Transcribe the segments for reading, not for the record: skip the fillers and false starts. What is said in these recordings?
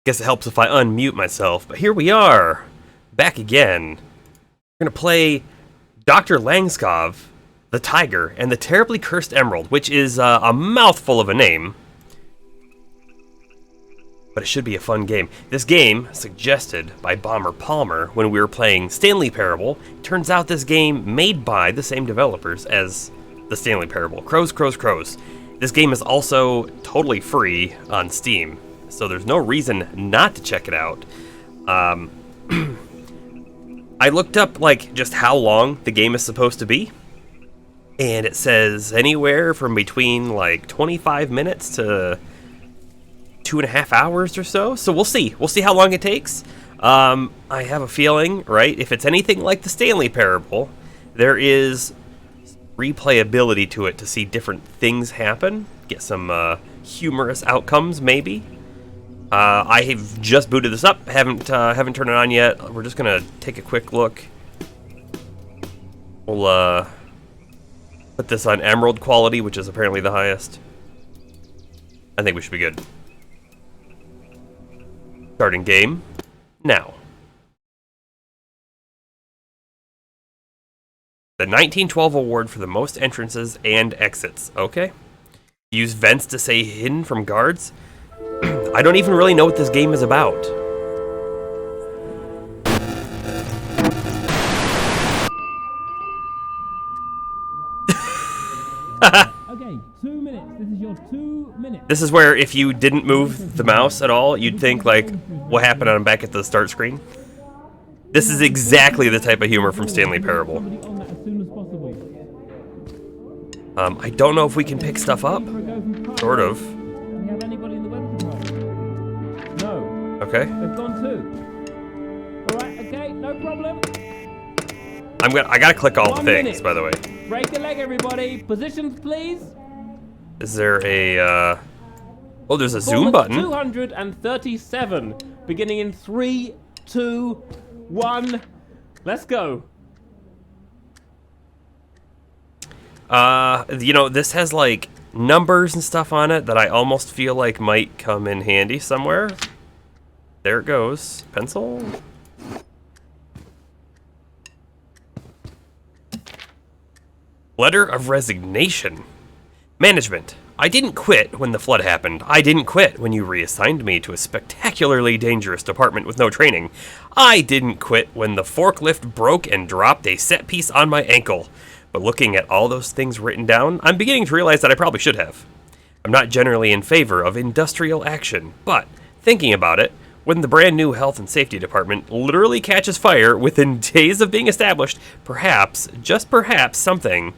Guess it helps if I unmute myself, but here we are, back again. We're gonna play Dr. Langeskov, the Tiger, and the Terribly Cursed Emerald, which is a mouthful of a name. But it should be a fun game. This game, suggested by Bomber Palmer when we were playing Stanley Parable, turns out this game made by the same developers as the Stanley Parable. Crows, crows, crows. This game is also totally free on Steam, so there's no reason not to check it out. I looked up, like, just how long the game is supposed to be, and it says anywhere from between, like, 25 minutes to 2.5 hours or so. So we'll see. We'll see how long it takes. I have a feeling, right, if it's anything like the Stanley Parable, there is replayability to it to see different things happen, get some humorous outcomes, maybe. I have just booted this up, haven't turned it on yet. We're just gonna take a quick look. We'll put this on Emerald quality, which is apparently the highest. I think we should be good. Starting game now. The 1912 award for the most entrances and exits. Okay. Use vents to stay hidden from guards. I don't even really know what this game is about. Okay, 2 minutes. This is your 2 minutes. This is where if you didn't move the mouse at all, you'd think, like, what happened? I'm back at the start screen. This is exactly the type of humor from Stanley Parable. I don't know if we can pick stuff up. Sort of. Do we have anybody in the weather department? No. Okay. They've gone too. Alright, okay, no problem. I gotta click all the 1 things, minute. by the way. Break a leg, everybody. Positions, please. Is there a, oh, there's a zoom Performance button. 237. Beginning in 3, 2, 1. Let's go. You know, this has, like, numbers and stuff on it that I almost feel like might come in handy somewhere. There it goes. Pencil. Letter of resignation. Management. I didn't quit when the flood happened. I didn't quit when you reassigned me to a spectacularly dangerous department with no training. I didn't quit when the forklift broke and dropped a set piece on my ankle. But looking at all those things written down, I'm beginning to realize that I probably should have. I'm not generally in favor of industrial action, but thinking about it, when the brand new health and safety department literally catches fire within days of being established, perhaps, just perhaps, something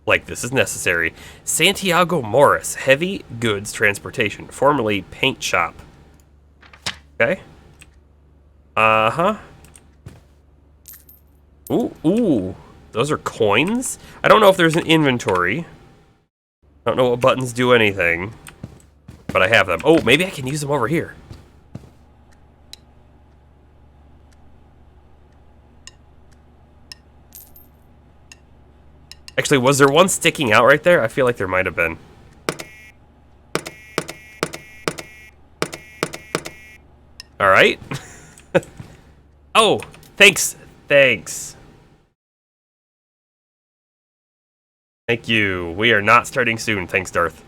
like this is necessary. Santiago Morris, Heavy Goods Transportation, formerly Paint Shop. Okay. Uh-huh. Ooh. Those are coins? I don't know if there's an inventory. I don't know what buttons do anything. But I have them. Oh, maybe I can use them over here. Actually, was there one sticking out right there? I feel like there might have been. Alright. Oh, thanks. Thanks. Thank you. We are not starting soon. Thanks, Darth.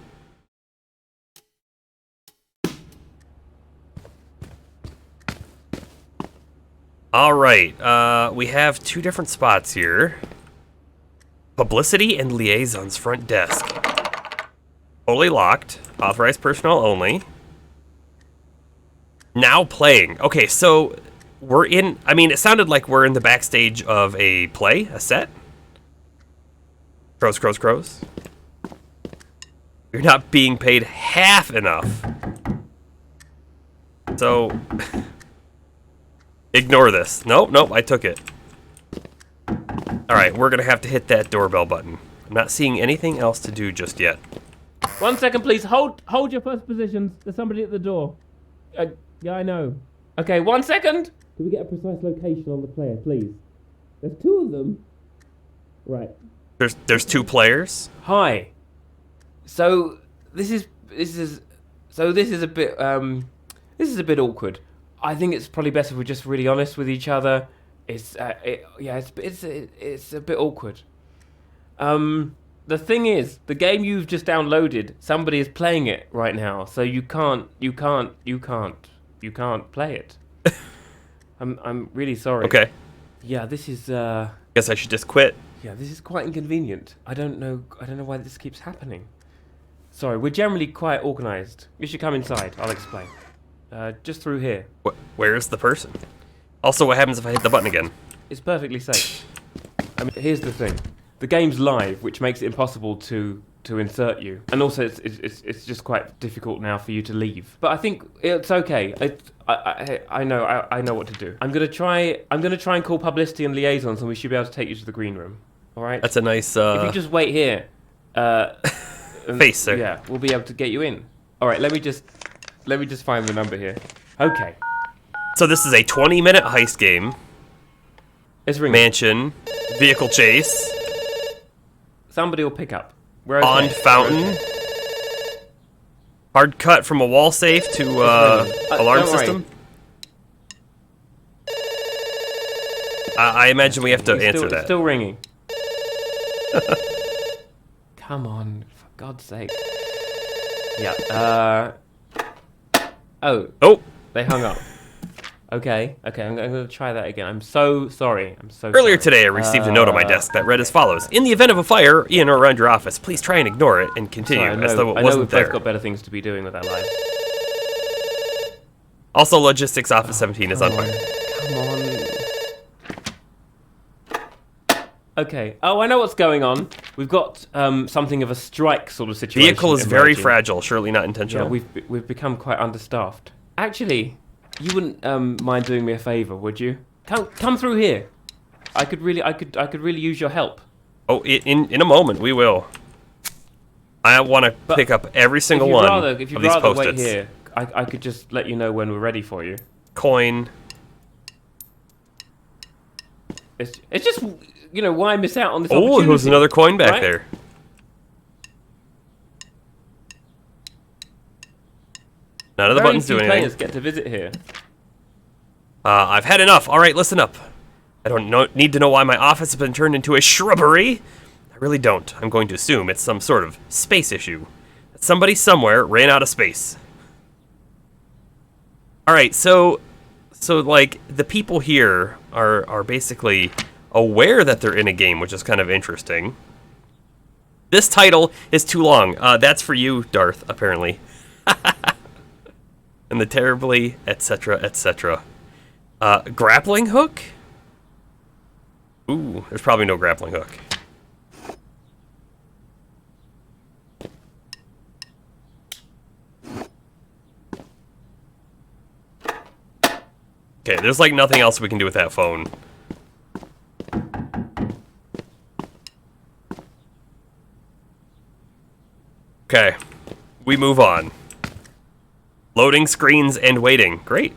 Alright, we have 2 different spots here. Publicity and Liaisons front desk. Totally locked. Authorized personnel only. Now playing. Okay, so we're in... I mean, it sounded like we're in the backstage of a play, a set. Crows, crows, crows. You're not being paid half enough. So... ignore this. Nope, I took it. Alright, we're gonna have to hit that doorbell button. I'm not seeing anything else to do just yet. 1 second, please. Hold your first positions. There's somebody at the door. Yeah, I know. Okay, 1 second. Can we get a precise location on the player, please? There's 2 of them. Right. There's 2 players? Hi. So this is a bit This is a bit awkward. I think it's probably best if we're just really honest with each other. It's a bit awkward. The thing is, the game you've just downloaded, somebody is playing it right now, so you can't play it. I'm really sorry. Okay. Yeah, this is Guess I should just quit. yeah, this is quite inconvenient. I don't know why this keeps happening. Sorry, we're generally quite organised. You should come inside. I'll explain. Just through here. Where's the person? Also, what happens if I hit the button again? It's perfectly safe. I mean, here's the thing: the game's live, which makes it impossible to insert you, and also it's just quite difficult now for you to leave. But I think it's okay. I know what to do. I'm gonna try and call publicity and liaisons, and we should be able to take you to the green room. All right. That's a nice. If you just wait here, face, sir. Yeah, we'll be able to get you in. All right. Let me just find the number here. Okay. So this is a 20-minute heist game. It's ringing. Mansion, vehicle chase, Somebody will pick up. We're okay. on fountain, hard cut from a wall safe to alarm don't worry. system. I imagine we have to answer It's that. still ringing. Come on, for God's sake. Yeah. Oh, they hung up. Okay, I'm going to try that again. I'm so sorry. Earlier today, I received a note on my desk that read as follows: "In the event of a fire in or around your office, please try and ignore it and continue as though it I know wasn't we've there." both got better things to be doing with our lives. Also, Logistics Office 17 is on fire. Come on. Okay. Oh, I know what's going on. We've got something of a strike sort of situation. Vehicle is very emerging. fragile, surely not Yeah, intentional. we've become quite understaffed. Actually, you wouldn't mind doing me a favour, would you? Come through here. I could really use your help. Oh, in a moment we will. I want to pick up every single one If of you'd these rather wait post-its. here, I could just let you know when we're ready for you. Coin. It's just, why miss out on this Oh, opportunity? there's another coin back right? there. None of the buttons do Very few anything. players get to visit here. I've had enough. All right, listen up. I don't need to know why my office has been turned into a shrubbery. I really don't. I'm going to assume it's some sort of space issue. That somebody somewhere ran out of space. All right, so like the people here are basically aware that they're in a game, which is kind of interesting. This title is too long. That's for you, Darth, apparently. And the terribly, etc., etc. Grappling hook? Ooh, there's probably no grappling hook. Okay, there's like nothing else we can do with that phone. Okay, we move on. Loading screens and waiting. Great.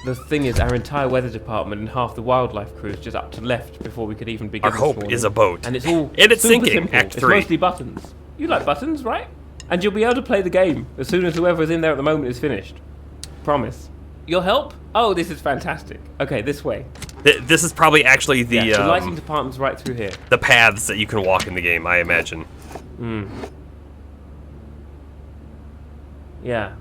The thing is, our entire weather department and half the wildlife crew is just up to left before we could even begin. Our this hope morning. is a boat. And it's all And it's super sinking, simple. Act It's 3. mostly buttons. You like buttons, right? And you'll be able to play the game as soon as whoever's in there at the moment is finished. Promise. Your help? Oh, this is fantastic. Okay, this way. This is probably actually the The lighting department's right through here. the paths that you can walk in the game, I imagine. Yeah.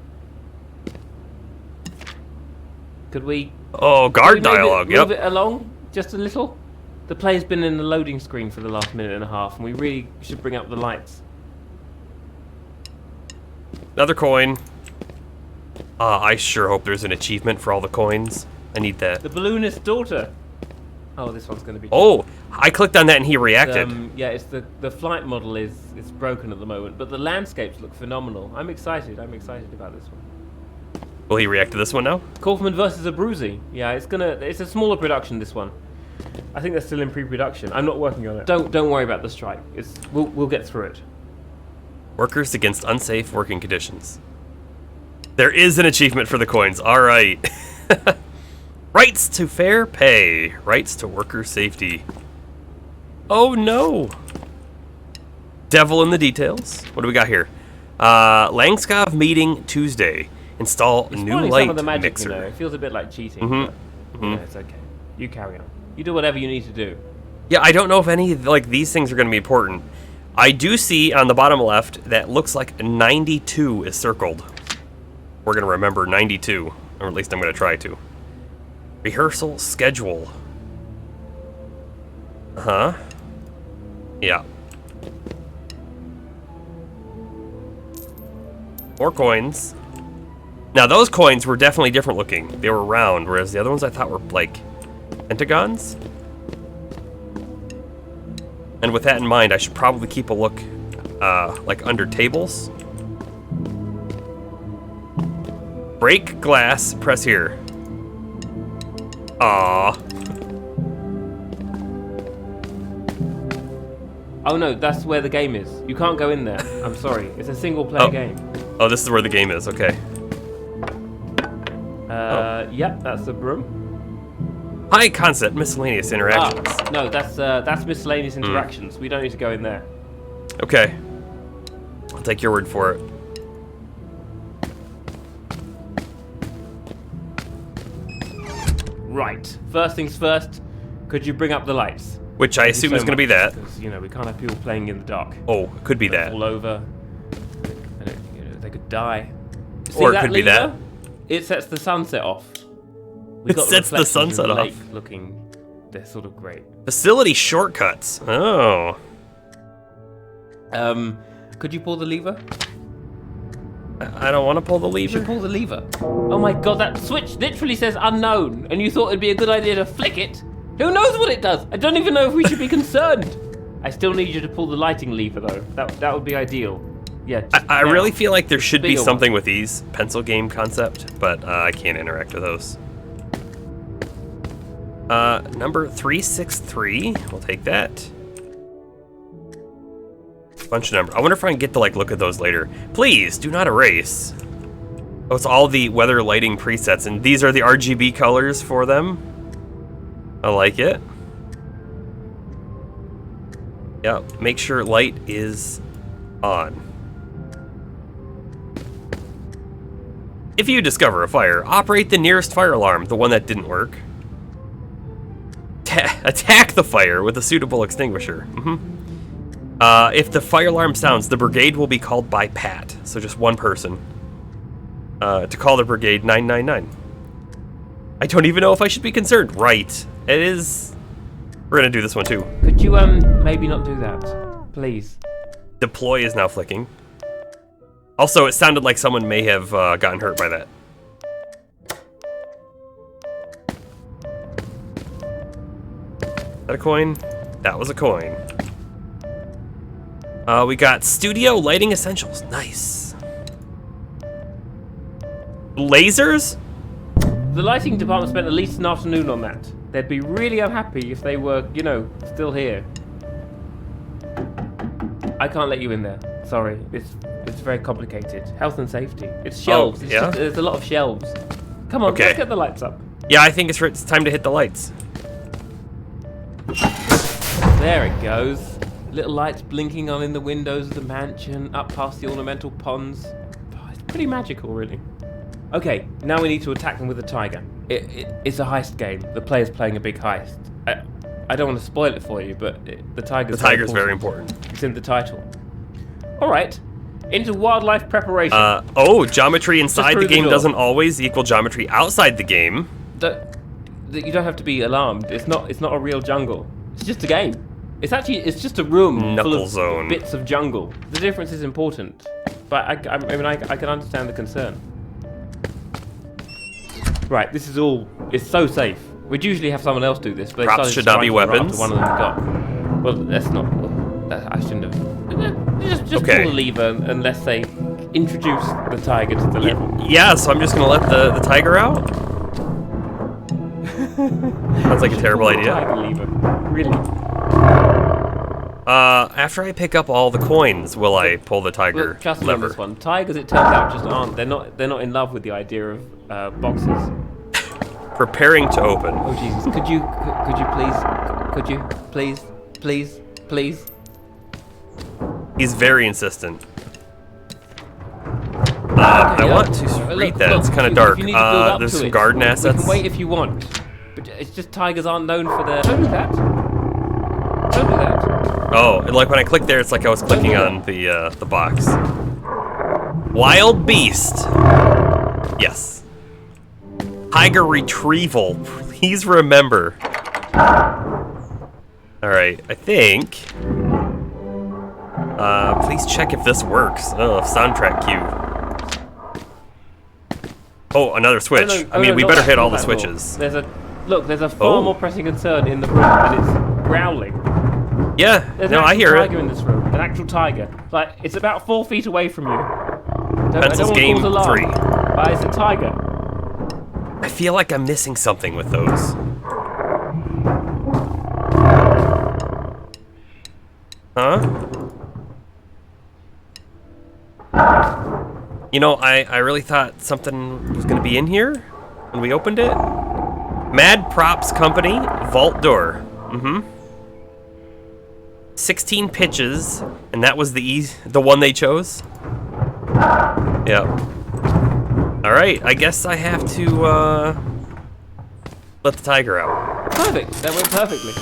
Could we... Oh, guard Can we dialogue. move Yep. it along just a little? The play's been in the loading screen for the last minute and a half, and we really should bring up the lights. Another coin. I sure hope there's an achievement for all the coins. I need that. The balloonist daughter. Oh, this one's going to be... Oh, I clicked on that and he reacted. Yeah, it's the flight model is broken at the moment, but the landscapes look phenomenal. I'm excited about this one. Will he react to this one now? Kaufman versus Abruzzi. Yeah, it's a smaller production, this one. I think they're still in pre-production. I'm not working on it. Don't worry about the strike. We'll get through it. Workers against unsafe working conditions. There is an achievement for the coins. All right. Rights to fair pay. Rights to worker safety. Oh no. Devil in the details. What do we got here? Langeskov meeting Tuesday. Install It's new spoiling light some of the magic, mixer. you know. It feels a bit like cheating. But, yeah, it's okay. You carry on. You do whatever you need to do. Yeah, I don't know if any like these things are going to be important. I do see on the bottom left that looks like 92 is circled. We're going to remember 92, or at least I'm going to try to. Rehearsal schedule. Uh-huh. Yeah. 4 coins. Now those coins were definitely different looking. They were round, whereas the other ones I thought were like pentagons. And with that in mind, I should probably keep a look like under tables. Break glass, press here. Aww. Oh no, that's where the game is. You can't go in there. I'm sorry. It's a single player game. Oh, this is where the game is, okay. Yep, that's the broom. High concept miscellaneous interactions. No, that's miscellaneous interactions. We don't need to go in there. Okay. I'll take your word for it. Right. First things first, could you bring up the lights? Which I assume is going to be that. Because, you know, we can't have people playing in the dark. Oh, it could be that. All over. And they could die. Or it could be that. It sets the sunset off. It sets the sunset off. Looking, they're sort of great. Facility shortcuts. Oh. Could you pull the lever? I don't want to pull the You lever. should pull the lever. Oh my god, that switch literally says unknown, and you thought it'd be a good idea to flick it? Who knows what it does? I don't even know if we should be concerned. I still need you to pull the lighting lever though. That would be ideal. Yeah. I really feel like there should be Bigger something with these pencil game concept, but I can't interact with those. Number 363. We'll take that. Bunch of numbers. I wonder if I can get to like look at those later. Please do not erase. Oh, it's all the weather lighting presets, and these are the RGB colors for them. I like it. Yeah, make sure light is on. If you discover a fire, operate the nearest fire alarm, the one that didn't work. Attack the fire with a suitable extinguisher. If the fire alarm sounds, the brigade will be called by Pat, so just one person. To call the brigade 999. I don't even know if I should be concerned. Right. It is. We're gonna do this one too. Could you maybe not do that, please? Deploy is now flicking. Also, it sounded like someone may have gotten hurt by that. Is that a coin? That was a coin. We got studio lighting essentials. Nice. Lasers? The lighting department spent at least an afternoon on that. They'd be really unhappy if they were, you know, still here. I can't let you in there. Sorry, it's very complicated. Health and safety. It's shelves. Oh, It's yeah? just, there's a lot of shelves. Come on, Okay. let's get the lights up. Yeah, I think it's time to hit the lights. There it goes. Little lights blinking on in the windows of the mansion, up past the ornamental ponds. Oh, it's pretty magical, really. Okay, now we need to attack them with a tiger. It's a heist game. The player's playing a big heist. I don't want to spoil it for you, but the tiger's Very important. It's in the title. All right, into wildlife preparation. Geometry inside the through the game door. doesn't always equal geometry outside the game. You don't have to be alarmed. It's not a real jungle. It's just a game. It's just a room full Knuckle of zone. bits of jungle. The difference is important, but I can understand the concern. Right, this is all. It's so safe. We'd usually have someone else do this, but they Props started should not be striking right weapons. after one of them got. Well, that's not. I shouldn't have. Just Okay. pull the lever and let's say introduce the tiger to the level. Yeah, so I'm just gonna let the tiger out. Sounds like a terrible Pull the idea. tiger lever. Really. After I pick up all the coins, will I pull the tiger Look, trust me on lever? this one. Tigers, it turns out, just aren't. They're not in love with the idea of boxes. Preparing to open. Oh Jesus! Could you please? He's very insistent. Okay, I want to read that. It's kind of dark. You need to build up There's to some it. garden We assets. can wait if you want. But it's just tigers aren't known for their... Don't do that. Don't do that. Oh, and like when I clicked there, it's like I was clicking on the box. Wild beast. Yes. Tiger retrieval. Please remember. All right, I think. Please check if this works. Oh, soundtrack cue. Oh, another switch. I mean, we better hit all the switches. There's a far more pressing concern in the room, and it's growling. Yeah, There's no, an I hear actual tiger it. in this room, an actual tiger. Like, it's about 4 feet away from you. Pencil's game 3. But it's a tiger. I feel like I'm missing something with those. Huh? You know, I really thought something was going to be in here when we opened it. Mad Props Company, vault door. 16 pitches, and that was the one they chose? Yep. Alright, I guess I have to, let the tiger out. Perfect. That went perfectly.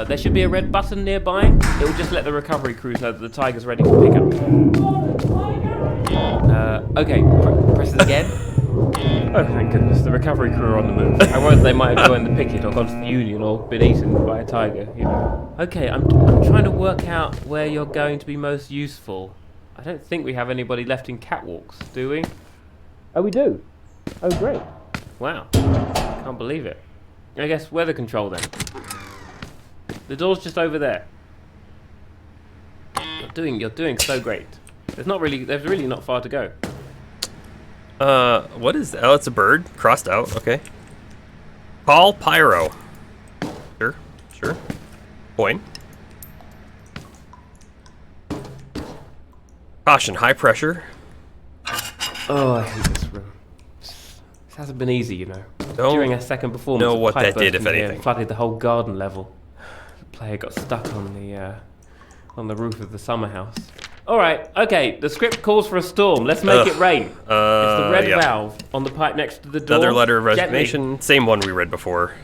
There should be a red button nearby. It will just let the recovery crews know that the tiger's ready to pick up. Okay, press it again. Oh, thank goodness, the recovery crew are on the move. I worried they might have joined the picket or gone to the union or been eaten by a tiger, you know. Okay, I'm trying to work out where you're going to be most useful. I don't think we have anybody left in catwalks, do we? Oh, we do? Oh, great. Wow. Can't believe it. I guess weather control then. The door's just over there. You're doing so great. There's really not far to go. What is that? Oh, it's a bird. Crossed out, okay. Call Pyro. Sure. Coin. Caution, high pressure. Oh, I hate this room. This hasn't been easy, you know. Don't During our second performance, know a what pipe that did, burst if in here anything. and flooded the whole garden level. The player got stuck on the roof of the summer house. All right, okay. The script calls for a storm. Let's make it rain. It's the red valve on the pipe next to the door. Another letter of Gently. resignation. Same one we read before.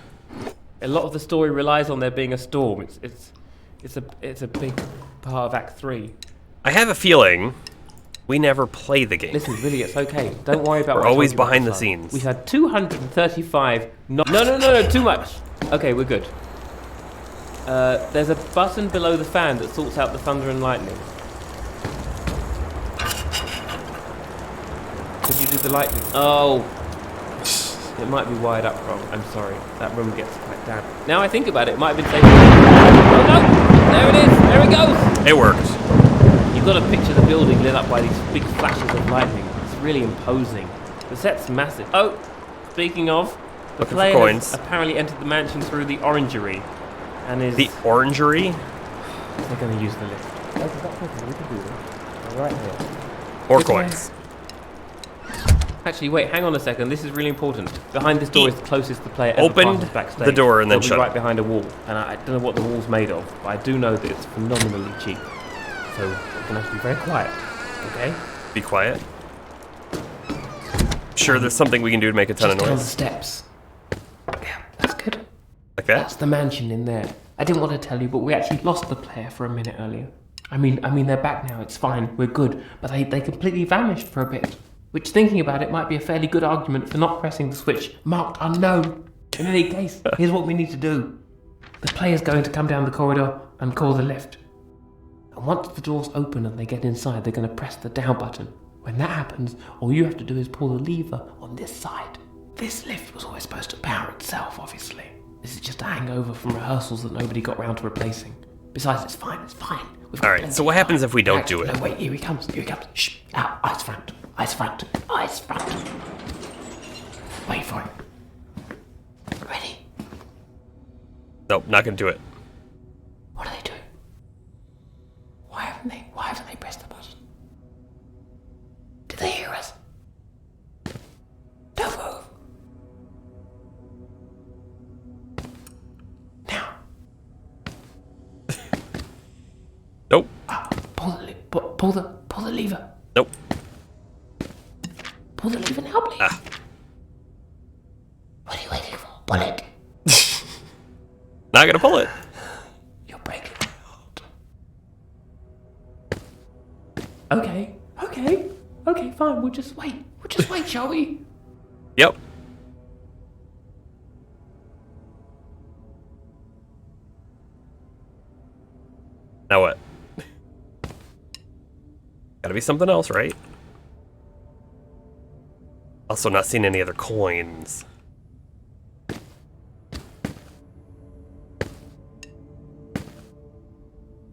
A lot of the story relies on there being a storm. It's a big part of Act 3. I have a feeling we never play the game. Listen, really, it's okay. Don't worry about. We're what I always told you behind the last time. scenes. We've had 235. No, too much. Okay, we're good. There's a button below the fan that sorts out the thunder and lightning. Could you do the lightning? Oh, it might be wired up wrong. I'm sorry. That room gets quite damp. Now I think about it, it might have been safe. Oh no! There it is. There it goes. It worked. You've got to picture the building lit up by these big flashes of lightning. It's really imposing. The set's massive. Oh, speaking of, the Looking for player coins. has apparently entered the mansion through the orangery, and is The orangery? they're going to use the lift. Okay, that's okay. We can do this. Right here. More Which way? coins. Actually, wait. Hang on a second. This is really important. Behind this door is the closest the player ever Opened passes backstage. the door and then It'll be shut right it. behind a wall, and I don't know what the wall's made of, but I do know that it's phenomenally cheap. So we're going to have to be very quiet. Okay. Be quiet. Sure, there's something we can do to make a ton of Down the noise. steps. Yeah, that's good. Like that? That's the mansion in there. I didn't want to tell you, but we actually lost the player for a minute earlier. I mean, they're back now. It's fine. We're good. But they completely vanished for a bit. Which, thinking about it, might be a fairly good argument for not pressing the switch marked unknown. In any case, here's what we need to do. The player's going to come down the corridor and call the lift. And once the doors open and they get inside, they're going to press the down button. When that happens, all you have to do is pull the lever on this side. This lift was always supposed to power itself, obviously. This is just a hangover from rehearsals that nobody got round to replacing. Besides, it's fine. Alright, so what happens if we don't do it? No, wait, here he comes. Shh, out, eyes front. Wait for it. Ready? Nope, not gonna do it. What are they doing? Why haven't they pressed the button? Did they hear us? Don't move. Now. Nope. Pull the lever. Nope. What are you waiting for? Pull it. Not gonna pull it. You're breaking my heart. Okay, fine. We'll just wait. Shall we? Yep. Now what? Gotta be something else, right? Also not seeing any other coins.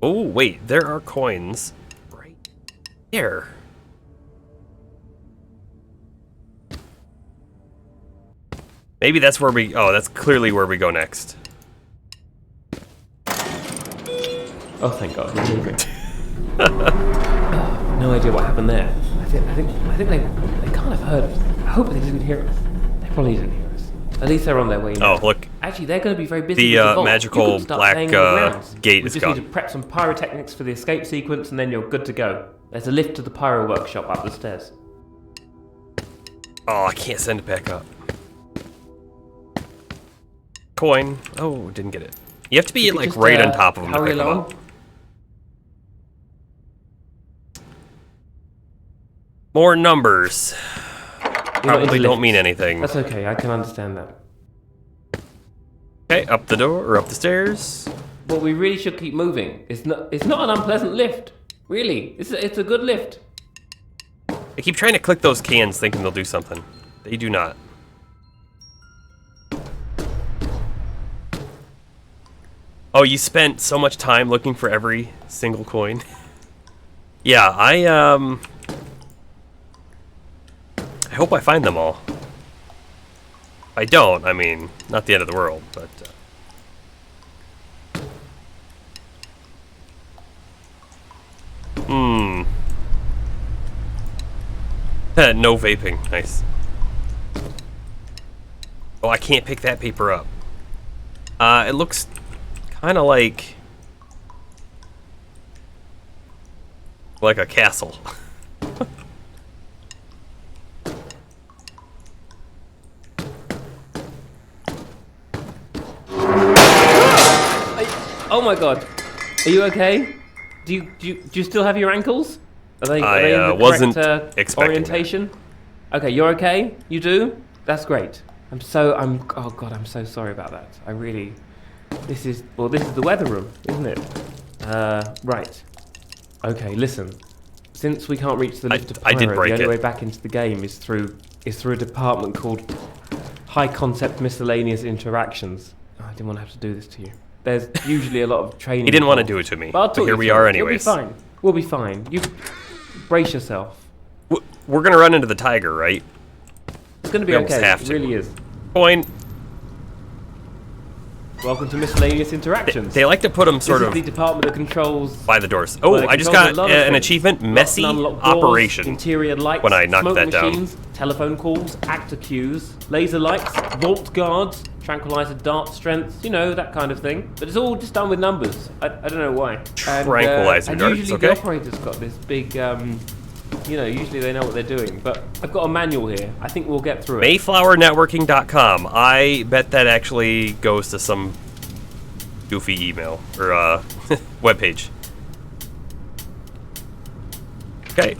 Oh, wait, there are coins right here. Maybe that's where we... Oh, that's clearly where we go next. Oh, thank God. You're moving. No idea what happened there. I think they can't have heard us. I hope they didn't hear us. They probably didn't hear us. At least they're on their way now. Oh, look. Actually, they're going to be very busy. The with vault. magical black gate is We gone. just need to prep some pyrotechnics for the escape sequence, and then you're good to go. There's a lift to the pyro workshop up the stairs. Oh, I can't send it back up. Coin. Oh, didn't get it. You have to be like Just, right on top of them to hurry pick them along. up. More numbers. Probably don't mean anything. That's okay, I can understand that. Okay, up the door or up the stairs. But we really should keep moving. It's not an unpleasant lift. Really, it's a good lift. I keep trying to click those cans thinking they'll do something. They do not. Oh, you spent so much time looking for every single coin. Yeah, I hope I find them all. If I don't, I mean, not the end of the world, but... No vaping. Nice. Oh, I can't pick that paper up. It looks kind of like a castle. Oh my God, are you okay? Do you still have your ankles? Are they in the wasn't correct expecting orientation? Okay, you're okay. You do? That's great. Oh God, I'm so sorry about that. I really. This is the weather room, isn't it? Right. Okay, listen. Since we can't reach the lift to Pyro, I did break the only it. way back into the game is through a department called High Concept Miscellaneous Interactions. Oh, I didn't want to have to do this to you. There's usually a lot of training. He didn't want to involved. do it to me, But I'll but talk here you we through are it. anyways. You'll be fine. We'll be fine. You brace yourself. We're gonna run into the tiger, right? It's going to be We almost okay. have It to. really is. Coin. Welcome to Miscellaneous Interactions. They like to put them sort this of is the department that controls. by the doors. well, Oh, it I just controls got a lot of an things. achievement. Locked Messy and unlocked doors, operation. Interior lights. when I knocked smoke that down. machines, telephone calls, actor queues, laser lights, vault guards, tranquilizer dart strength. You know, that kind of thing. But it's all just done with numbers. I don't know why. Tranquilizer and darts, usually okay. the operator's got this big. Usually they know what they're doing. But I've got a manual here. I think we'll get through it. MayflowerNetworking.com. I bet that actually goes to some goofy email or webpage. Okay.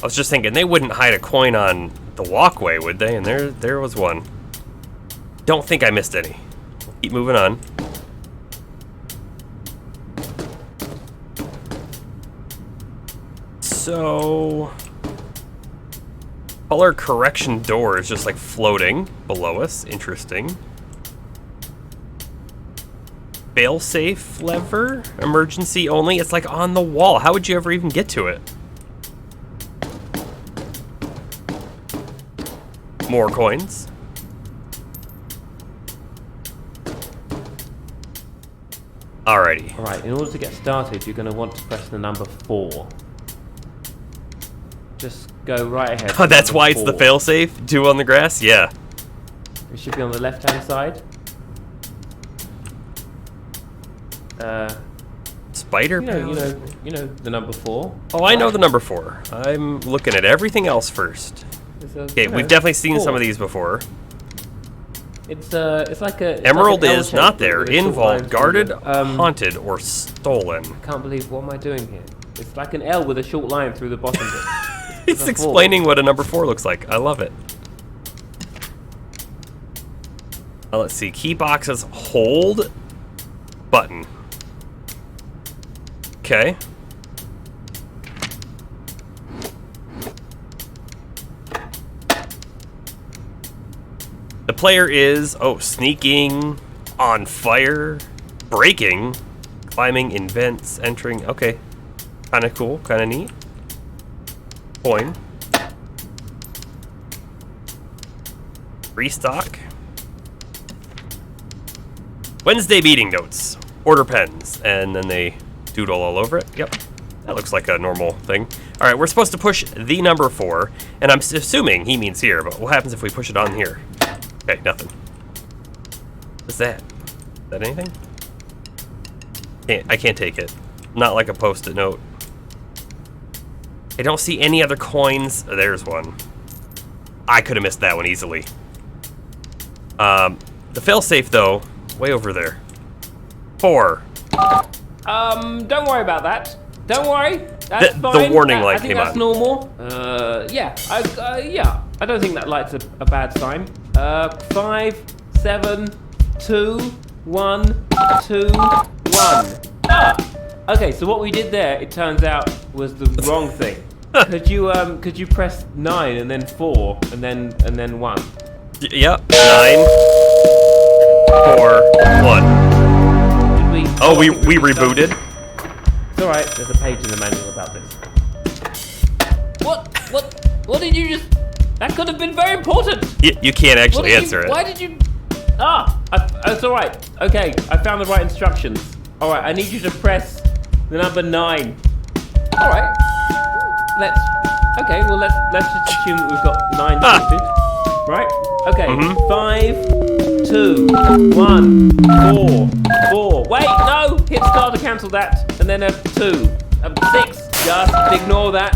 I was just thinking they wouldn't hide a coin on the walkway, would they? And there was one. Don't think I missed any. Keep moving on. So, color correction door is just like floating below us. Interesting. Fail-safe lever, emergency only. It's like on the wall. How would you ever even get to it? More coins. Alrighty. Alright, in order to get started, you're going to want to press the number 4. Just go right ahead. Oh, that's why it's the Number 4. fail-safe? 2 on the grass? Yeah. It should be on the left-hand side. spider power. You know the number 4. Oh, I know the number 4. I'm looking at everything else first. Okay, we've definitely seen some of these before. It's like a Emerald like an L is shape not there. with a short Involved, line guarded, through the- haunted, or stolen. Can't believe, what am I doing here? It's like an L with a short line through the bottom bit. He's Number 4. explaining what a number 4 looks like. I love it. Let's see. Key boxes hold button. Okay. The player is, sneaking, on fire, breaking, climbing, invents, entering. Okay. Kind of cool, kind of neat. Coin. Restock. Wednesday meeting notes. Order pens. And then they doodle all over it. Yep. That looks like a normal thing. All right, we're supposed to push the number 4. And I'm assuming he means here, but what happens if we push it on here? Okay, nothing. What's that? Is that anything? I can't take it. Not like a post-it note. I don't see any other coins. Oh, there's one. I could have missed that one easily. The failsafe, though, way over there. 4. Don't worry about that. Don't worry. That's fine. The warning light came on. I think that's normal. Yeah. I don't think that light's a bad sign. 5, 7, 2, 1, 2, 1. Ah! Okay, so what we did there, it turns out, was the wrong thing. Could you press 9 and then 4 and then 1? Yep. 9, 4, 1. Did we? Oh, we rebooted. It's all right. There's a page in the manual about this. What did you just? That could have been very important. You can't actually answer it. Why did you? It's all right. Okay, I found the right instructions. All right, I need you to press the number 9. All right. Let's just assume that we've got 9 selected. Right? Okay. 5, 2, 1, 4, 4. Wait, no! Hit star to cancel that, and then a 2, a 6. Just ignore that.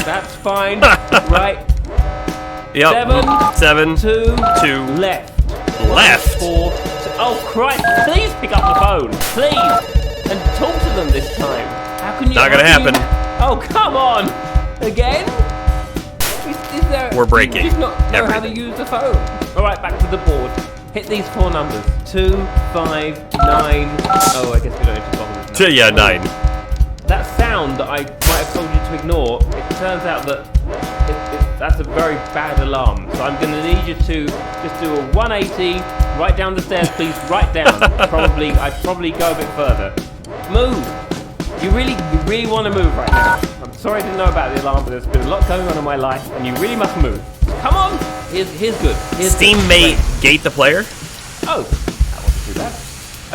That's fine. Right. Yep. 7, 2, 2, left. left. 4. Oh Christ! Please pick up the phone, please, and talk to them this time. How can you? Not gonna happen. Oh come on! Again? Is there? We're breaking Do you not know how to everything. use the phone? All right, back to the board. Hit these 4 numbers: 2, 5, 9. Oh, I guess we don't need to bother with 9. Yeah, 9. That sound that I might have told you to ignore, it turns out that that's a very bad alarm. So I'm going to need you to just do a 180, right down the stairs, please, right down. I'd probably go a bit further. Move. You really want to move right now. I'm sorry I didn't know about the alarm, but there's been a lot going on in my life, and you really must move. Come on. Here's good. Steam good. may gate the player. Oh, that wasn't too bad.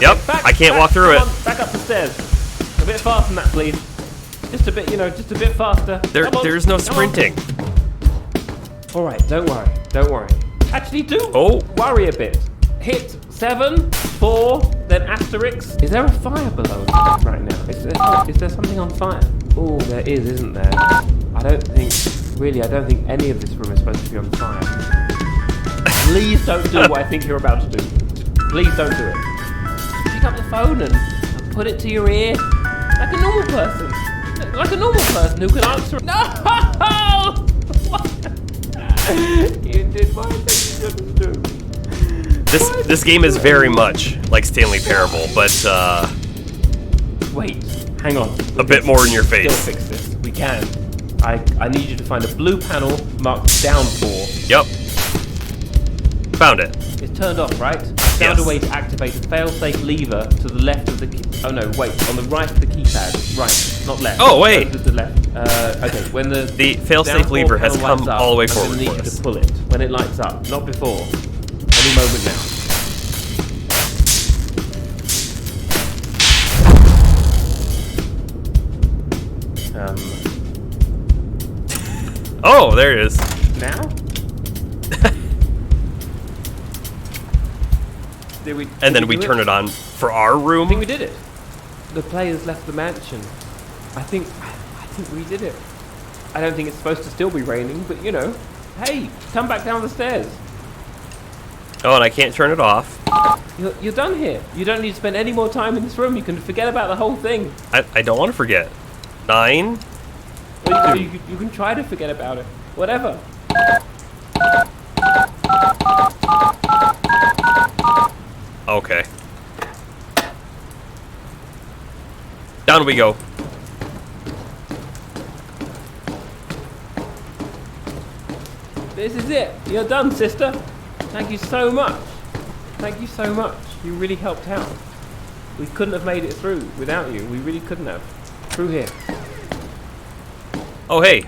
Yep, I can't walk through it. Come on, back up the stairs. A bit faster than that, please. Just a bit, just a bit faster. There's no sprinting. All right, don't worry. Actually, do worry a bit. Hit 7, 4, then asterisk. Is there a fire below right now? Is there something on fire? Oh, there is, isn't there? I don't think any of this room is supposed to be on fire. Please don't do what I think you're about to do. Please don't do it. Pick up the phone and put it to your ear. Like a normal person. Like a normal person who can answer. No! You did what I think you shouldn't do. This game is very much like Stanley Parable, but Wait, hang on. a bit more in your face. Still fix this. We can. I need you to find a blue panel marked down 4. Yep. Found it. It's turned off, right? Found a way to activate a fail-safe lever to the left of the key. Oh no, wait, on the right of the keypad. Right, not left. Oh, wait. To the left. Okay, when the fail-safe down lever 4 has panel come lights up, all the way I'm forward gonna need for you us. to pull it when it lights up, not before. Any moment now. Oh, there it is. Now? And then we turn it on for our I think room. we did it. the players left the mansion. I think we did it. I don't think it's supposed to still be raining, but you know, hey, come back down the stairs. Oh, and I can't turn it off. You're done here. You don't need to spend any more time in this room. You can forget about the whole thing. I don't want to forget. 9. Or you can try to forget about it. Whatever. Okay. Down we go. This is it. You're done, sister. Thank you so much. Thank you so much. You really helped out. We couldn't have made it through without you. We really couldn't have. Through here. Oh, hey.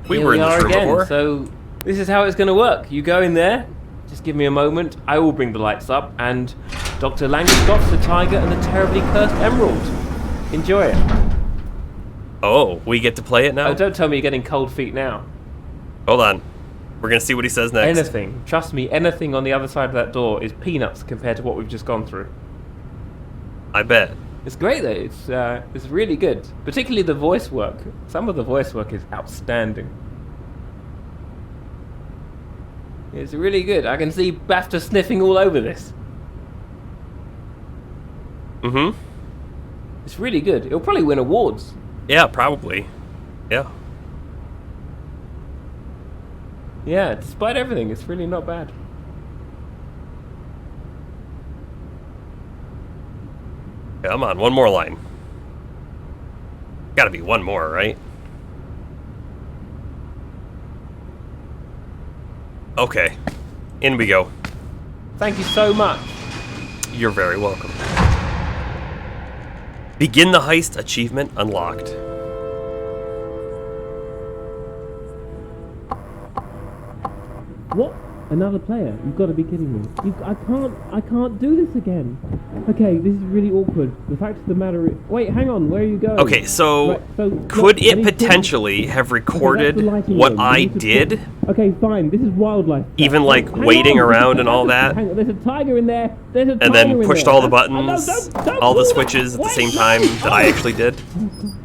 We were in this room before. So this is how it's going to work. You go in there. Just give me a moment. I will bring the lights up. And Dr. Langeskov, the tiger, and the terribly cursed emerald. Enjoy it. Oh, we get to play it now? Oh, don't tell me you're getting cold feet now. Hold on. We're going to see what he says next. Anything. Trust me, anything on the other side of that door is peanuts compared to what we've just gone through. I bet. It's great though. It's really good. Particularly the voice work. Some of the voice work is outstanding. It's really good. I can see BAFTA sniffing all over this. Mm-hmm. It's really good. It'll probably win awards. Yeah, probably. Yeah. Yeah, despite everything, it's really not bad. Come on, one more line. Gotta be one more, right? Okay. In we go. Thank you so much. You're very welcome. Begin the heist achievement unlocked. What? Another player? You've got to be kidding me. I can't do this again. Okay, this is really awkward. The fact of the matter is... Wait, hang on, where are you going? Okay, so, could it potentially have recorded what I did? Okay, fine, this is wildlife. Even like waiting around and all that? Hang on, there's a tiger in there. There's a tiger and then pushed all the there. buttons, Don't all the move. switches at the Wait, same time that I actually did?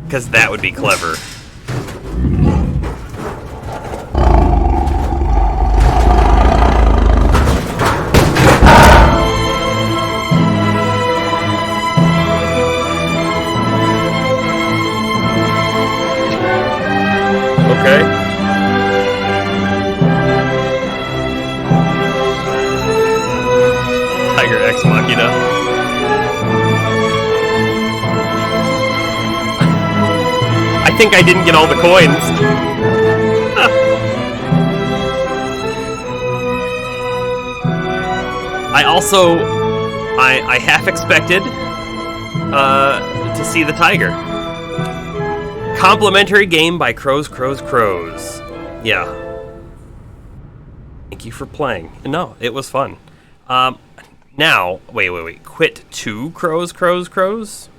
Because that would be clever. Okay. Tiger Ex Machina. I think I didn't get all the coins. I half expected to see the tiger. Complimentary game by Crows. Yeah. Thank you for playing. No, it was fun. Now, wait. Quit to Crows?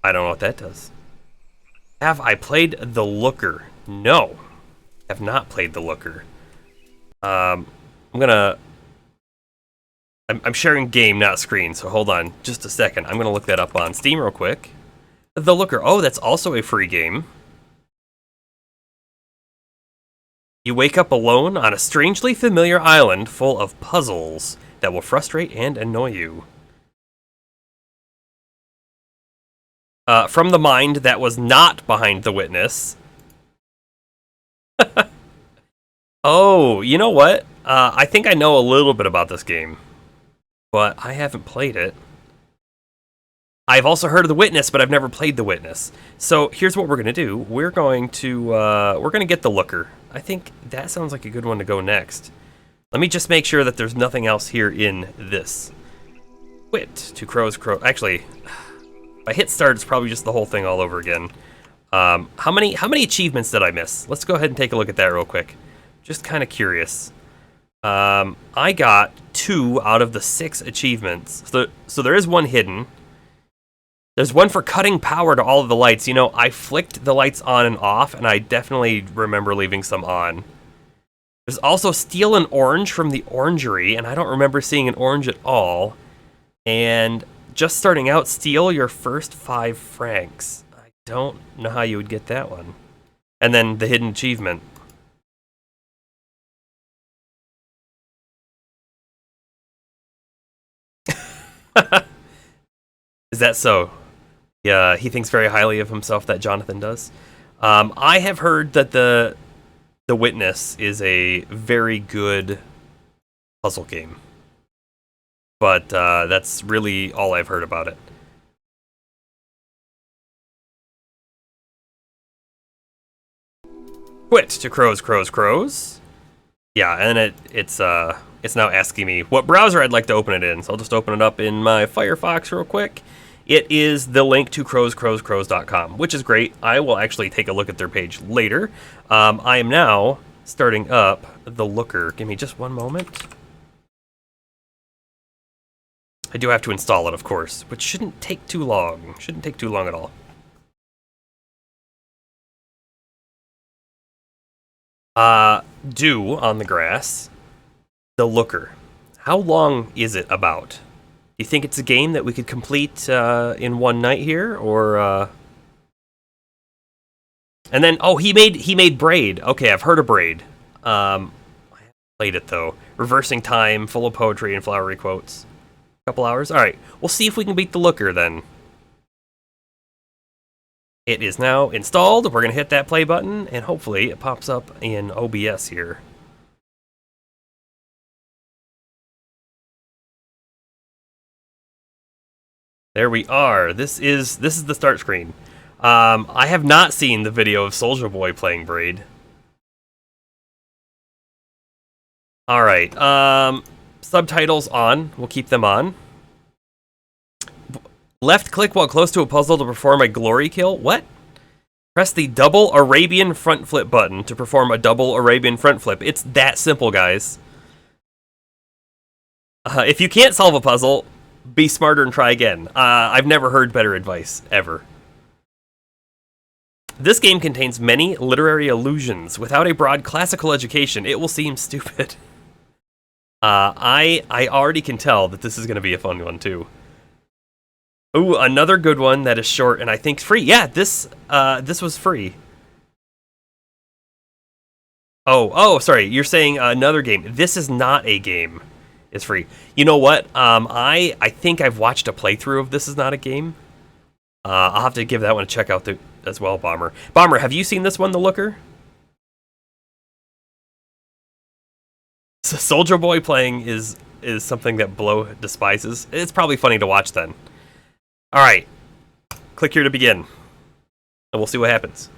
I don't know what that does. Have I played The Looker? No. Have not played The Looker. I'm sharing game, not screen, so hold on just a second. I'm gonna look that up on Steam real quick. The Looker. Oh, that's also a free game. You wake up alone on a strangely familiar island full of puzzles that will frustrate and annoy you. From the mind that was not behind the witness. Oh, you know what? I think I know a little bit about this game, but I haven't played it. I've also heard of The Witness, but I've never played The Witness. So here's what we're going to do. We're going to get The Looker. I think that sounds like a good one to go next. Let me just make sure that there's nothing else here in this. Quit to Crows. Actually, if I hit start, it's probably just the whole thing all over again. How many achievements did I miss? Let's go ahead and take a look at that real quick. Just kind of curious. I got 2 out of the 6 achievements. So there is one hidden. There's one for cutting power to all of the lights. You know, I flicked the lights on and off, and I definitely remember leaving some on. There's also steal an orange from the orangery, and I don't remember seeing an orange at all. And just starting out, steal your first 5 francs. I don't know how you would get that one. And then the hidden achievement. Is that so? Yeah, he thinks very highly of himself, that Jonathan does. I have heard that the Witness is a very good puzzle game. But that's really all I've heard about it. Quit to crows. Yeah, and it's now asking me what browser I'd like to open it in. So I'll just open it up in my Firefox real quick. It is the link to crows.com, which is great. I will actually take a look at their page later. I am now starting up the Looker. Give me just one moment. I do have to install it, of course, which shouldn't take too long. Shouldn't take too long at all. Dew on the grass. The Looker. How long is it about? Do you think it's a game that we could complete in one night here, or? And then, oh, he made Braid. Okay, I've heard of Braid. I haven't played it though. Reversing time, full of poetry and flowery quotes. Couple hours. All right, we'll see if we can beat the Looker then. It is now installed. We're gonna hit that play button, and hopefully it pops up in OBS here. There we are. This is the start screen. I have not seen the video of Soulja Boy playing Braid. All right. Subtitles on. We'll keep them on. Left click while close to a puzzle to perform a glory kill. What? Press the double Arabian front flip button to perform a double Arabian front flip. It's that simple, guys. If you can't solve a puzzle, be smarter and try again. I've never heard better advice, ever. This game contains many literary allusions. Without a broad classical education, it will seem stupid. I already can tell that this is going to be a fun one, too. Ooh, another good one that is short and I think free. Yeah, this was free. Oh, sorry. You're saying another game. This is not a game. It's free. You know what? I think I've watched a playthrough of This Is Not a Game. I'll have to give that one a check out as well, Bomber. Bomber, have you seen this one, The Looker? So Soulja Boy playing is something that Blow despises. It's probably funny to watch then. All right, click here to begin, and we'll see what happens.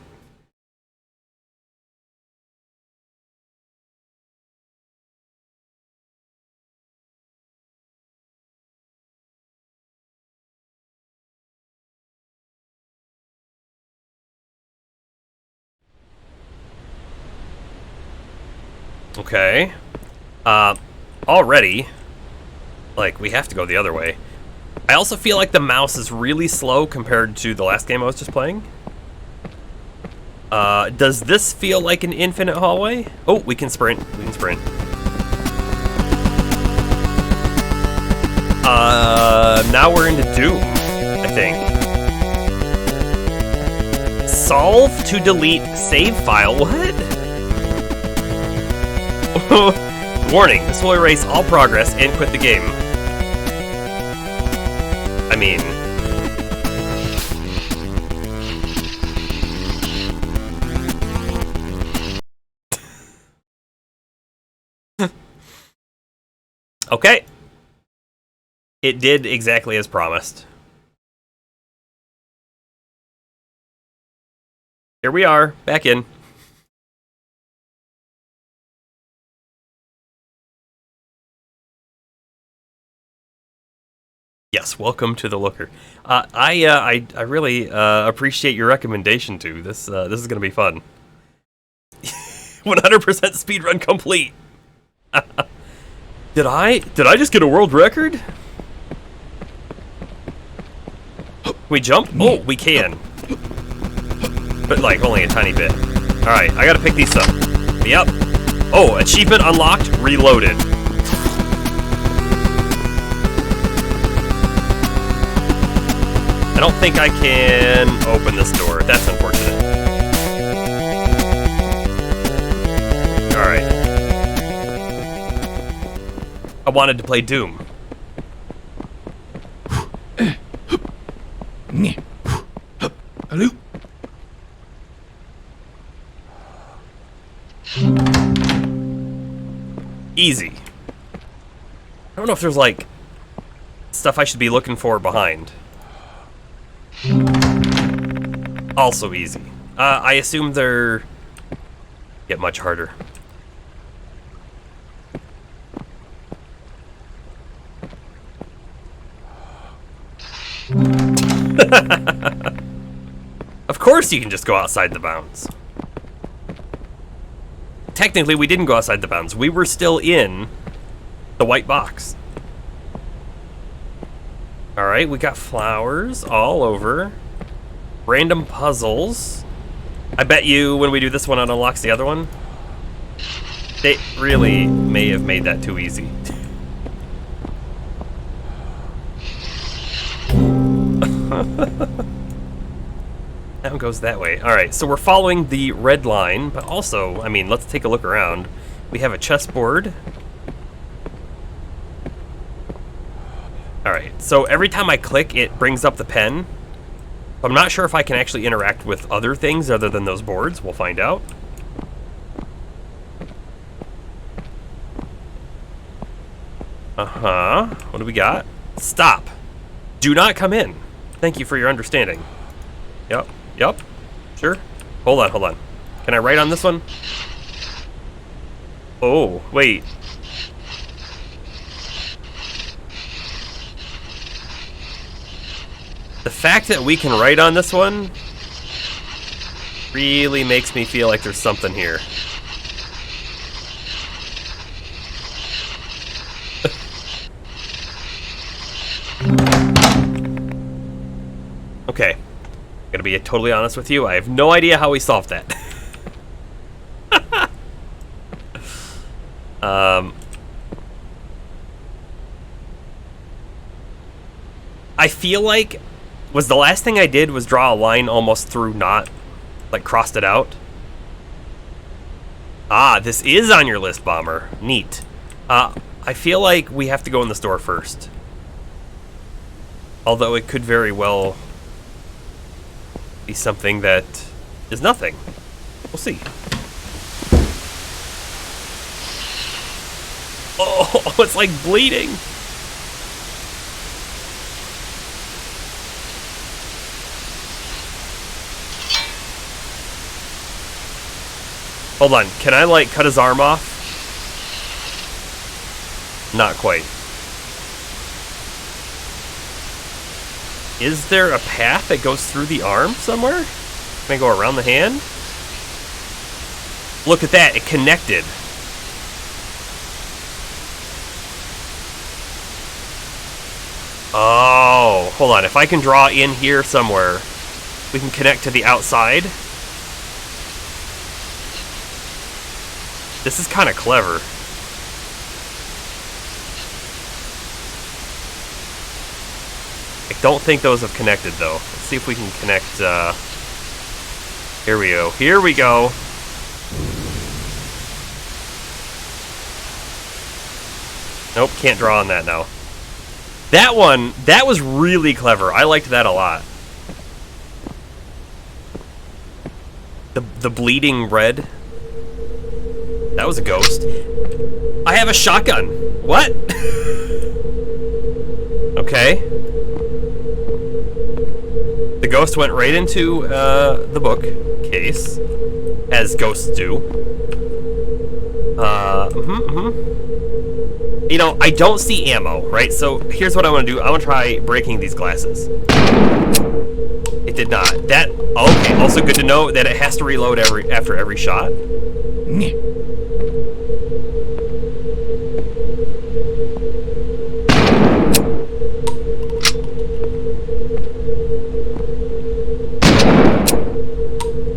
Okay. Already, like, we have to go the other way. I also feel like the mouse is really slow compared to the last game I was just playing. Does this feel like an infinite hallway? Oh, we can sprint. We can sprint. Now we're into Doom, I think. Solve to delete save file. What? Warning, this will erase all progress and quit the game. I mean... Okay. It did exactly as promised. Here we are, back in. Yes, welcome to the Looker. I really appreciate your recommendation too. This is gonna be fun. 100% speedrun complete. Did I just get a world record? We jump? Oh, we can. But like only a tiny bit. All right, I gotta pick these up. Yep. Oh, achievement unlocked. Reloaded. I don't think I can open this door. That's unfortunate. Alright. I wanted to play Doom. Hello? Easy. I don't know if there's, like, stuff I should be looking for behind. Also easy. I assume they're... get much harder. Of course you can just go outside the bounds. Technically, we didn't go outside the bounds. We were still in the white box. Alright, we got flowers all over. Random puzzles. I bet you when we do this one, it unlocks the other one. They really may have made that too easy. That one goes that way. Alright, so we're following the red line, but also, I mean, let's take a look around. We have a chessboard. Alright, so every time I click, it brings up the pen. I'm not sure if I can actually interact with other things other than those boards. We'll find out. Uh-huh. What do we got? Stop. Do not come in. Thank you for your understanding. Yep. Yep. Sure. Hold on, hold on. Can I write on this one? Oh, wait. The fact that we can write on this one really makes me feel like there's something here. Okay. Gonna be totally honest with you, I have no idea how we solved that. I feel like was the last thing I did was draw a line almost through, not like crossed it out. Ah, this is on your list, Bomber. Neat. I feel like we have to go in the store first. Although it could very well be something that is nothing. We'll see. Oh, it's like bleeding. Hold on, can I like cut his arm off? Not quite. Is there a path that goes through the arm somewhere? Can I go around the hand? Look at that, it connected. Oh, hold on, if I can draw in here somewhere, we can connect to the outside. This is kind of clever. I don't think those have connected, though. Let's see if we can connect, Here we go. Here we go. Nope, can't draw on that now. That one, that was really clever. I liked that a lot. The bleeding red. That was a ghost. I have a shotgun. What? Okay. The ghost went right into the bookcase, as ghosts do. You know, I don't see ammo, right? So here's what I want to do. I want to try breaking these glasses. It did not. That, okay. Also good to know that it has to reload after every shot.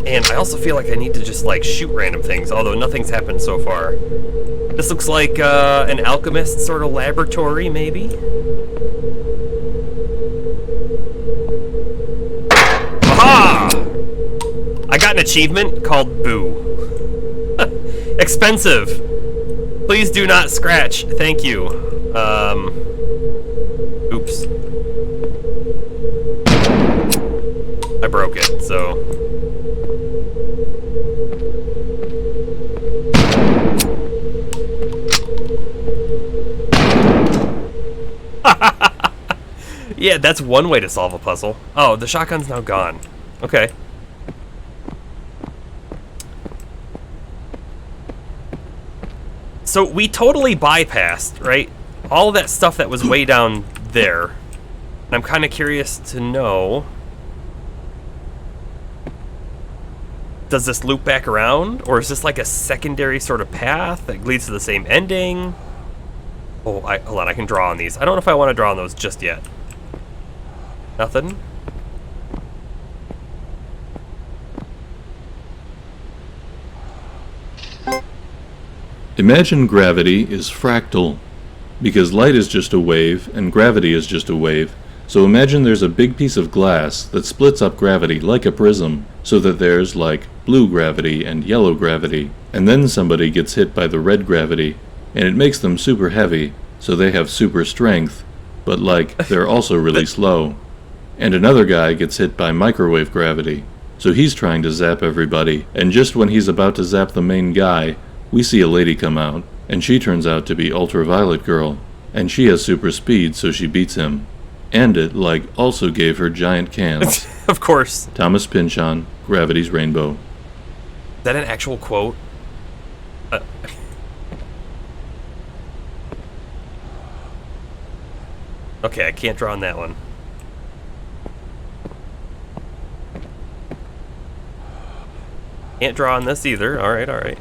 And I also feel like I need to just like shoot random things, although nothing's happened so far. This looks like an alchemist sort of laboratory, maybe? got an achievement called Boo. Expensive. Please do not scratch. Thank you. Oops. I broke it, so. Yeah, that's one way to solve a puzzle. Oh, the shotgun's now gone. Okay. So we totally bypassed, right? All of that stuff that was way down there. And I'm kind of curious to know... Does this loop back around? Or is this like a secondary sort of path that leads to the same ending? Oh, hold on, I can draw on these. I don't know if I want to draw on those just yet. Nothing? Imagine gravity is fractal, because light is just a wave and gravity is just a wave. So imagine there's a big piece of glass that splits up gravity like a prism, so that there's like blue gravity and yellow gravity, and then somebody gets hit by the red gravity, and it makes them super heavy, so they have super strength, but like they're also really slow. And another guy gets hit by microwave gravity, so he's trying to zap everybody, and just when he's about to zap the main guy, we see a lady come out, and she turns out to be Ultraviolet Girl, and she has super speed, so she beats him. And it, like, also gave her giant cans. Of course. Thomas Pynchon, Gravity's Rainbow. Is that an actual quote? Okay, I can't draw on that one. Can't draw on this either. Alright, alright.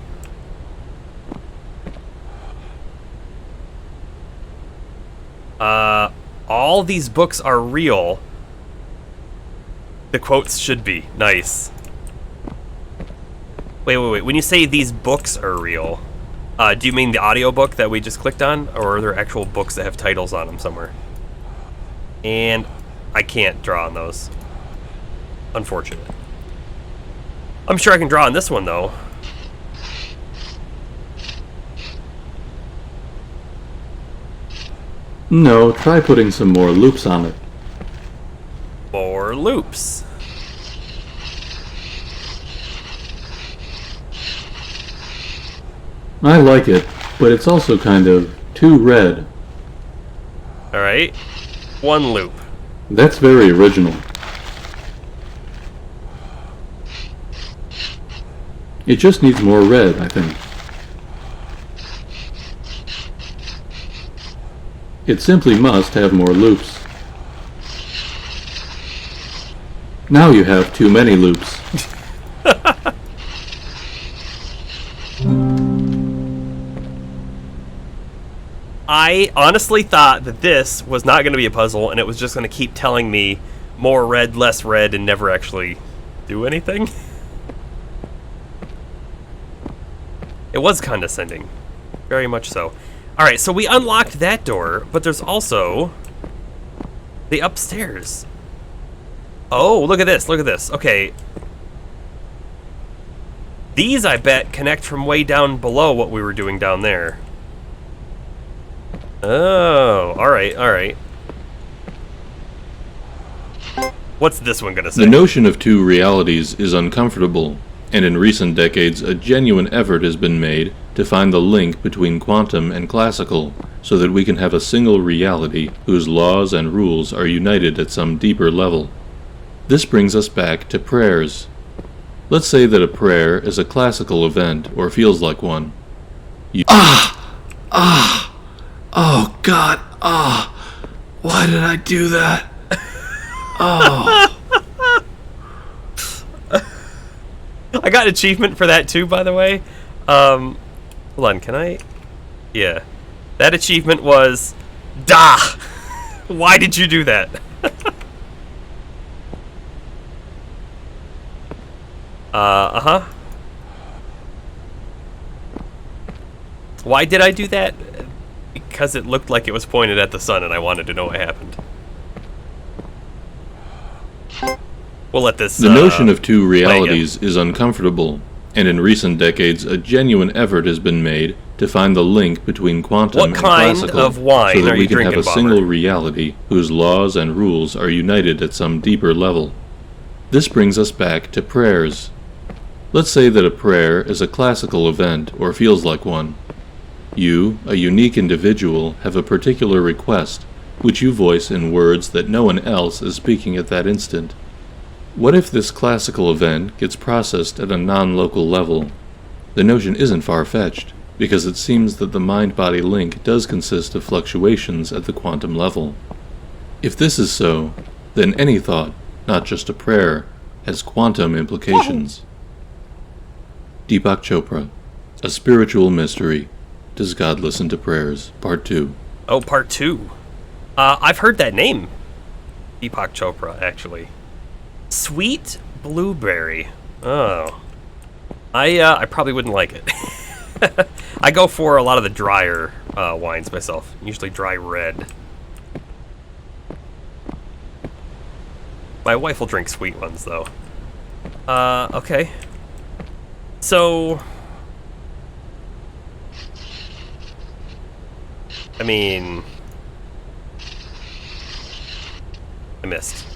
All these books are real. The quotes should be. Nice. Wait. When you say these books are real, do you mean the audiobook that we just clicked on? Or are there actual books that have titles on them somewhere? And I can't draw on those. Unfortunate. I'm sure I can draw on this one, though. No, try putting some more loops on it. More loops. I like it, but it's also kind of too red. Alright. One loop. That's very original. It just needs more red, I think. It simply must have more loops. Now you have too many loops. I honestly thought that this was not going to be a puzzle and it was just going to keep telling me more red, less red, and never actually do anything. It was condescending. Very much so. Alright, so we unlocked that door, but there's also the upstairs. Oh, look at this, look at this. Okay. These, I bet, connect from way down below what we were doing down there. Oh, alright, alright. What's this one gonna say? The notion of two realities is uncomfortable, and in recent decades a genuine effort has been made to find the link between quantum and classical, so that we can have a single reality whose laws and rules are united at some deeper level. This brings us back to prayers. Let's say that a prayer is a classical event, or feels like one. Oh, God. Why did I do that? Oh. I got an achievement for that too, by the way. Hold on, can I? Yeah. That achievement was... Da! Why did you do that? Uh-huh. Why did I do that? Because it looked like it was pointed at the sun and I wanted to know what happened. We'll let this. The notion of two realities is uncomfortable, and in recent decades, a genuine effort has been made to find the link between quantum What and kind classical, of wine so that are we you can have drinking, a Bomber? single reality whose laws and rules are united at some deeper level. This brings us back to prayers. Let's say that a prayer is a classical event, or feels like one. You, a unique individual, have a particular request, which you voice in words that no one else is speaking at that instant. What if this classical event gets processed at a non-local level? The notion isn't far-fetched, because it seems that the mind-body link does consist of fluctuations at the quantum level. If this is so, then any thought, not just a prayer, has quantum implications. Deepak Chopra, A Spiritual Mystery. Does God Listen to Prayers? Part 2. Oh, part 2. I've heard that name. Deepak Chopra, actually. Sweet blueberry. Oh. I probably wouldn't like it. I go for a lot of the drier wines myself. Usually dry red. My wife will drink sweet ones, though. Okay. So... I mean... I missed.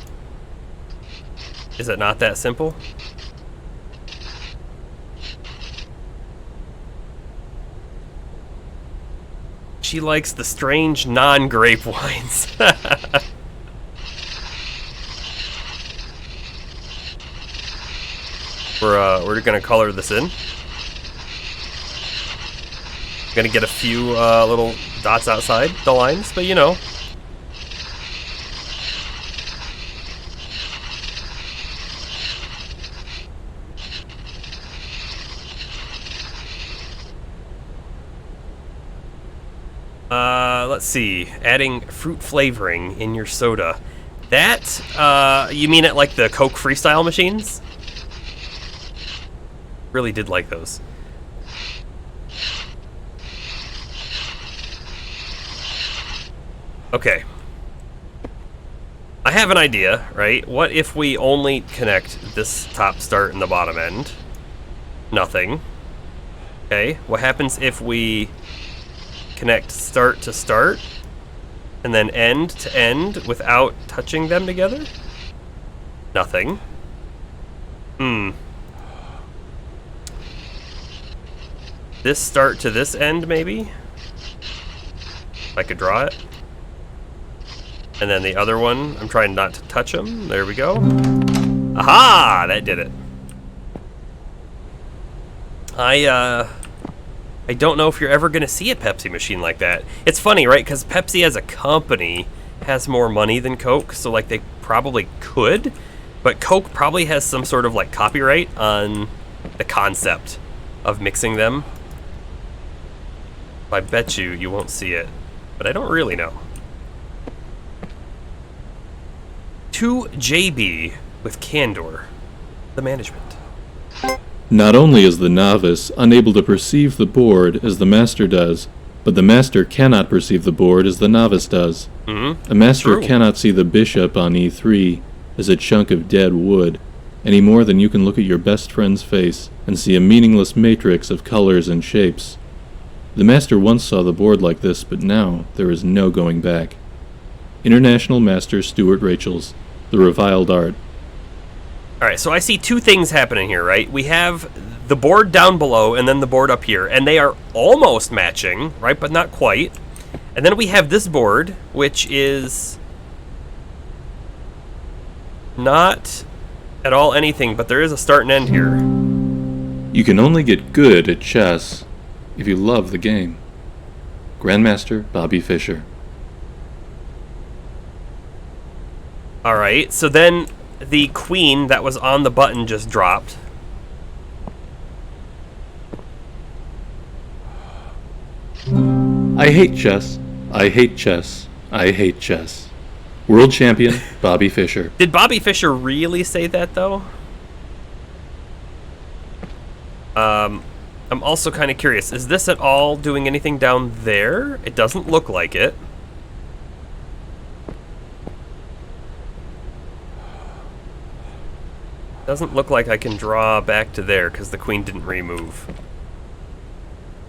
Is it not that simple? She likes the strange non-grape wines. We're gonna color this in. Gonna get a few little dots outside the lines, but you know. Let's see. Adding fruit flavoring in your soda. That, you mean it like the Coke Freestyle machines? Really did like those. Okay. I have an idea, right? What if we only connect this top start and the bottom end? Nothing. Okay. What happens if we connect start to start and then end to end without touching them together? Nothing. This start to this end, maybe? If I could draw it. And then the other one, I'm trying not to touch them. There we go. Aha! That did it. I don't know if you're ever going to see a Pepsi machine like that. It's funny, right? Because Pepsi as a company has more money than Coke, so like they probably could, but Coke probably has some sort of like copyright on the concept of mixing them. I bet you won't see it, but I don't really know. 2JB with candor, the management. Not only is the novice unable to perceive the board as the master does, but the master cannot perceive the board as the novice does. A master True. cannot see the bishop on e3 as a chunk of dead wood, any more than you can look at your best friend's face and see a meaningless matrix of colors and shapes. The master once saw the board like this, but now there is no going back. International Master Stuart Rachel's The Reviled Art. Alright, so I see two things happening here, right? We have the board down below and then the board up here, and they are almost matching, right? But not quite. And then we have this board, which is not at all anything, but there is a start and end here. You can only get good at chess if you love the game. Grandmaster Bobby Fischer. Alright, so then the queen that was on the button just dropped. I hate chess. I hate chess. I hate chess. World champion Bobby Fischer. Did Bobby Fischer really say that, though? I'm also kind of curious. Is this at all doing anything down there? It doesn't look like it. Doesn't look like I can draw back to there because the queen didn't remove.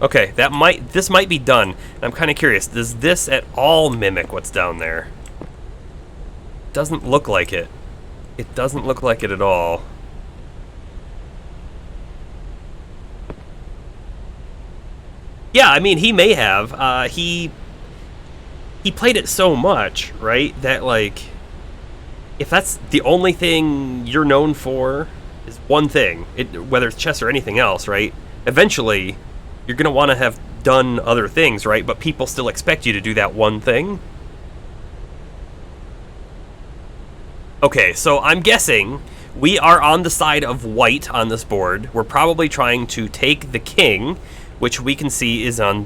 Okay, this might be done. I'm kind of curious. Does this at all mimic what's down there? Doesn't look like it. It doesn't look like it at all. Yeah, I mean, he may have. He played it so much, right, that, like, if that's the only thing you're known for is one thing, whether it's chess or anything else, right, eventually you're going to want to have done other things, right, but people still expect you to do that one thing. Okay, so I'm guessing we are on the side of white on this board. We're probably trying to take the king, which we can see is on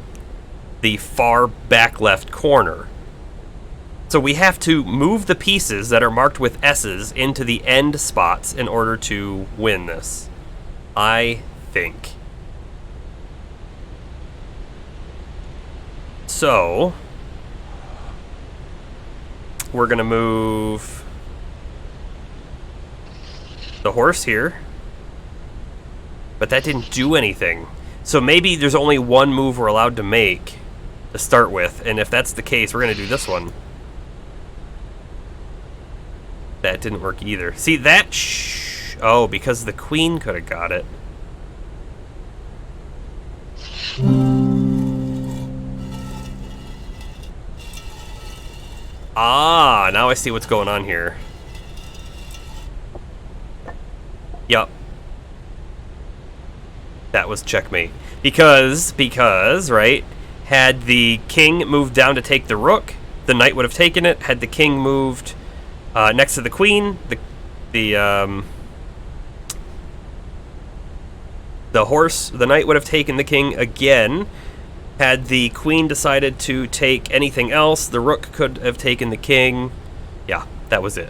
the far back left corner. So we have to move the pieces that are marked with S's into the end spots in order to win this, I think. So we're going to move the horse here, but that didn't do anything. So maybe there's only one move we're allowed to make to start with, and if that's the case, we're going to do this one. That didn't work either. See, that oh, because the queen could have got it. Ah, now I see what's going on here. Yup. That was checkmate. Because, right, had the king moved down to take the rook, the knight would have taken it. Had the king moved next to the queen, the horse, the knight would have taken the king again. Had the queen decided to take anything else, the rook could have taken the king. Yeah, that was it.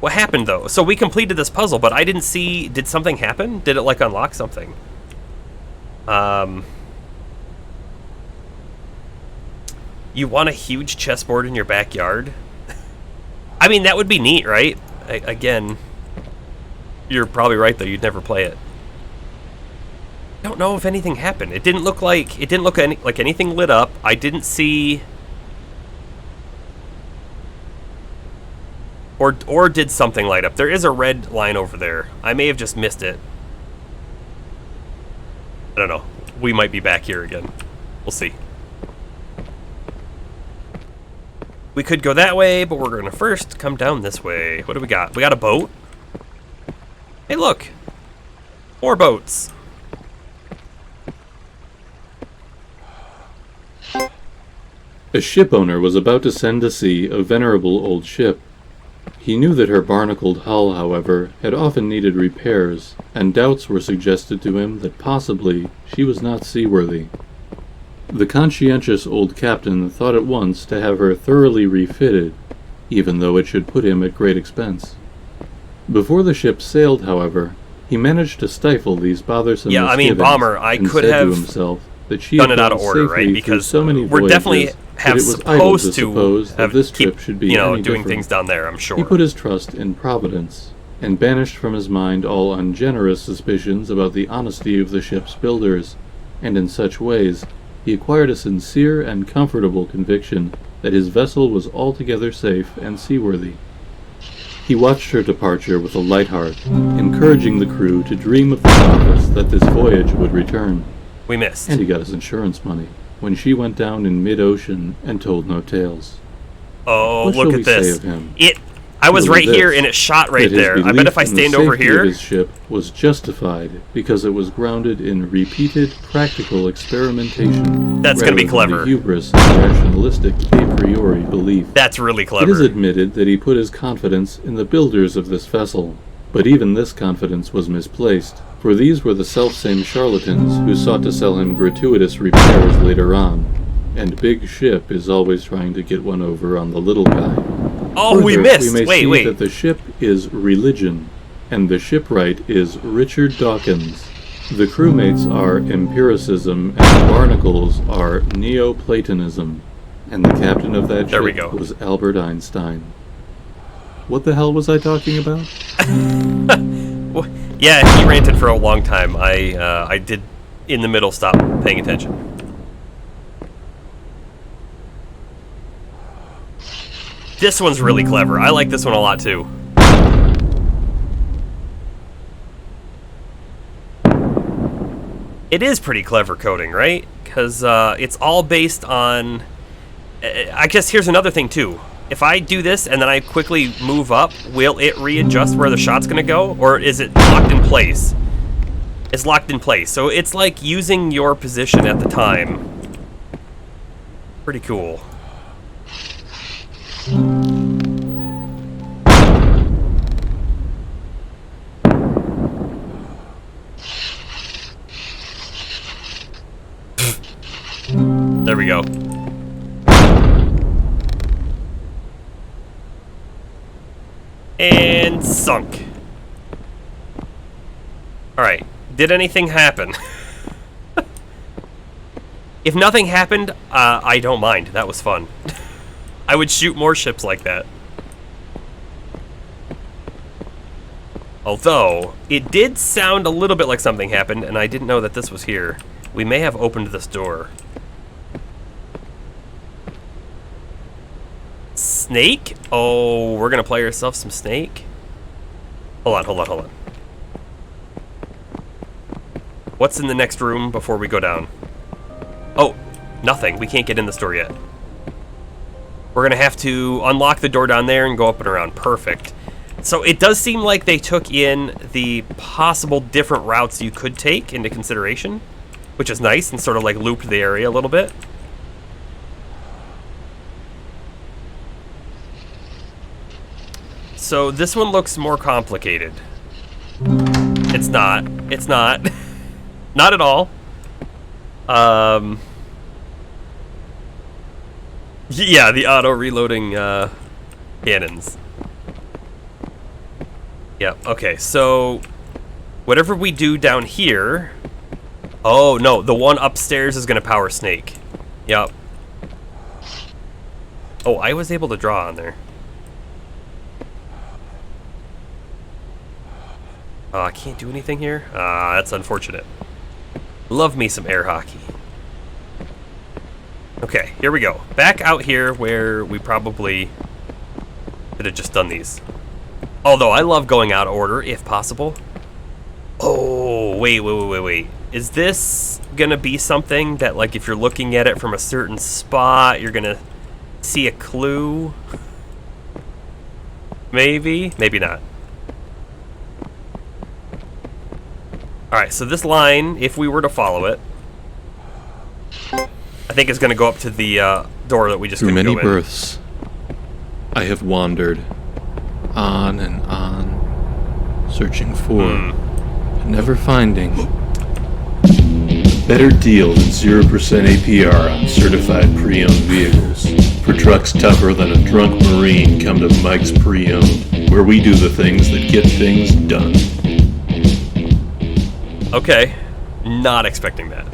What happened, though? So we completed this puzzle, but I didn't see... Did something happen? Did it, like, unlock something? You want a huge chessboard in your backyard? I mean, that would be neat, right? Again, you're probably right, though. You'd never play it. I don't know if anything happened. It didn't look like... It didn't look like anything lit up. I didn't see... Or did something light up? There is a red line over there. I may have just missed it. I don't know. We might be back here again. We'll see. We could go that way, but we're going to first come down this way. What do we got? We got a boat? Hey, look. 4 boats. A ship owner was about to send to sea a venerable old ship. He knew that her barnacled hull, however, had often needed repairs, and doubts were suggested to him that possibly she was not seaworthy. The conscientious old captain thought at once to have her thoroughly refitted, even though it should put him at great expense. Before the ship sailed, however, he managed to stifle these bothersome misgivings. I mean, Bomber, I and could said have to himself that she done had it out of gone order, safely right? through Because so many we're voyages definitely that it was idle to supposed to suppose that have this trip should be any doing different. things down there, I'm sure. He put his trust in Providence, and banished from his mind all ungenerous suspicions about the honesty of the ship's builders, and in such ways he acquired a sincere and comfortable conviction that his vessel was altogether safe and seaworthy. He watched her departure with a light heart, encouraging the crew to dream of the promise that this voyage would return. We missed. And he got his insurance money when she went down in mid-ocean and told no tales. Oh, What look shall at we say this. of him? I was Only right here this, and it shot right that his there. I bet if I belief in the stand over safety here... of his ship was justified because it was grounded in repeated practical experimentation. That's gonna be rather than clever. the hubris and rationalistic a priori belief. That's really It clever. is admitted that he put his confidence in the builders of this vessel, but even this confidence was misplaced, for these were the selfsame charlatans who sought to sell him gratuitous repairs later on, and Big Ship is always trying to get one over on the little guy. Oh, we Further, missed! We may see Wait. that the ship is religion, and the shipwright is Richard Dawkins. The crewmates are empiricism, and the barnacles are Neoplatonism, and the captain of that There we ship go. was Albert Einstein. What the hell was I talking about? Well, yeah, he ranted for a long time. I did, in the middle, stop paying attention. This one's really clever. I like this one a lot, too. It is pretty clever coding, right? Because it's all based on... I guess here's another thing, too. If I do this and then I quickly move up, will it readjust where the shot's going to go? Or is it locked in place? It's locked in place. So it's like using your position at the time. Pretty cool. There we go. And sunk. Alright, did anything happen? If nothing happened, I don't mind. That was fun. I would shoot more ships like that. Although, it did sound a little bit like something happened, and I didn't know that this was here. We may have opened this door. Snake? Oh, we're gonna play ourselves some Snake? Hold on. What's in the next room before we go down? Oh, nothing. We can't get in this door yet. We're gonna have to unlock the door down there and go up and around. Perfect. So it does seem like they took in the possible different routes you could take into consideration, which is nice, and sort of like looped the area a little bit. So this one looks more complicated. It's not. It's not. Not at all. Yeah, the auto-reloading cannons. Yeah, okay, so whatever we do down here... Oh, no, the one upstairs is going to power Snake. Yep. Oh, I was able to draw on there. I can't do anything here? That's unfortunate. Love me some air hockey. Okay, here we go. Back out here where we probably could have just done these. Although I love going out of order if possible. Oh, wait. Is this gonna be something that, like, if you're looking at it from a certain spot, you're gonna see a clue? Maybe? Maybe not. Alright, so this line, if we were to follow it, I think it's going to go up to the door that we just couldn't go in. Through many births, I have wandered on and on, searching for, but never finding a better deal than 0% APR on certified pre-owned vehicles. For trucks tougher than a drunk Marine, come to Mike's Pre-Owned, where we do the things that get things done. Okay, not expecting that.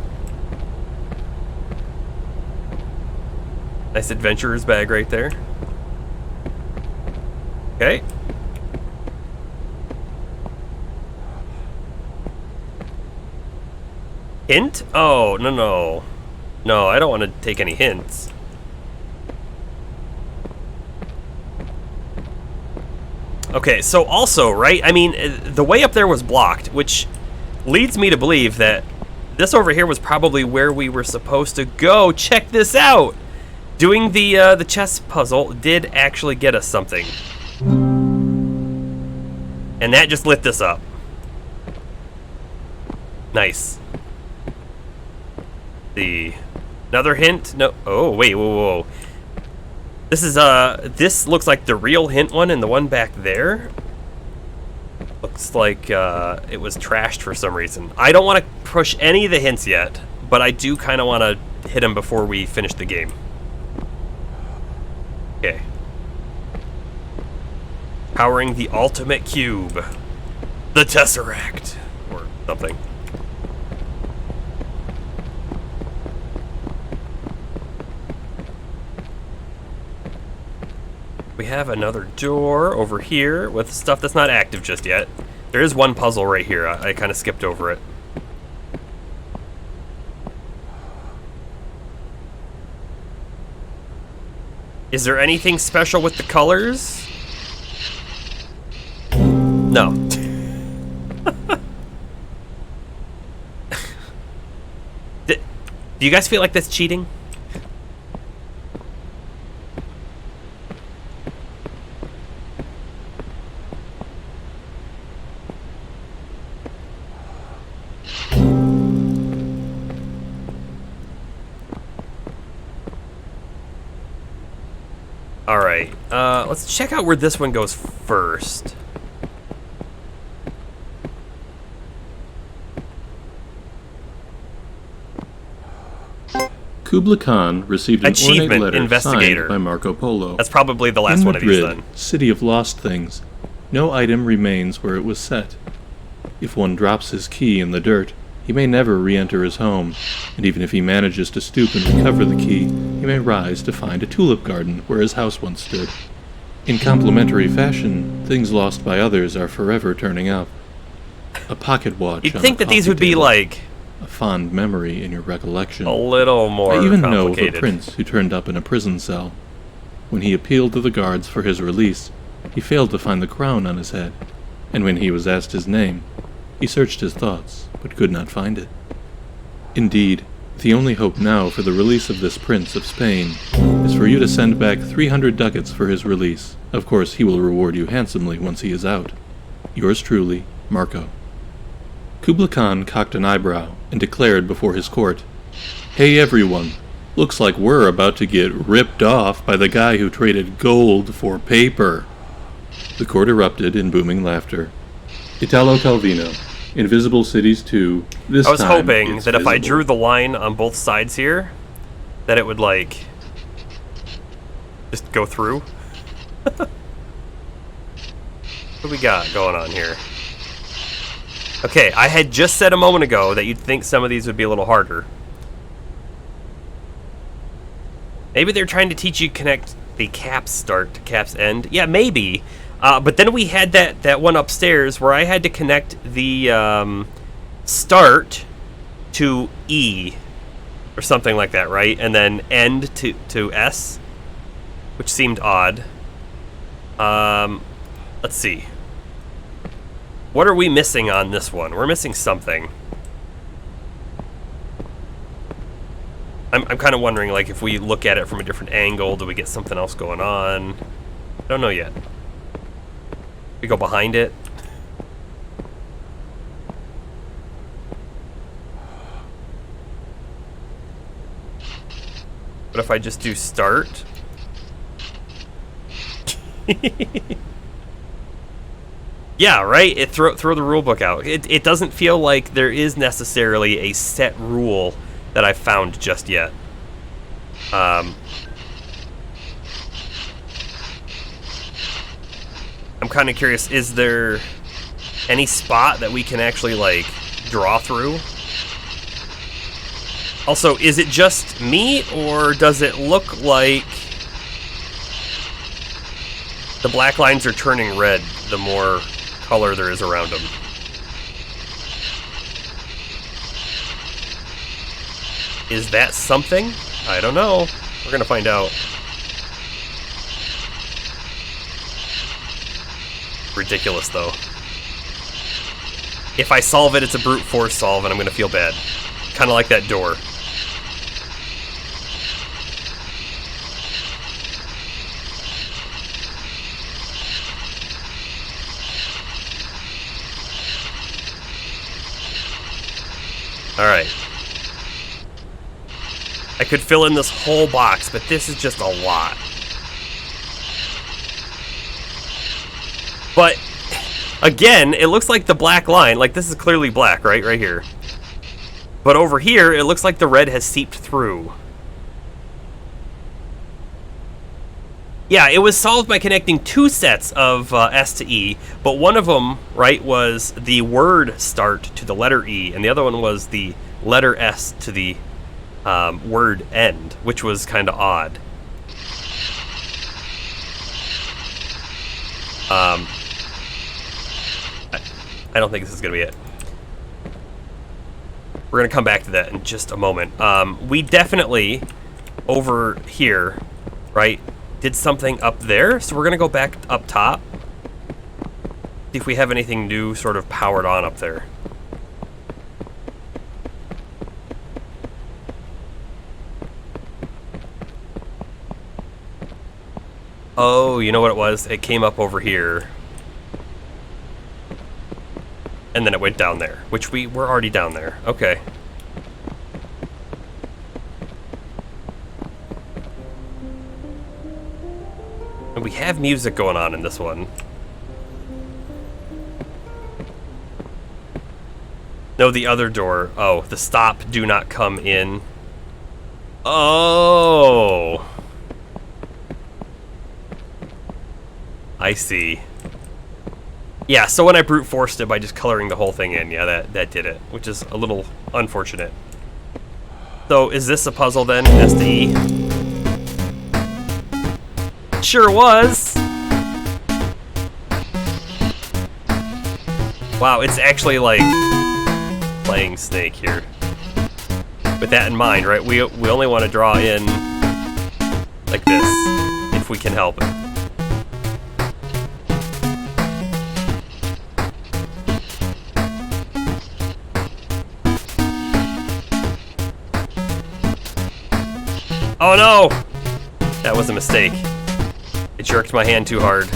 Nice adventurer's bag right there. Okay. Hint? Oh, no. No, I don't want to take any hints. Okay, so also, right? I mean, the way up there was blocked, which leads me to believe that this over here was probably where we were supposed to go. Check this out! Doing the chess puzzle did actually get us something. And that just lit this up. Nice. Another hint? No. Oh, wait, whoa. This is, this looks like the real hint one, and the one back there looks like, it was trashed for some reason. I don't want to push any of the hints yet, but I do kind of want to hit them before we finish the game. Okay. Powering the ultimate cube. The Tesseract. Or something. We have another door over here with stuff that's not active just yet. There is one puzzle right here. I kind of skipped over it. Is there anything special with the colors? No. Do you guys feel like that's cheating? Alright, let's check out where this one goes first. Kubla Khan received an ornate Achievement letter Investigator. signed by Marco Polo. That's probably the last In one of these Madrid, then. city of lost things, no item remains where it was set. If one drops his key in the dirt, he may never re-enter his home, and even if he manages to stoop and recover the key, he may rise to find a tulip garden where his house once stood. In complementary fashion, things lost by others are forever turning up. A pocket watch You'd on think a that these coffee would be table, like a fond memory in your recollection. a little more I even know of a complicated. prince who turned up in a prison cell. When he appealed to the guards for his release, he failed to find the crown on his head, and when he was asked his name, he searched his thoughts, but could not find it. Indeed, the only hope now for the release of this prince of Spain is for you to send back 300 ducats for his release. Of course, he will reward you handsomely once he is out. Yours truly, Marco. Kubla Khan cocked an eyebrow and declared before his court, "Hey everyone, looks like we're about to get ripped off by the guy who traded gold for paper." The court erupted in booming laughter. Italo Calvino, Invisible Cities 2, this I was time hoping it's that if I visible. drew the line on both sides here, that it would, like, just go through. What do we got going on here? Okay, I had just said a moment ago that you'd think some of these would be a little harder. Maybe they're trying to teach you connect the cap's start to cap's end. Yeah, maybe. But then we had that one upstairs where I had to connect the start to E or something like that, right? And then end to S, which seemed odd. Let's see. What are we missing on this one? We're missing something. I'm kind of wondering, like, if we look at it from a different angle, do we get something else going on? I don't know yet. We go behind it. But if I just do start? Yeah, right? It throw the rule book out. It doesn't feel like there is necessarily a set rule that I've found just yet. I'm kind of curious, is there any spot that we can actually, like, draw through? Also, is it just me, or does it look like the black lines are turning red the more color there is around them? Is that something? I don't know. We're gonna find out. Ridiculous, though. If I solve it, it's a brute force solve, and I'm gonna feel bad. Kind of like that door. Alright. I could fill in this whole box, but this is just a lot. But, again, it looks like the black line, like this is clearly black, right? Right here. But over here, it looks like the red has seeped through. Yeah, it was solved by connecting two sets of S to E, but one of them, right, was the word start to the letter E, and the other one was the letter S to the word end, which was kind of odd. I don't think this is gonna be it. We're gonna come back to that in just a moment. We definitely, over here, right, did something up there, so we're gonna go back up top. See if we have anything new sort of powered on up there. Oh, you know what it was? It came up over here. And then it went down there, which we were already down there. Okay. And we have music going on in this one. No, the other door. Oh, the stop, do not come in. Oh. I see. Yeah, so when I brute forced it by just coloring the whole thing in, yeah, that did it, which is a little unfortunate. So, is this a puzzle then, SDE? Sure was! Wow, it's actually like playing Snake here. With that in mind, right, we only want to draw in like this, if we can help it. Oh no! That was a mistake. It jerked my hand too hard.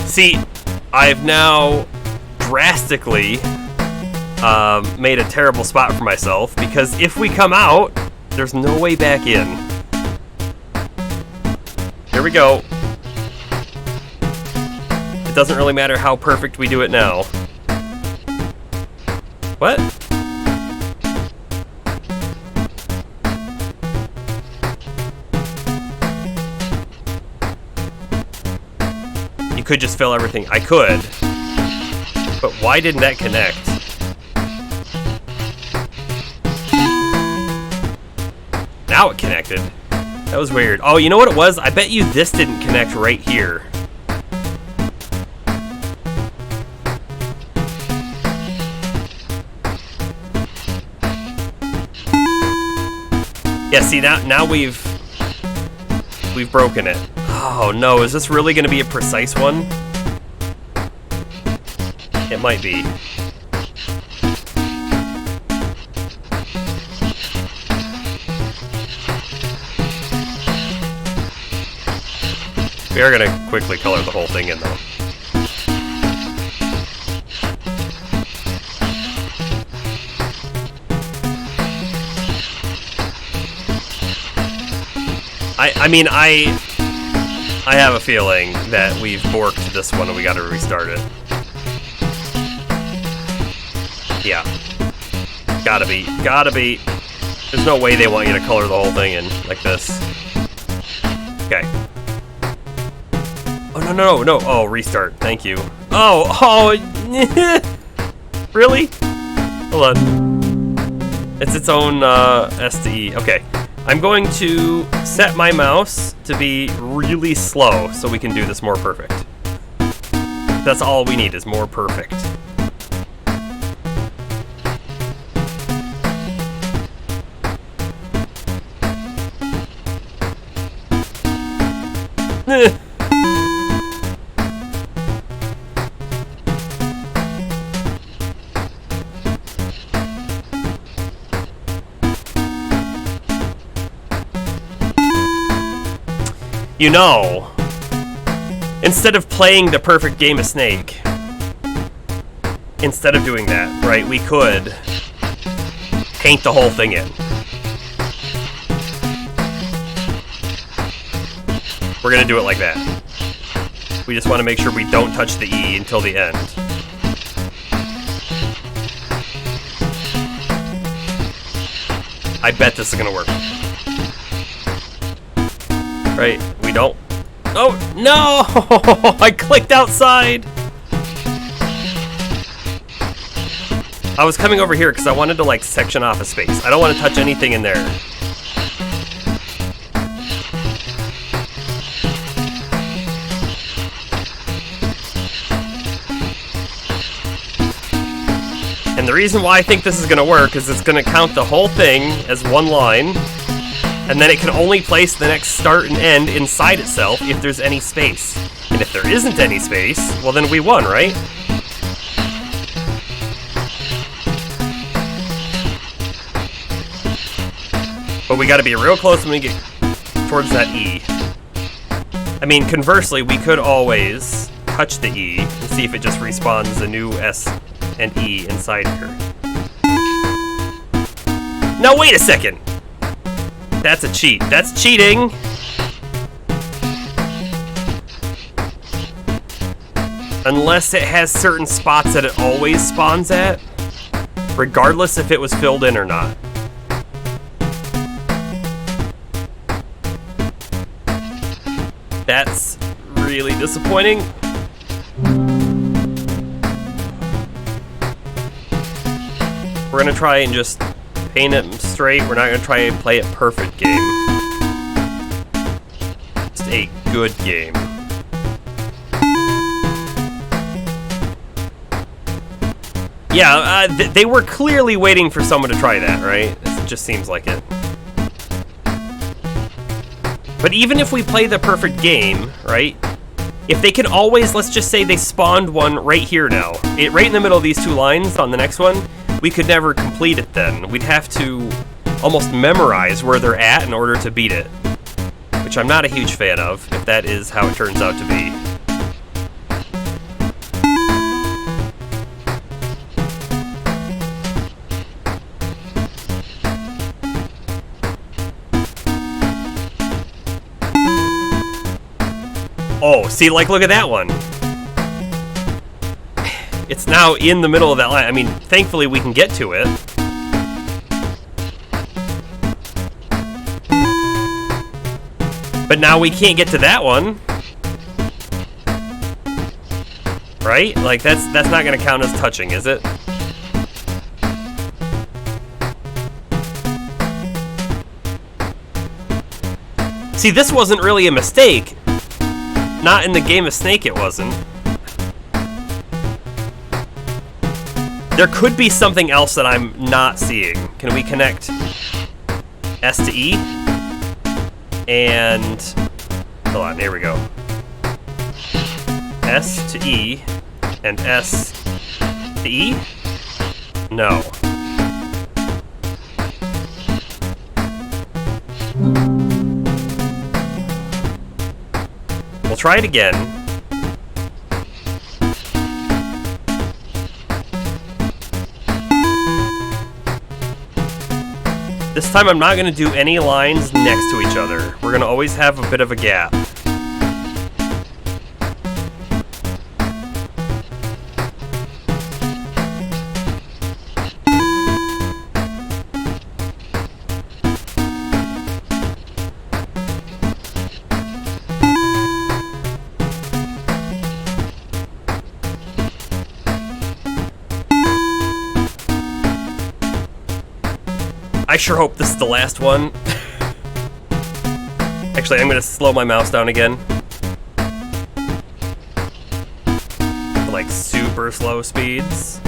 See, I've now drastically made a terrible spot for myself, because if we come out, there's no way back in. Here we go. It doesn't really matter how perfect we do it now. What? You could just fill everything. I could. But why didn't that connect? Now it connected. That was weird. Oh, you know what it was? I bet you this didn't connect right here. Yeah, see, now we've broken it. Oh no, is this really gonna be a precise one? It might be. We are gonna quickly color the whole thing in though. I have a feeling that we've borked this one and we gotta restart it. Yeah. Gotta be. There's no way they want you to color the whole thing in like this. Okay. Oh, no. Oh, restart. Thank you. Oh. Really? Hold on. It's its own SDE. Okay. I'm going to set my mouse to be really slow so we can do this more perfect. That's all we need is more perfect. You know, instead of playing the perfect game of Snake, instead of doing that, right, we could paint the whole thing in. We're gonna do it like that. We just want to make sure we don't touch the E until the end. I bet this is gonna work. Right, we don't Oh, no! I clicked outside! I was coming over here because I wanted to, like, section off a space. I don't want to touch anything in there. And the reason why I think this is going to work is it's going to count the whole thing as one line, and then it can only place the next start and end inside itself if there's any space. And if there isn't any space, well then we won, right? But we gotta be real close when we get towards that E. I mean, conversely, we could always touch the E and see if it just respawns a new S and E inside here. Now wait a second! That's a cheat. That's cheating! Unless it has certain spots that it always spawns at, regardless if it was filled in or not. That's really disappointing. We're gonna try and just paint it straight. We're not gonna try and play a perfect game. Just a good game. Yeah, they were clearly waiting for someone to try that, right? It just seems like it. But even if we play the perfect game, right? If they can always, let's just say they spawned one right here now. Right in the middle of these two lines on the next one, we could never complete it then. We'd have to almost memorize where they're at in order to beat it. Which I'm not a huge fan of, if that is how it turns out to be. Oh, see, like, look at that one. It's now in the middle of that line. I mean, thankfully we can get to it. But now we can't get to that one. Right? Like, that's not gonna count as touching, is it? See, this wasn't really a mistake. Not in the game of Snake, it wasn't. There could be something else that I'm not seeing. Can we connect S to E? And... hold on, here we go. S to E and S to E? No. We'll try it again. This time I'm not going to do any lines next to each other. We're going to always have a bit of a gap. I sure hope this is the last one. Actually, I'm gonna slow my mouse down again. Like super slow speeds.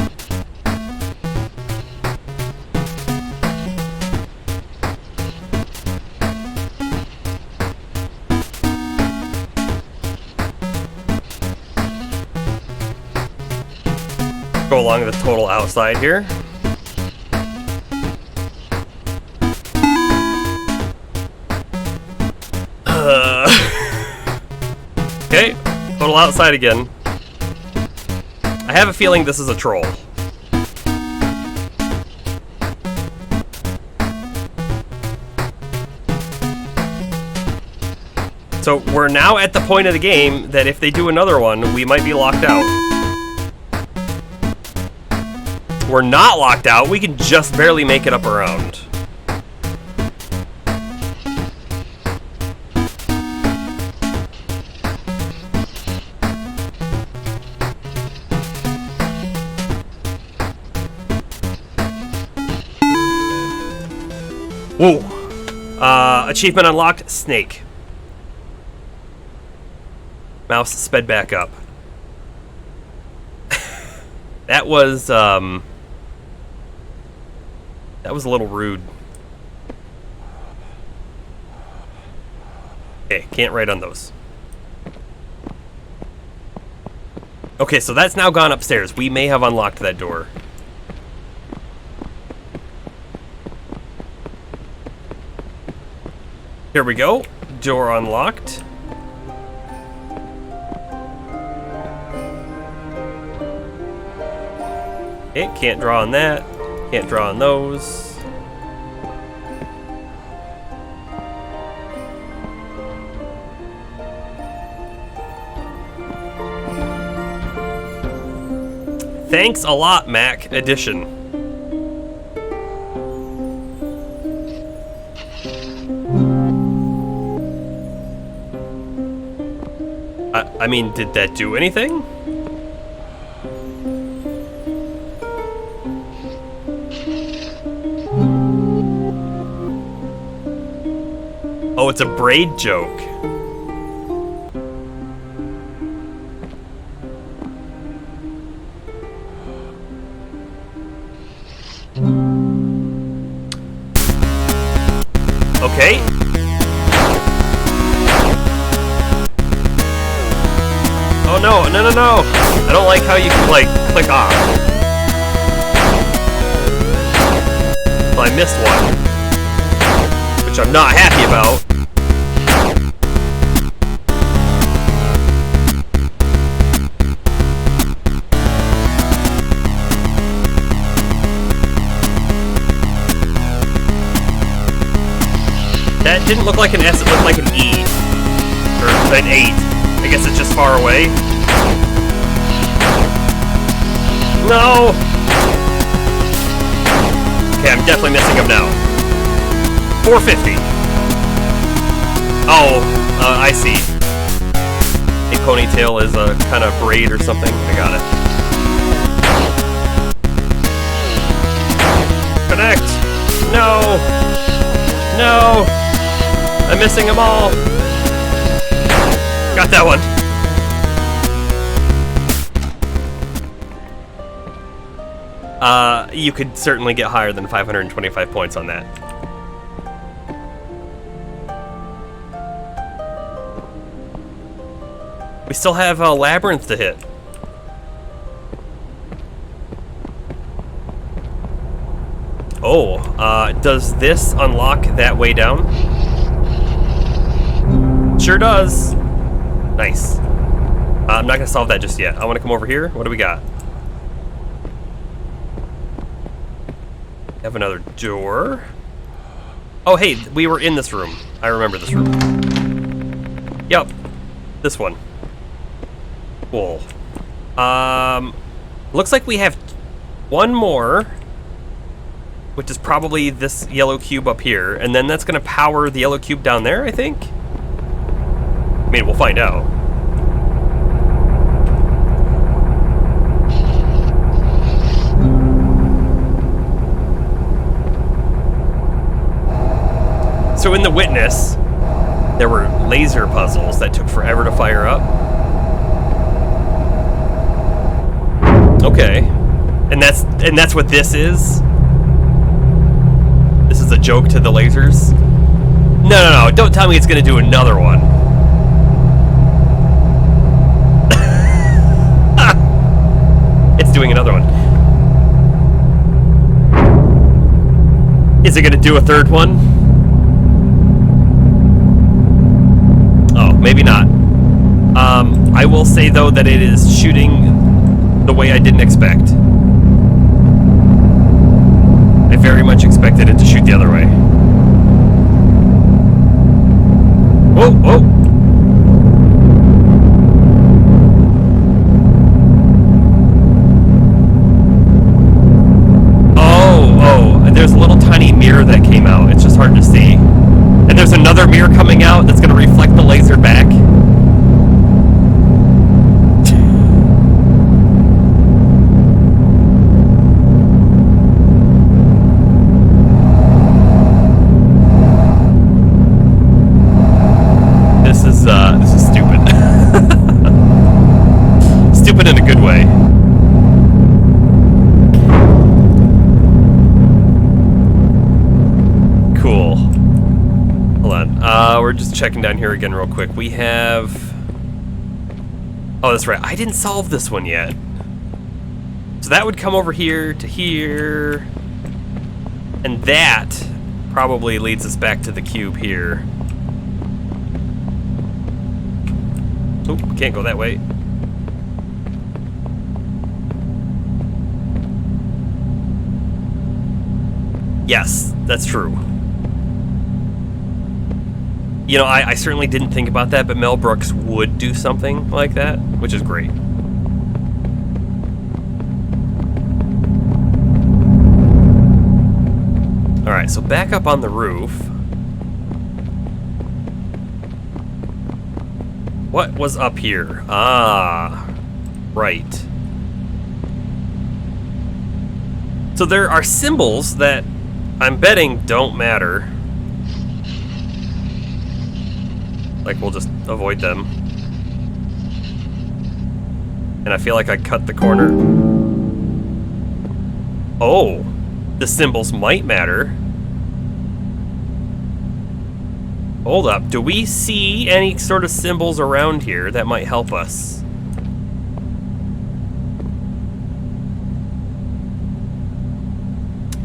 Go along the total outside here. Okay, total outside again. I have a feeling this is a troll. So we're now at the point of the game that if they do another one, we might be locked out. We're not locked out, we can just barely make it up around. Whoa. Achievement unlocked, snake. Mouse sped back up. That was a little rude. Okay, can't write on those. Okay, so that's now gone upstairs. We may have unlocked that door. Here we go. Door unlocked. Okay, can't draw on that. Can't draw on those. Thanks a lot, Mac Edition. I mean, did that do anything? Oh, it's a braid joke. Okay. Oh no, no, no, no! I don't like how you can, like, click off. Well, I missed one. Which I'm not happy about. That didn't look like an S, it looked like an E. Or an 8. I guess it's just far away. No! Okay, I'm definitely missing him now. 450. Oh, I see. A ponytail is a kind of braid or something. I got it. Connect! No! No! I'm missing them all! Got that one! You could certainly get higher than 525 points on that. We still have a labyrinth to hit. Oh, does this unlock that way down? Sure does. Nice. I'm not gonna solve that just yet. I wanna come over here. What do we got? Have another door. Oh, hey, we were in this room. I remember this room. Yep. This one. Cool. Looks like we have one more, which is probably this yellow cube up here, and then that's gonna power the yellow cube down there, I think? I mean, we'll find out. So in the Witness, there were laser puzzles that took forever to fire up. Okay. And that's what this is? This is a joke to the lasers? No, no, no, don't tell me it's gonna do another one. It's doing another one. Is it gonna do a third one? Oh, maybe not. I will say though that it is shooting the way I didn't expect. I very much expected it to shoot the other way. Whoa, whoa! There's a little tiny mirror that came out. It's just hard to see. And there's another mirror coming out that's going to reflect the laser back. we're just checking down here again real quick. We have... Oh, that's right. I didn't solve this one yet. So that would come over here to here. And that probably leads us back to the cube here. Oh, can't go that way. Yes, that's true. You know, I certainly didn't think about that, but Mel Brooks would do something like that, which is great. Alright, so back up on the roof. What was up here? Ah, right. So there are symbols that I'm betting don't matter. Like, we'll just avoid them. And I feel like I cut the corner. Oh, the symbols might matter. Hold up, do we see any sort of symbols around here that might help us?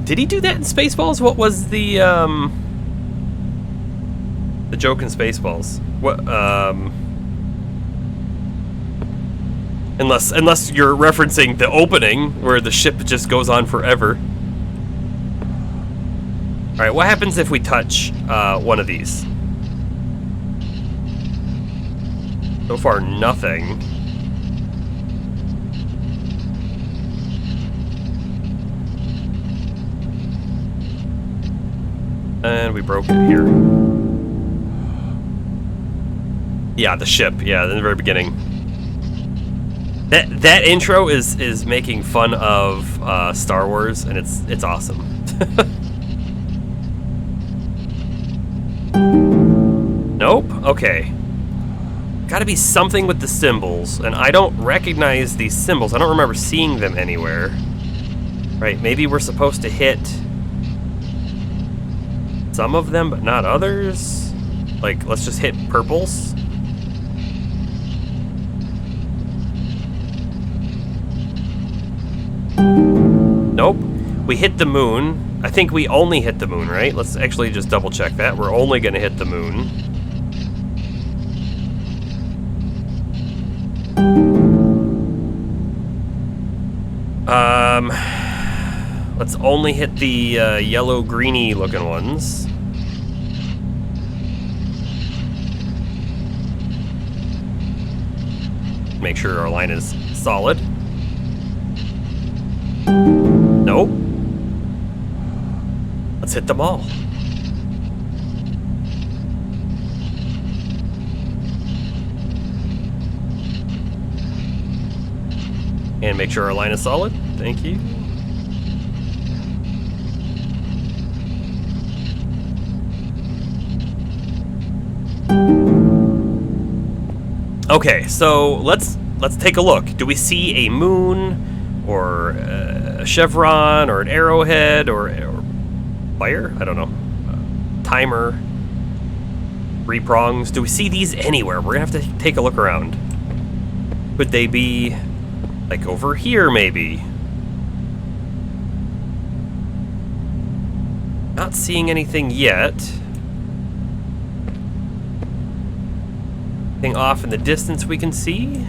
Did he do that in Spaceballs? What was the joke in Spaceballs? What, unless you're referencing the opening where the ship just goes on forever. Alright, what happens if we touch one of these? So far, nothing. And we broke it here. Yeah, the ship. Yeah, in the very beginning. That intro is making fun of Star Wars, and it's awesome. Nope. Okay. Got to be something with the symbols, and I don't recognize these symbols. I don't remember seeing them anywhere. Right? Maybe we're supposed to hit some of them, but not others. Like, let's just hit purples. Nope. We hit the moon. I think we only hit the moon, right? Let's actually just double check that. We're only going to hit the moon. Let's only hit the yellow greeny looking ones. Make sure our line is solid. Nope. Let's hit them all. And make sure our line is solid. Thank you. Okay, so let's take a look. Do we see a moon, or a chevron, or an arrowhead, or fire? I don't know. Timer, 3 prongs. Do we see these anywhere? We're gonna have to take a look around. Could they be like over here, maybe? Not seeing anything yet. Anything off in the distance we can see?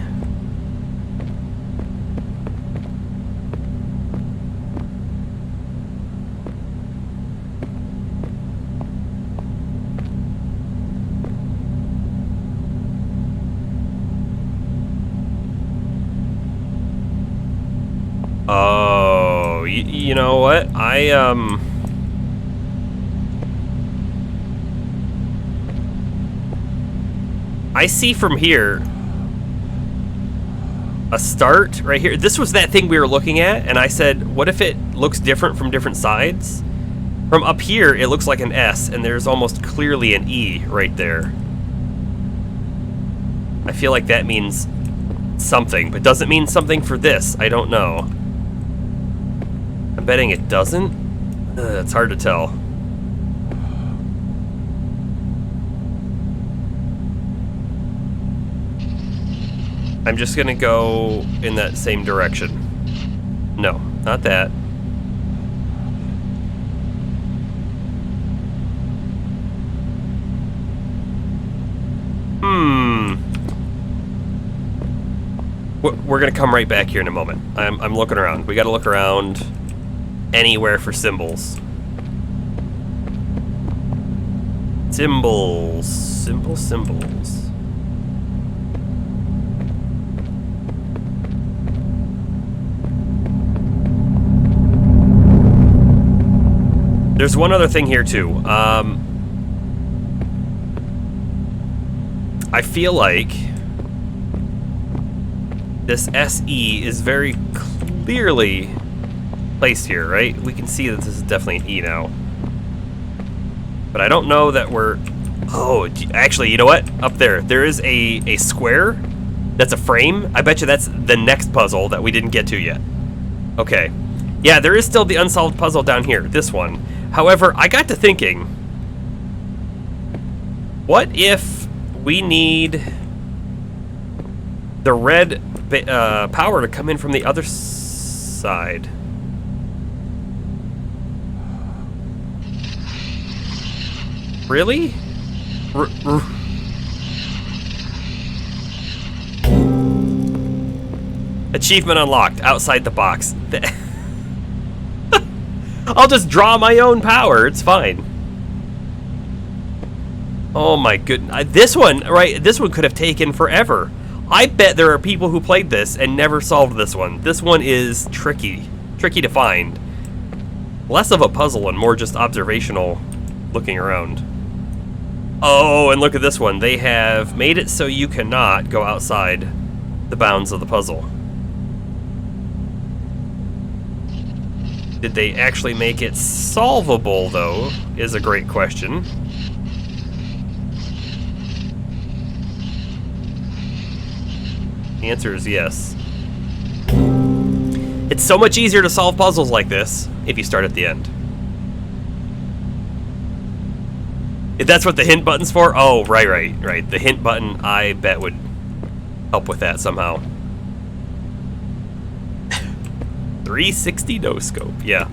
Oh, you know what? I see from here a start right here. This was that thing we were looking at, and I said, what if it looks different from different sides? From up here, it looks like an S, and there's almost clearly an E right there. I feel like that means something, but does it mean something for this? I don't know. I'm betting it doesn't. It's hard to tell. I'm just gonna go in that same direction. No, not that. We're gonna come right back here in a moment. I'm looking around. We gotta look around anywhere for symbols. Symbols. Simple symbols. There's one other thing here too. I feel like this SE is very clearly placed here, right? We can see that this is definitely an E now. But I don't know that we're... Oh, actually, you know what? Up there, there is a square that's a frame. I bet you that's the next puzzle that we didn't get to yet. Okay. Yeah, there is still the unsolved puzzle down here, this one. However, I got to thinking, what if we need the red power to come in from the other side? Really? Achievement unlocked, outside the box. I'll just draw my own power, it's fine. Oh my goodness. This one, right, this one could have taken forever. I bet there are people who played this and never solved this one. This one is tricky to find. Less of a puzzle and more just observational looking around. Oh, and look at this one. They have made it so you cannot go outside the bounds of the puzzle. Did they actually make it solvable, though, is a great question. The answer is yes. It's so much easier to solve puzzles like this if you start at the end. If that's what the hint button's for? Oh, right. The hint button, I bet, would help with that somehow. 360 no scope, yeah.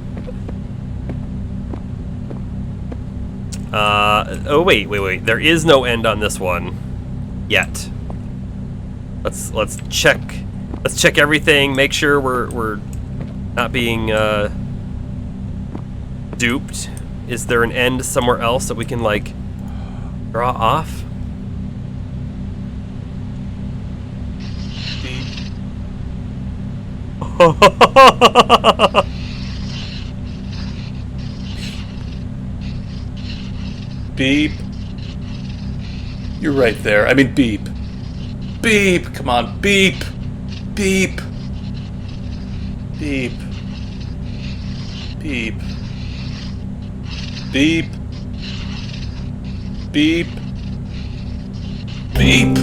Oh, wait. There is no end on this one yet. Let's check. Let's check everything. Make sure we're not being duped. Is there an end somewhere else that we can like draw off? Beep. You're right there. I mean, beep. Beep. Come on, beep. Beep. Beep. Beep. Beep. Beep. Beep.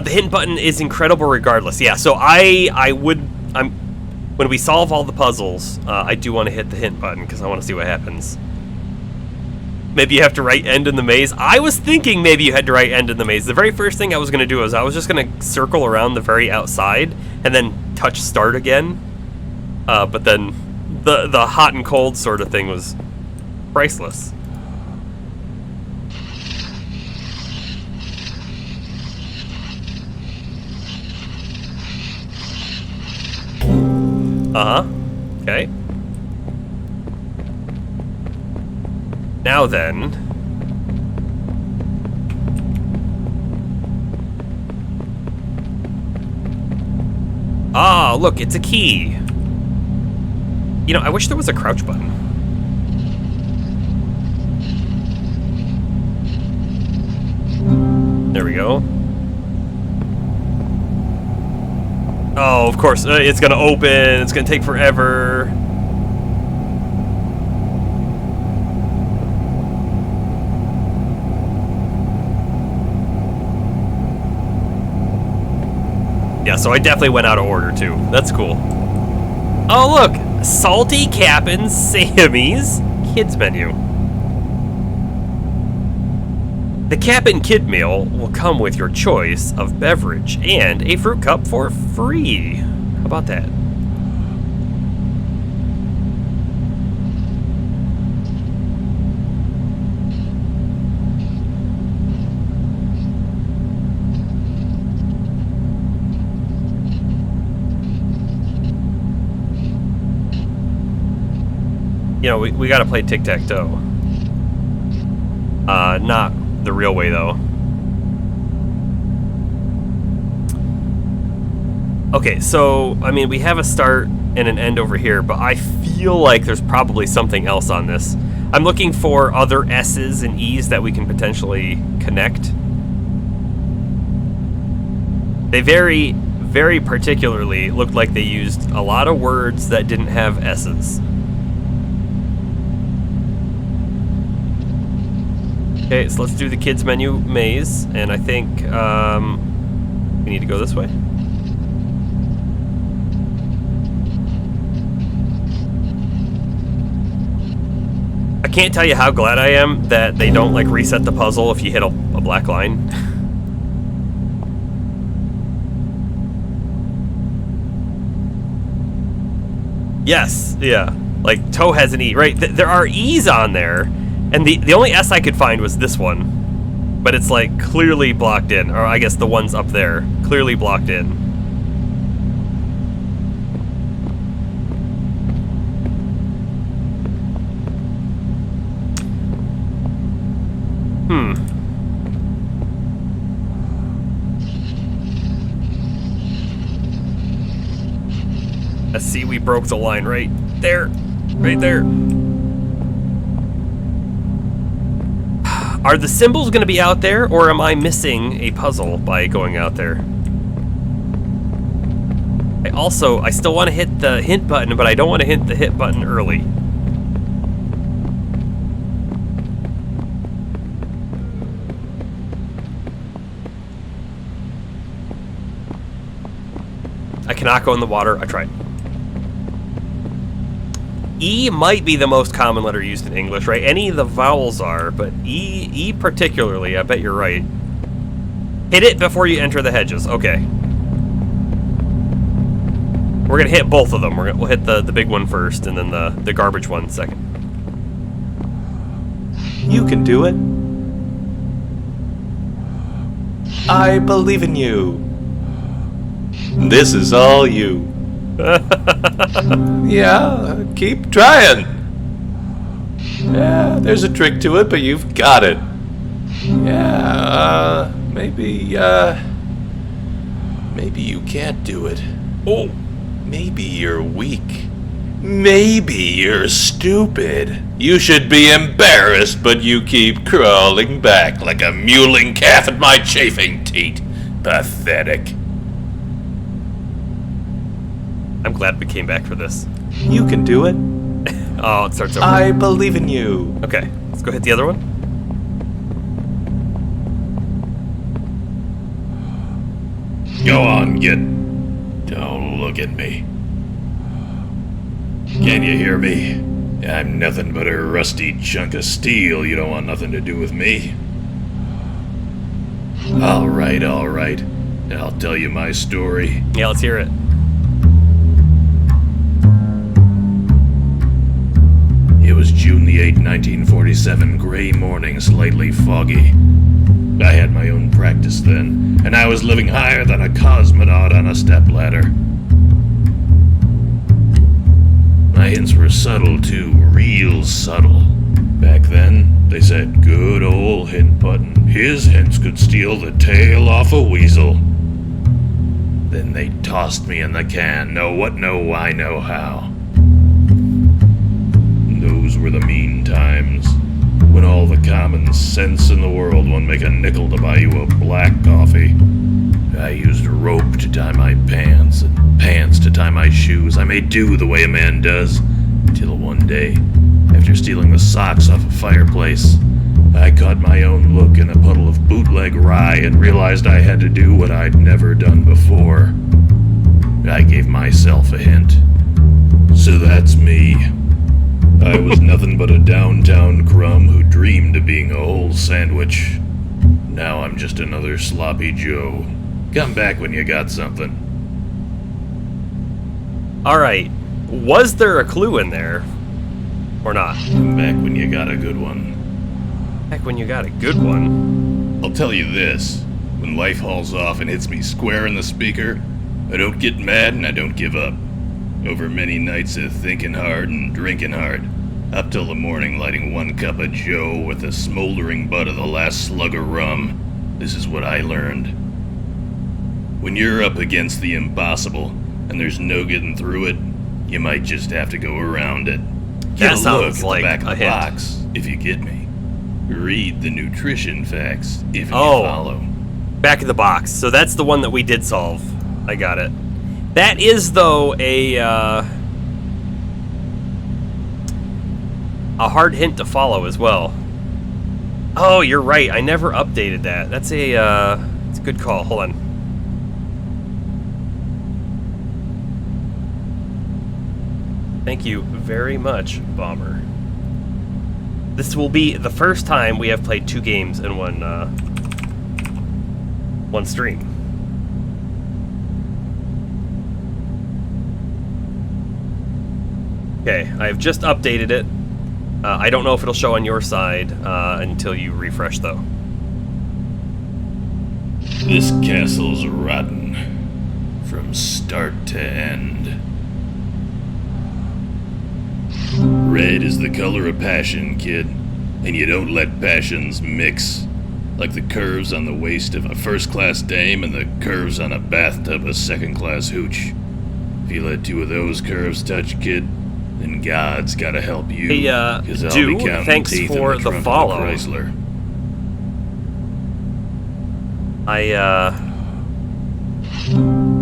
The hint button is incredible regardless. Yeah, so when we solve all the puzzles, I do want to hit the hint button because I want to see what happens. Maybe you have to write end in the maze. I was thinking maybe you had to write end in the maze. The very first thing I was going to do is I was just going to circle around the very outside and then touch start again. But then the hot and cold sort of thing was priceless. Okay. Now then. Ah, look, it's a key. You know, I wish there was a crouch button. There we go. Oh, of course, it's gonna open, it's gonna take forever. Yeah, so I definitely went out of order too. That's cool. Oh look, Salty Cap'n Sammy's kids menu. The Cap and Kid meal will come with your choice of beverage and a fruit cup for free. How about that? You know, we gotta play tic-tac-toe. Not the real way, though. Okay, so, I mean, we have a start and an end over here, but I feel like there's probably something else on this. I'm looking for other S's and E's that we can potentially connect. They very, very particularly looked like they used a lot of words that didn't have S's. Okay, so let's do the kids menu maze, and I think we need to go this way. I can't tell you how glad I am that they don't like reset the puzzle if you hit a black line. Yes, yeah. Like toe has an E, right? There are E's on there. And the only S I could find was this one. But it's like clearly blocked in. Or I guess the one's up there. Clearly blocked in. Let's see, we broke the line right there. Right there. Are the symbols going to be out there, or am I missing a puzzle by going out there? I still want to hit the hint button, but I don't want to hit the hit button early. I cannot go in the water. I tried. E might be the most common letter used in English, right? Any of the vowels are, but E particularly, I bet you're right. Hit it before you enter the hedges. Okay. We're gonna hit both of them. We'll hit the big one first, and then the garbage one second. You can do it. I believe in you. This is all you. Yeah, keep trying. Yeah, there's a trick to it, but you've got it. Yeah, maybe you can't do it. Oh, maybe you're weak. Maybe you're stupid. You should be embarrassed, but you keep crawling back like a mewling calf at my chafing teat. Pathetic. I'm glad we came back for this. You can do it. Oh, it starts over. I believe in you. Okay, let's go hit the other one. Go on, don't look at me. Can you hear me? I'm nothing but a rusty chunk of steel. You don't want nothing to do with me. All right. I'll tell you my story. Yeah, let's hear it. It was June the 8th, 1947, gray morning, slightly foggy. I had my own practice then, and I was living higher than a cosmonaut on a stepladder. My hints were subtle too, real subtle. Back then, they said, good old hint button. His hints could steal the tail off a weasel. Then they tossed me in the can. Know what, know why, know how. Those were the mean times, when all the common sense in the world won't make a nickel to buy you a black coffee. I used rope to tie my pants, and pants to tie my shoes. I made do the way a man does, till one day, after stealing the socks off a fireplace, I caught my own look in a puddle of bootleg rye and realized I had to do what I'd never done before. I gave myself a hint. So that's me. I was nothing but a downtown crumb who dreamed of being a whole sandwich. Now I'm just another sloppy Joe. Come back when you got something. Alright, was there a clue in there? Or not? Come back when you got a good one. Heck, when you got a good one. I'll tell you this. When life hauls off and hits me square in the speaker, I don't get mad and I don't give up. Over many nights of thinking hard and drinking hard, up till the morning lighting one cup of Joe with the smoldering butt of the last slug of rum, this is what I learned. When you're up against the impossible and there's no getting through it, you might just have to go around it. Get That a look sounds at like the back of a the hint. box, if you get me. Read the nutrition facts, if you Oh. follow. Back of the box. So that's the one that we did solve. I got it. That is, though, a hard hint to follow as well. Oh, you're right. I never updated that. That's it's a good call. Hold on. Thank you very much, Bomber. This will be the first time we have played 2 games in one stream. Okay, I've just updated it. I don't know if it'll show on your side until you refresh, though. This castle's rotten. From start to end. Red is the color of passion, kid. And you don't let passions mix. Like the curves on the waist of a first-class dame and the curves on a bathtub of second-class hooch. If you let 2 of those curves touch, kid, then God's gotta help you. Hey, 'Cause I'll Dew, be counting thanks teeth in for the the trunk of a follow. Chrysler.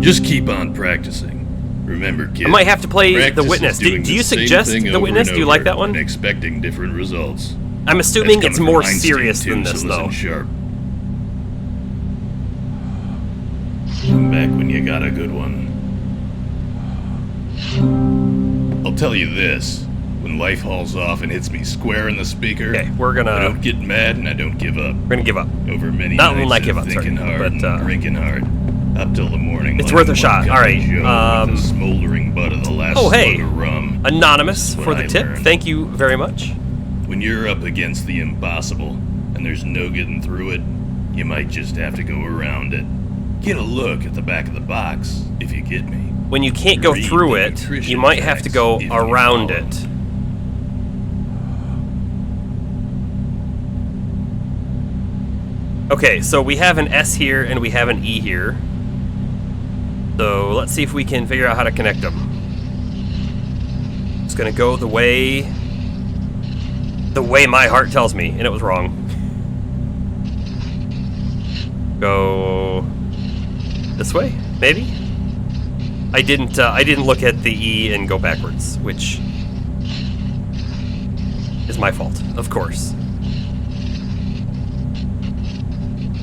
Just keep on practicing. Remember, kid. I might have to play practice The is Witness. doing Do you the same suggest thing The over Witness? and Do you like over that one? and expecting different results. I'm assuming That's it's coming more from Einstein, serious too, than so this, listen though. sharp. Come back when you got a good one. I'll tell you this. When life hauls off and hits me square in the speaker, Okay, we're I gonna don't get mad and I don't give up. give up. Over many Not nights like of give up, sorry, thinking hard but, and drinking hard, up till the morning. It's lighting worth a one shot. cup All of right, Joe with the smoldering butt of the last oh, hey. slug of rum. Anonymous This is what for the I tip. learned. Thank you very much. When you're up against the impossible and there's no getting through it, you might just have to go around it. Get a look at the back of the box, if you get me. When you can't go Read through the it, nutrition you might have to facts go if you around follow. it. Okay, so we have an S here and we have an E here. So let's see if we can figure out how to connect them. It's gonna go the way my heart tells me, and it was wrong. Go this way, maybe? I didn't look at the E and go backwards, which is my fault, of course.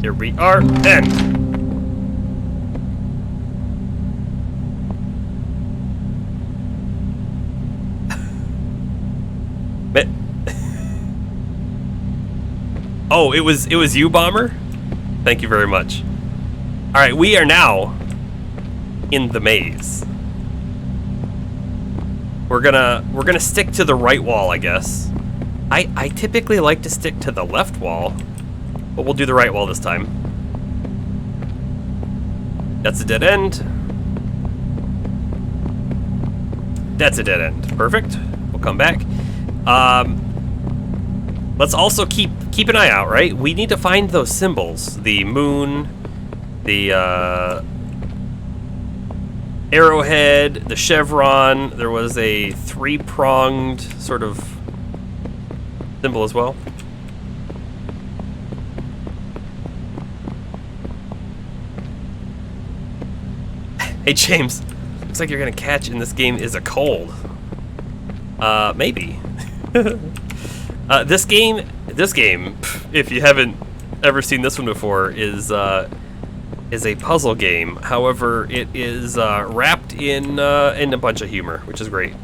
Here we are, and oh, it was you, Bomber? Thank you very much. All right, we are now in the maze. We're gonna stick to the right wall, I guess. I typically like to stick to the left wall, but we'll do the right wall this time. That's a dead end. That's a dead end. Perfect. We'll come back. Let's also keep an eye out, right? We need to find those symbols. The moon, the arrowhead, the chevron. There was a 3-pronged sort of symbol as well. Hey James, looks like you're gonna catch in this game is a cold. Maybe. This game, if you haven't ever seen this one before, is a puzzle game. However, it is wrapped in a bunch of humor, which is great.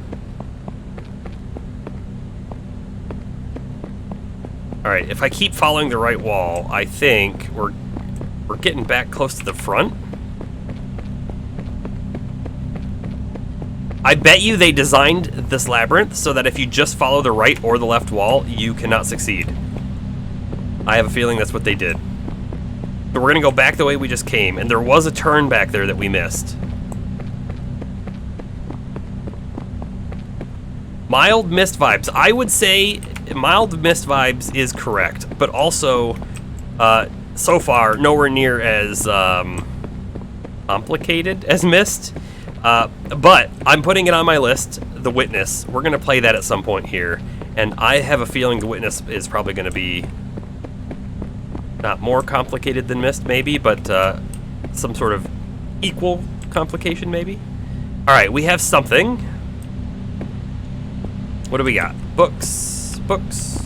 Alright, if I keep following the right wall, I think we're getting back close to the front. I bet you they designed this labyrinth so that if you just follow the right or the left wall, you cannot succeed. I have a feeling that's what they did. So we're gonna go back the way we just came, and there was a turn back there that we missed. Mild mist vibes. I would say mild mist vibes is correct, but also, so far, nowhere near as complicated as mist. But I'm putting it on my list, The Witness. We're going to play that at some point here, and I have a feeling The Witness is probably going to be not more complicated than Mist, maybe, but some sort of equal complication, maybe. Alright, we have something. What do we got? Books. Books.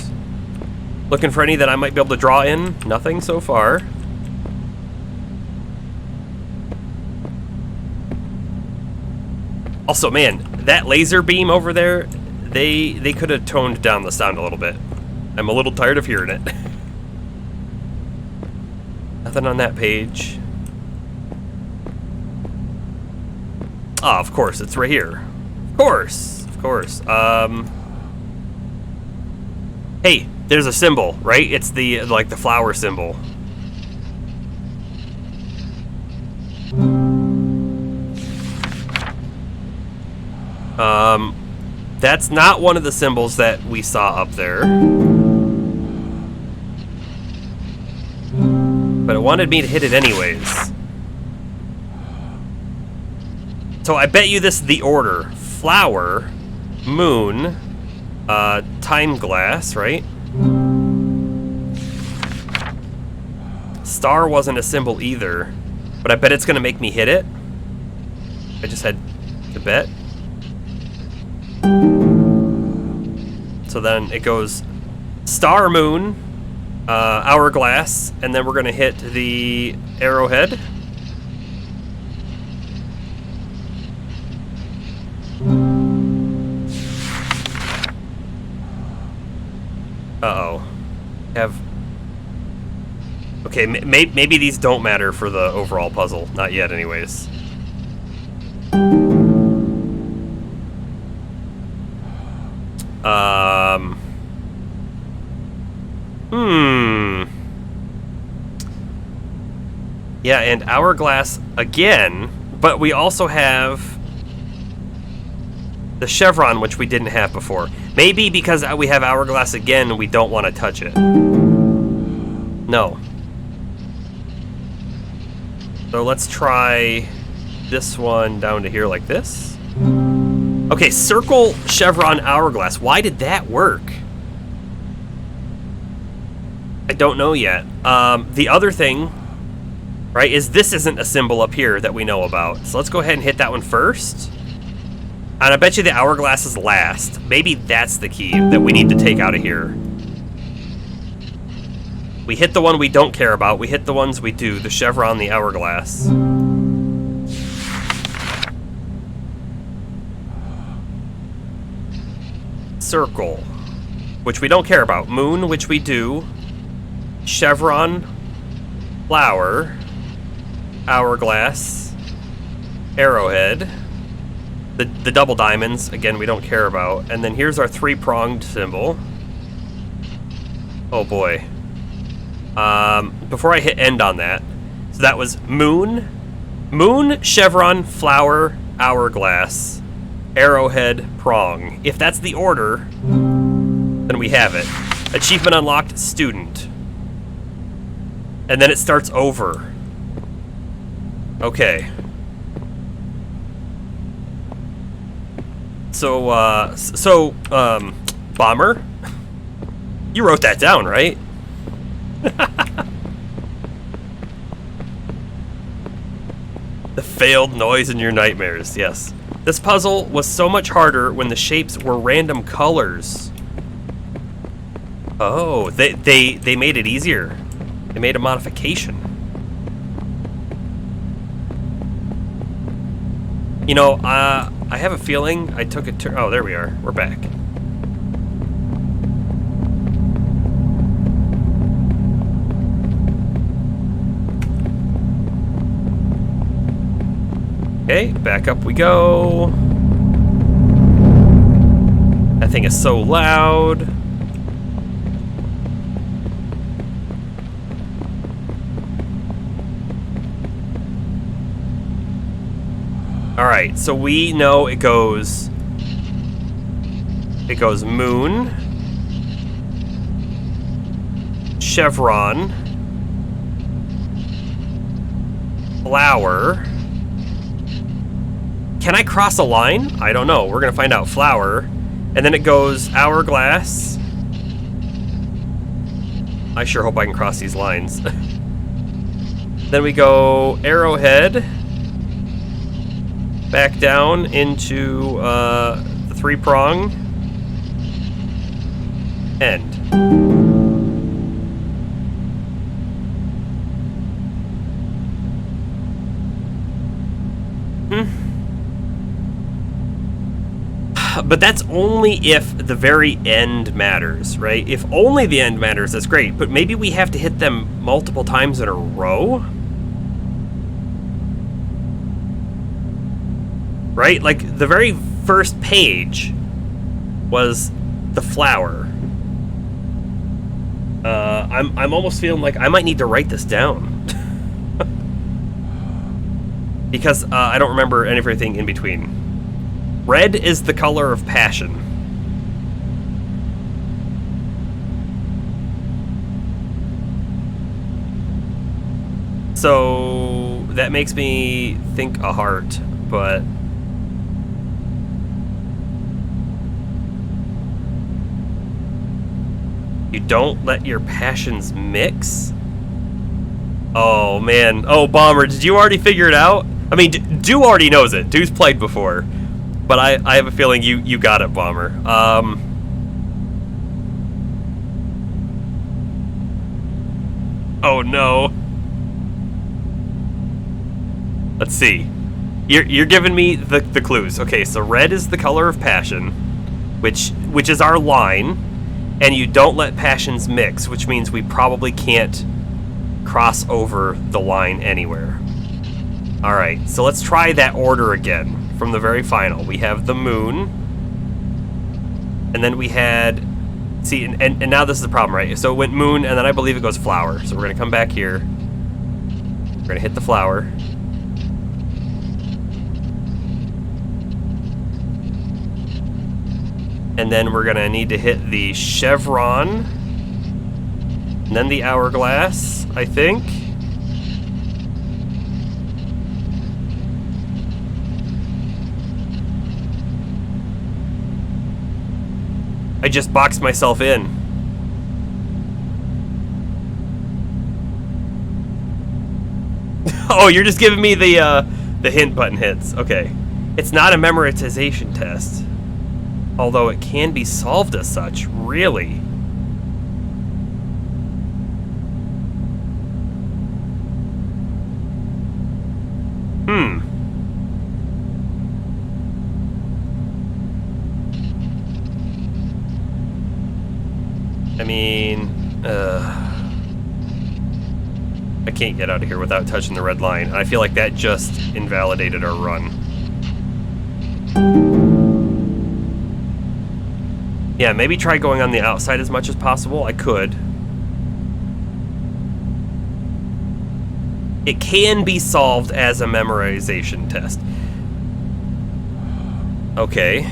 Looking for any that I might be able to draw in. Nothing so far. Also, man, that laser beam over there, they could have toned down the sound a little bit. I'm a little tired of hearing it. Nothing on that page. Ah, of course, it's right here. Of course, of course. Hey, there's a symbol, right? It's the, like, the flower symbol. That's not one of the symbols that we saw up there. But it wanted me to hit it anyways. So I bet you this is the order. Flower, moon, time glass, right? Star wasn't a symbol either, but I bet it's gonna make me hit it. I just had to bet. So then it goes star, moon, hourglass, and then we're gonna hit the arrowhead. Uh-oh. Okay, maybe these don't matter for the overall puzzle. Not yet, anyways. Yeah, and hourglass again, but we also have the chevron, which we didn't have before. Maybe because we have hourglass again, we don't want to touch it. No. So let's try this one down to here like this. Okay, circle, chevron, hourglass. Why did that work? I don't know yet. The other thing, right, is this isn't a symbol up here that we know about. So let's go ahead and hit that one first. And I bet you the hourglass is last. Maybe that's the key that we need to take out of here. We hit the one we don't care about. We hit the ones we do. The chevron, the hourglass. Circle, which we don't care about. Moon, which we do. Chevron, flower, hourglass, arrowhead. The double diamonds, again, we don't care about. And then here's our three-pronged symbol. Oh boy. Before I hit end on that, so that was moon, chevron, flower, hourglass, arrowhead, prong. If that's the order, then we have it. Achievement unlocked, student. And then it starts over. Okay. So, Bomber, you wrote that down, right? The failed noise in your nightmares, yes. This puzzle was so much harder when the shapes were random colors. Oh, they made it easier. They made a modification. You know, I have a feeling I took a turn. Oh, there we are. We're back. Okay, back up we go. That thing is so loud. Alright, so we know it goes moon, chevron, flower. Can I cross a line? I don't know. We're gonna find out. Flower. And then it goes hourglass. I sure hope I can cross these lines. Then we go arrowhead. Back down into the three-prong. End. But that's only if the very end matters, right? If only the end matters, that's great. But maybe we have to hit them multiple times in a row? Right? Like, the very first page was the flower. I'm almost feeling like I might need to write this down. Because I don't remember everything in between. Red is the color of passion. So that makes me think a heart, but you don't let your passions mix? Oh man. Oh, Bomber, did you already figure it out? I mean, Dew already knows it. Dew's played before. But I have a feeling you got it, Bomber. Oh no. Let's see. You're giving me the clues. Okay, so red is the color of passion, which is our line, and you don't let passions mix, which means we probably can't cross over the line anywhere. All right, so let's try that order again. From the very final, we have the moon, and then we had, see, and now this is the problem, right? So it went moon, and then I believe it goes flower. So we're gonna come back here. We're gonna hit the flower. And then we're gonna need to hit the chevron, and then the hourglass, I think. I just boxed myself in. Oh, you're just giving me the hint button hits. Okay. It's not a memorization test. Although it can be solved as such. Really? I mean, I can't get out of here without touching the red line. I feel like that just invalidated our run. Yeah, maybe try going on the outside as much as possible. I could. It can be solved as a memorization test. Okay.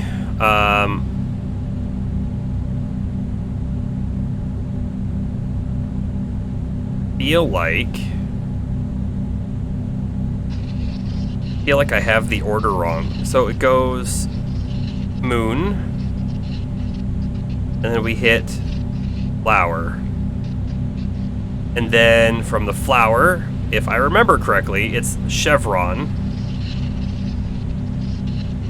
Feel like I have the order wrong. So it goes moon, and then we hit flower, and then from the flower, if I remember correctly, it's chevron,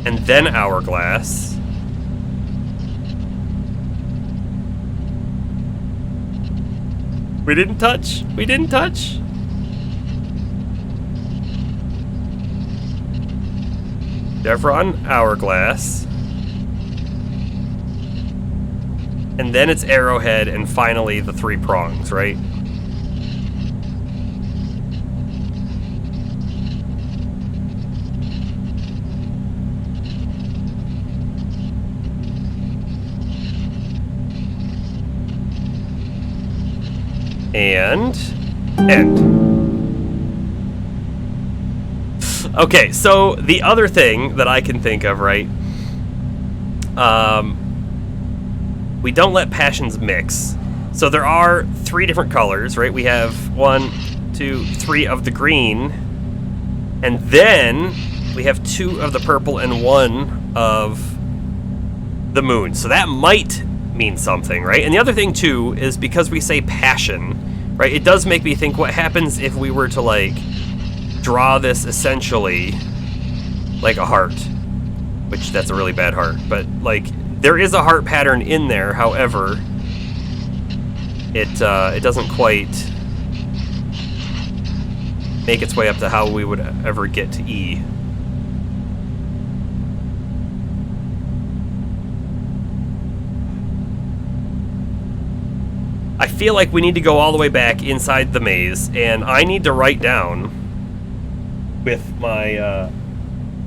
and then hourglass. We didn't touch. We didn't touch. Chevron, hourglass. And then it's arrowhead, and finally the three prongs, right? And end. Okay, so the other thing that I can think of, right? We don't let passions mix. So there are 3 different colors, right? We have 1, 2, 3 of the green, and then we have 2 of the purple and 1 of the moon. So that might mean something, right? And the other thing too is because we say passion, right? It does make me think what happens if we were to like draw this essentially like a heart, which that's a really bad heart, but like there is a heart pattern in there. However, it doesn't quite make its way up to how we would ever get to E. I feel like we need to go all the way back inside the maze, and I need to write down with my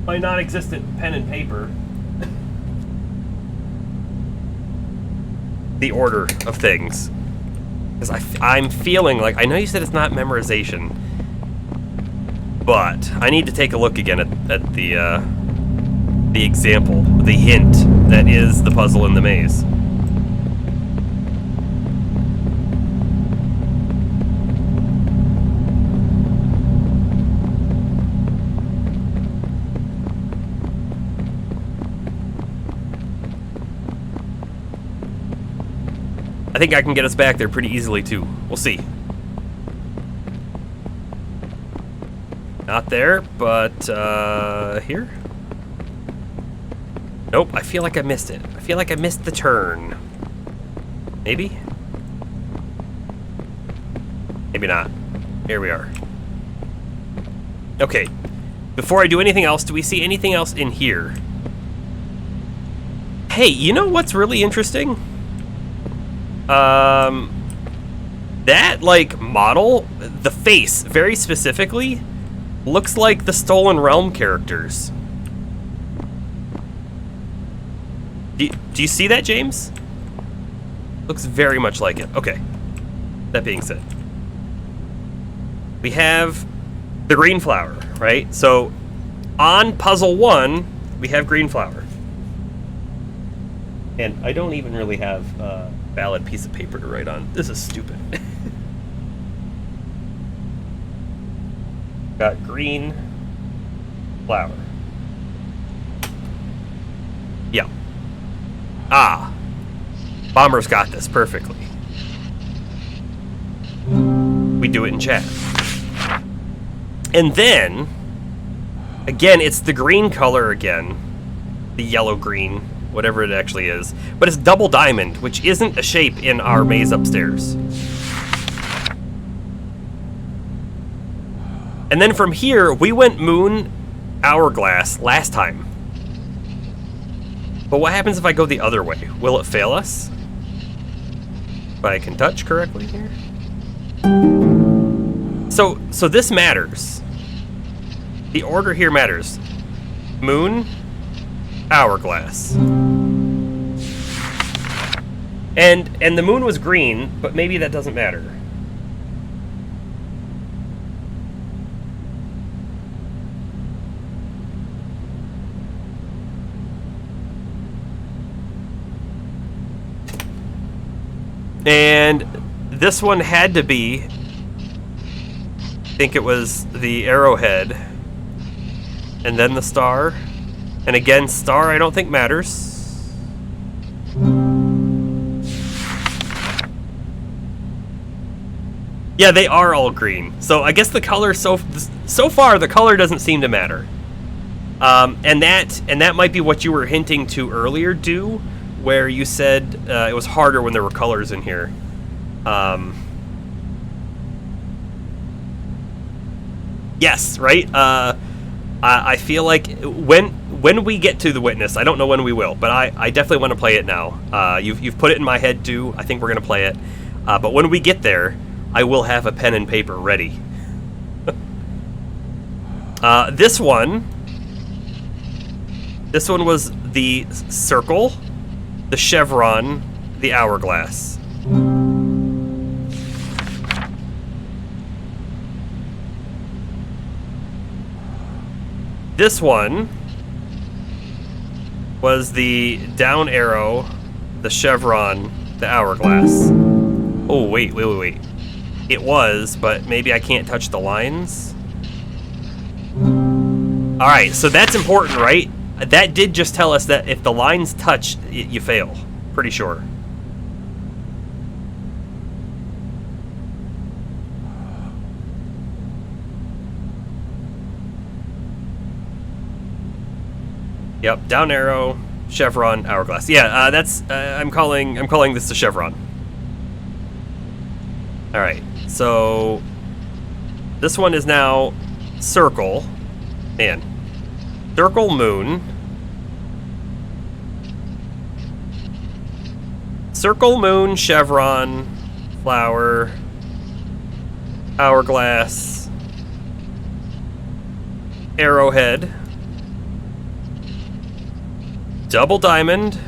my non-existent pen and paper the order of things, because I'm feeling like, I know you said it's not memorization, but I need to take a look again at the example, the hint that is the puzzle in the maze. I think I can get us back there pretty easily too. We'll see. Not there, but here? Nope, I feel like I missed it. I feel like I missed the turn. Maybe? Maybe not. Here we are. Okay. Before I do anything else, do we see anything else in here? Hey, you know what's really interesting? That, like, model, the face, very specifically, looks like the Stolen Realm characters. Do you see that, James? Looks very much like it. Okay. That being said, we have the green flower, right? So, on puzzle 1, we have green flower. And I don't even really have a valid piece of paper to write on. This is stupid. Got green flower. Yeah. Ah. Bomber's got this perfectly. We do it in chat. And then, again, it's the green color again. The yellow-green, whatever it actually is. But it's double diamond, which isn't a shape in our maze upstairs. And then from here, we went moon, hourglass last time. But what happens if I go the other way? Will it fail us? If I can touch correctly here? So this matters. The order here matters. Moon, hourglass. And the moon was green, but maybe that doesn't matter. And this one had to be, I think it was the arrowhead, and then the star. And again, star I don't think matters. Yeah, they are all green. So I guess the color, so far the color doesn't seem to matter. And that might be what you were hinting to earlier, Do, where you said it was harder when there were colors in here. Yes, right? I feel like when we get to the witness, I don't know when we will, but I definitely want to play it now. You've put it in my head too. I think we're gonna play it. But when we get there, I will have a pen and paper ready. This one was the circle, the chevron, the hourglass. this one was the down arrow, the chevron, the hourglass. Oh, wait. It was, but maybe I can't touch the lines. Alright, so that's important, right? That did just tell us that if the lines touch, you fail. Pretty sure. Yep, down arrow, chevron, hourglass. Yeah, that's I'm calling this the chevron. All right, so this one is now circle, man, circle moon, circle moon, chevron, flower, hourglass, arrowhead, double diamond,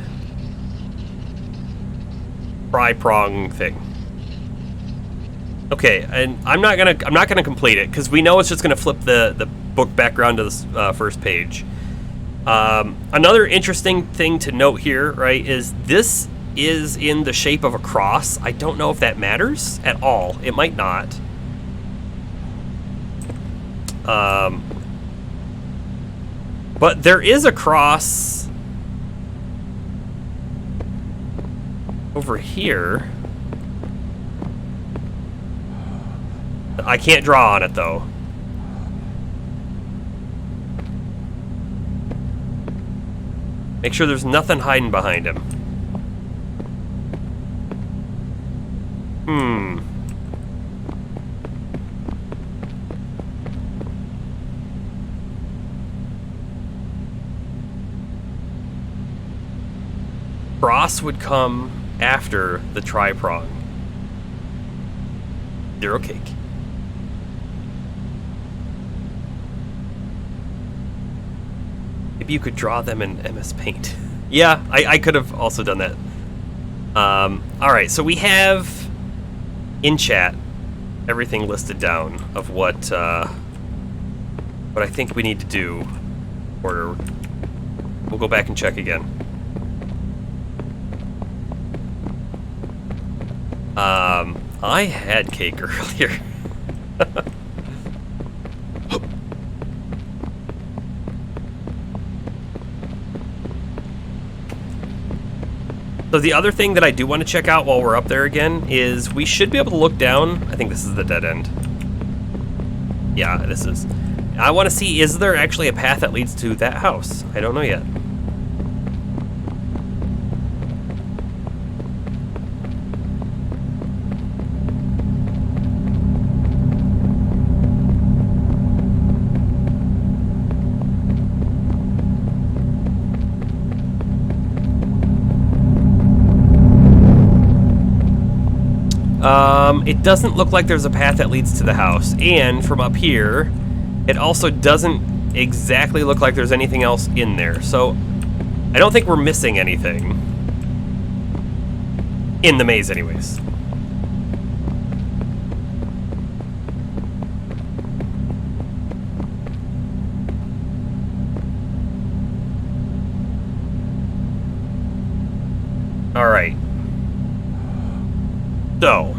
tri-prong thing. Okay, and I'm not gonna complete it because we know it's just gonna flip the book back around to the first page. Another interesting thing to note here, right, is this is in the shape of a cross. I don't know if that matters at all. It might not. But there is a cross over here. I can't draw on it though. Make sure there's nothing hiding behind him. Cross would come after the tri-prong. Zero cake. Maybe you could draw them in MS Paint. Yeah, I could have also done that. Alright, so we have in chat everything listed down of what I think we need to do. Or we'll go back and check again. I had cake earlier. So the other thing that I do want to check out while we're up there again is we should be able to look down. I think this is the dead end. Yeah, this is. I want to see, is there actually a path that leads to that house? I don't know yet. It doesn't look like there's a path that leads to the house, and from up here, it also doesn't exactly look like there's anything else in there, so I don't think we're missing anything. In the maze, anyways. Alright. So.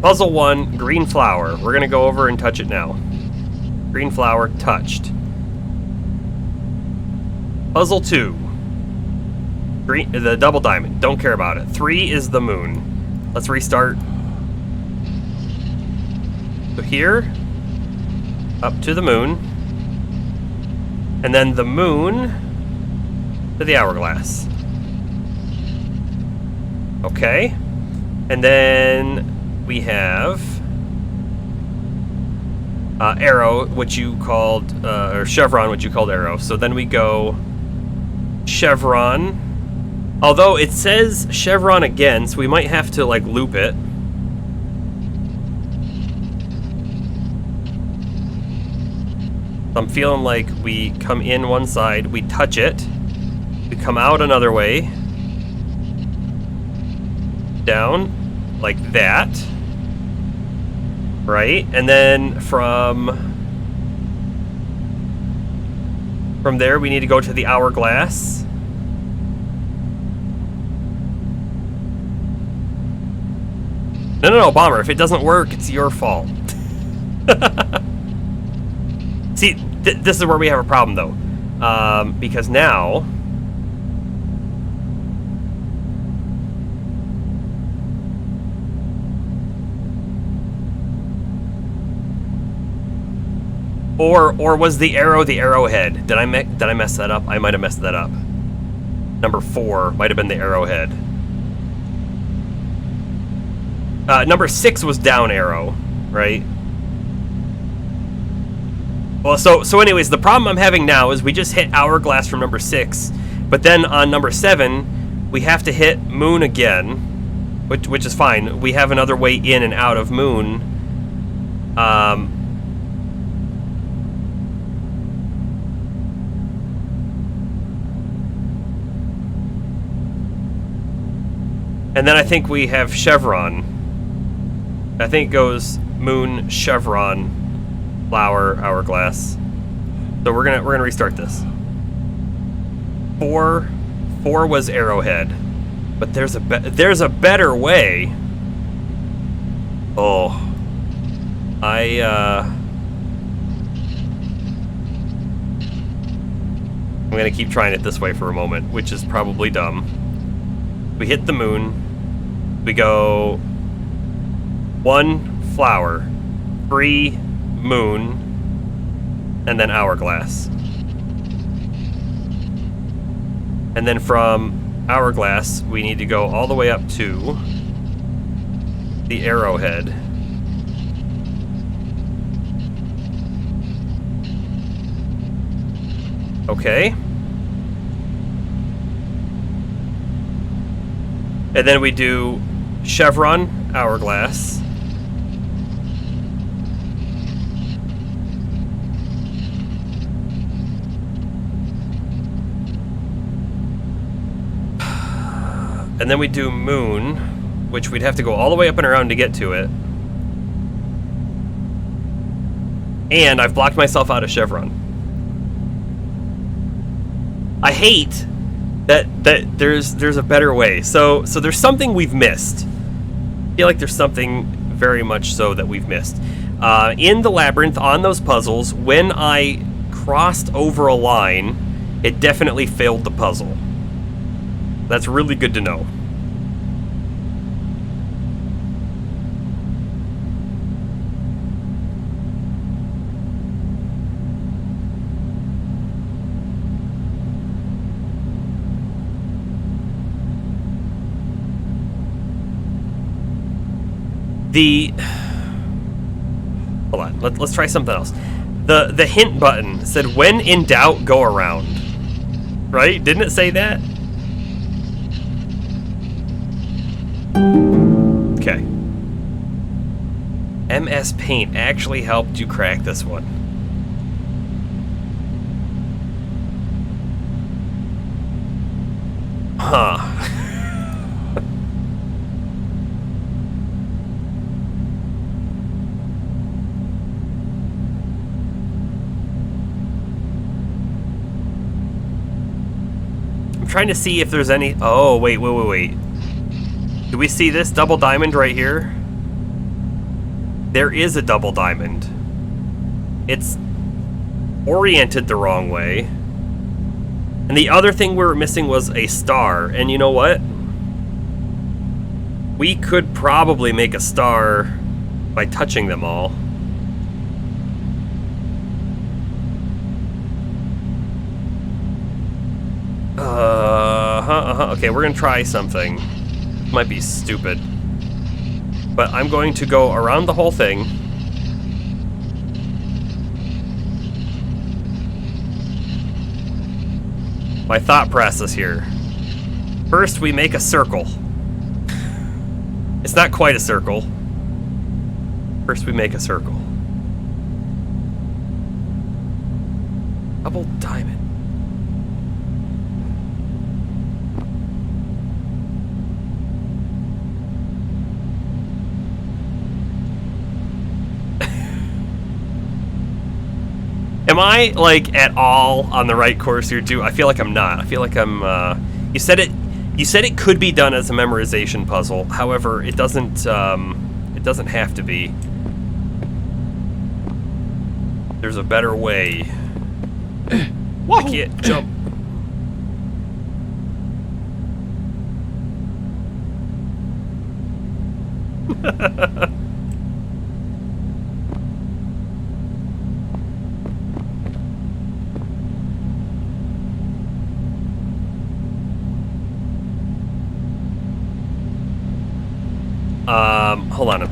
Puzzle 1, green flower. We're gonna go over and touch it now. Green flower, touched. Puzzle 2. Green, the double diamond. Don't care about it. 3 is the moon. Let's restart. So here, up to the moon. And then the moon to the hourglass. Okay. And then we have arrow, which you called, or chevron, which you called arrow. So then we go chevron. Although it says chevron again, so we might have to like loop it. I'm feeling like we come in one side, we touch it, we come out another way, down like that. Right? And then from there, we need to go to the hourglass. No, Bomber. If it doesn't work, it's your fault. See, this is where we have a problem, though. Because now... Or was the arrow the arrowhead? Did I mess that up? I might have messed that up. Number 4 might have been the arrowhead. Number 6 was down arrow, right? Well, so anyways, the problem I'm having now is we just hit hourglass from number 6, but then on number 7, we have to hit moon again, which is fine. We have another way in and out of moon. And then I think we have chevron. I think it goes moon, chevron, flower, hourglass. So we're gonna restart this. 4 was arrowhead, but there's a better way. Oh, I'm gonna keep trying it this way for a moment, which is probably dumb. We hit the moon. We go 1 flower, 3 moon, and then hourglass. And then from hourglass, we need to go all the way up to the arrowhead. Okay. And then we do chevron, hourglass. And then we do moon, which we'd have to go all the way up and around to get to it. And I've blocked myself out of chevron. I hate that there's a better way. So there's something we've missed. I feel like there's something very much so that we've missed. In the labyrinth, on those puzzles, when I crossed over a line, it definitely failed the puzzle. That's really good to know. Hold on, let's try something else. The hint button said, when in doubt, go around. Right? Didn't it say that? Okay. MS Paint actually helped you crack this one. Huh. Trying to see if there's any... Oh, wait. Do we see this double diamond right here? There is a double diamond. It's oriented the wrong way. And the other thing we were missing was a star. And you know what? We could probably make a star by touching them all. Okay, we're gonna try something. Might be stupid. But I'm going to go around the whole thing. My thought process here. First, we make a circle. It's not quite a circle. First, we make a circle. Double diamond. am I, like, at all on the right course here, too? I feel like I'm not. I feel like I'm, You said it could be done as a memorization puzzle. However, it doesn't have to be. There's a better way. Whoa! I can't jump.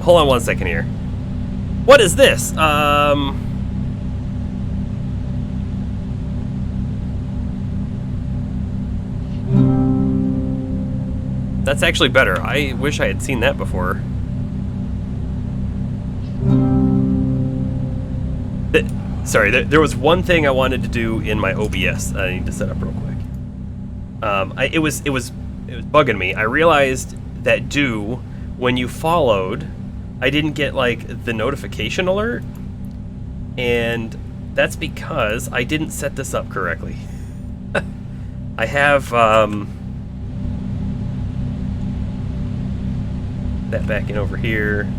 Hold on 1 second here. What is this? That's actually better. I wish I had seen that before. Sorry, there was one thing I wanted to do in my OBS I need to set up real quick. It was bugging me. I realized that when you followed, I didn't get, like, the notification alert, and that's because I didn't set this up correctly. I have that back in over here.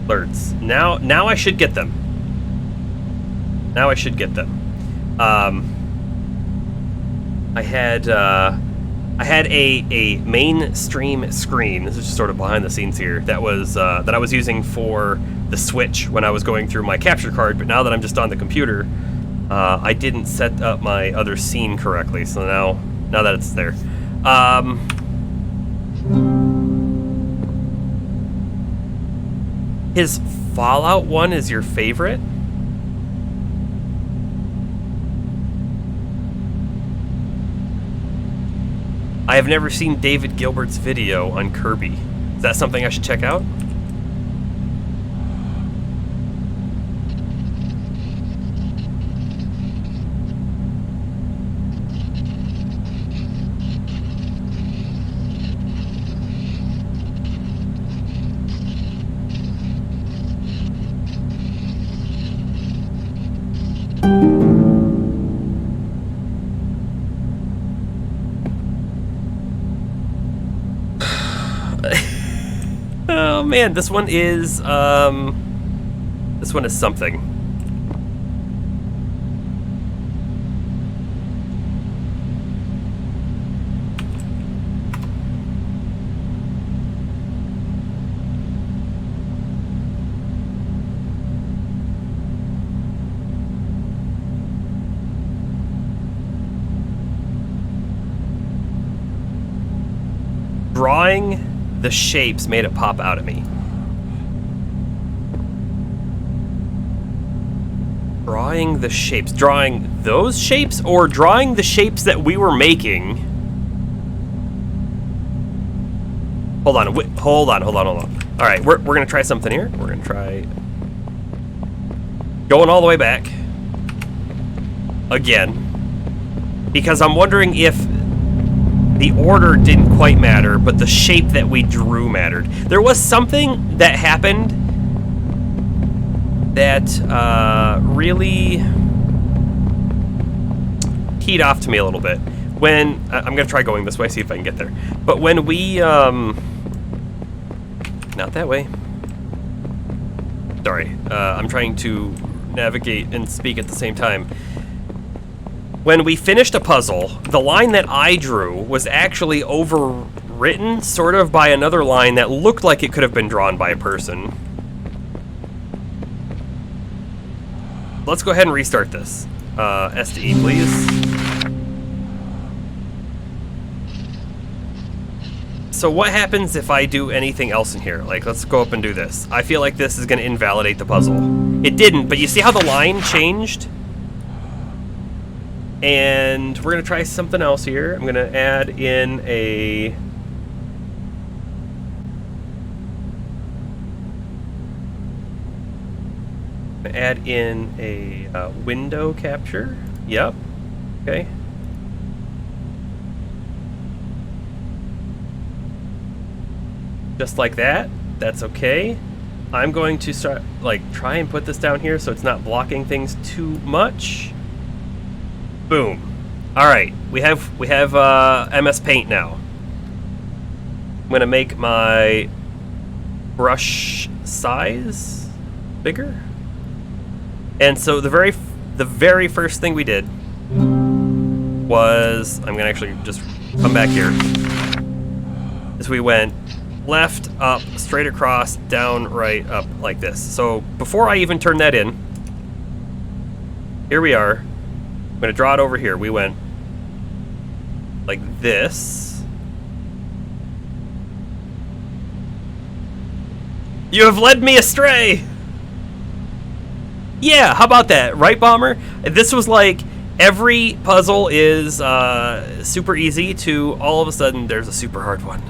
Alerts. Now I should get them. Now I should get them. I had a mainstream screen. This is just sort of behind the scenes here. That I was using for the Switch when I was going through my capture card. But now that I'm just on the computer, I didn't set up my other scene correctly. So now that it's there, his Fallout one is your favorite? I have never seen David Gilbert's video on Kirby. Is that something I should check out? Oh man, this one is something. Drawing the shapes made it pop out at me. Drawing the shapes. Drawing those shapes or drawing the shapes that we were making? Hold on. All right, we're gonna try something here. We're gonna try going all the way back again, because I'm wondering if the order didn't quite matter, but the shape that we drew mattered. There was something that happened that really keyed off to me a little bit. When I'm gonna try going this way, see if I can get there. But when we not that way. Sorry, I'm trying to navigate and speak at the same time. When we finished a puzzle, the line that I drew was actually overwritten, sort of, by another line that looked like it could have been drawn by a person. Let's go ahead and restart this. S to E, please. So what happens if I do anything else in here? Like, let's go up and do this. I feel like this is going to invalidate the puzzle. It didn't, but you see how the line changed? And we're going to try something else here. I'm going to add in a... window capture. Yep. Okay. Just like that. That's okay. I'm going to start, like, try and put this down here so it's not blocking things too much. Boom. All right, we have MS Paint now. I'm gonna make my brush size bigger. And so the very first thing we did was, I'm gonna actually just come back here, is we went left, up, straight across, down, right, up, like this. So before I even turn that in, here we are. I'm gonna draw it over here. We went like this. You have led me astray! Yeah, how about that, right, Bomber? This was like, every puzzle is super easy to all of a sudden there's a super hard one.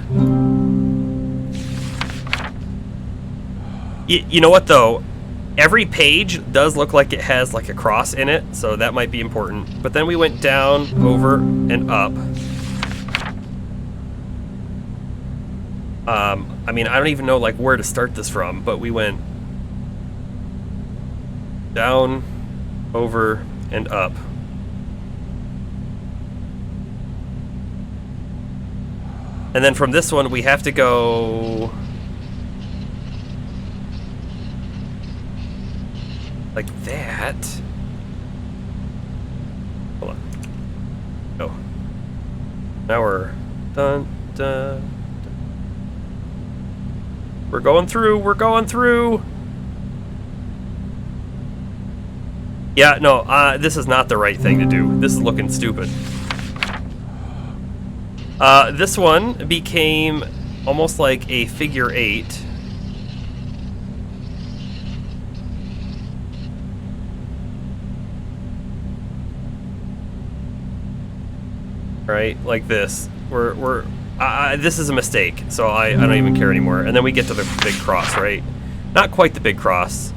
You know what, though? Every page does look like it has like a cross in it, so that might be important. But then we went down, over, and up. I mean, I don't even know like where to start this from, but we went down, over, and up. And then from this one, we have to go like that. Hold on. Go. Now we're done. We're going through. We're going through. Yeah, no, this is not the right thing to do. This is looking stupid. This one became almost like a figure 8. Right, like this. This is a mistake, so I don't even care anymore. And then we get to the big cross, right? Not quite the big cross.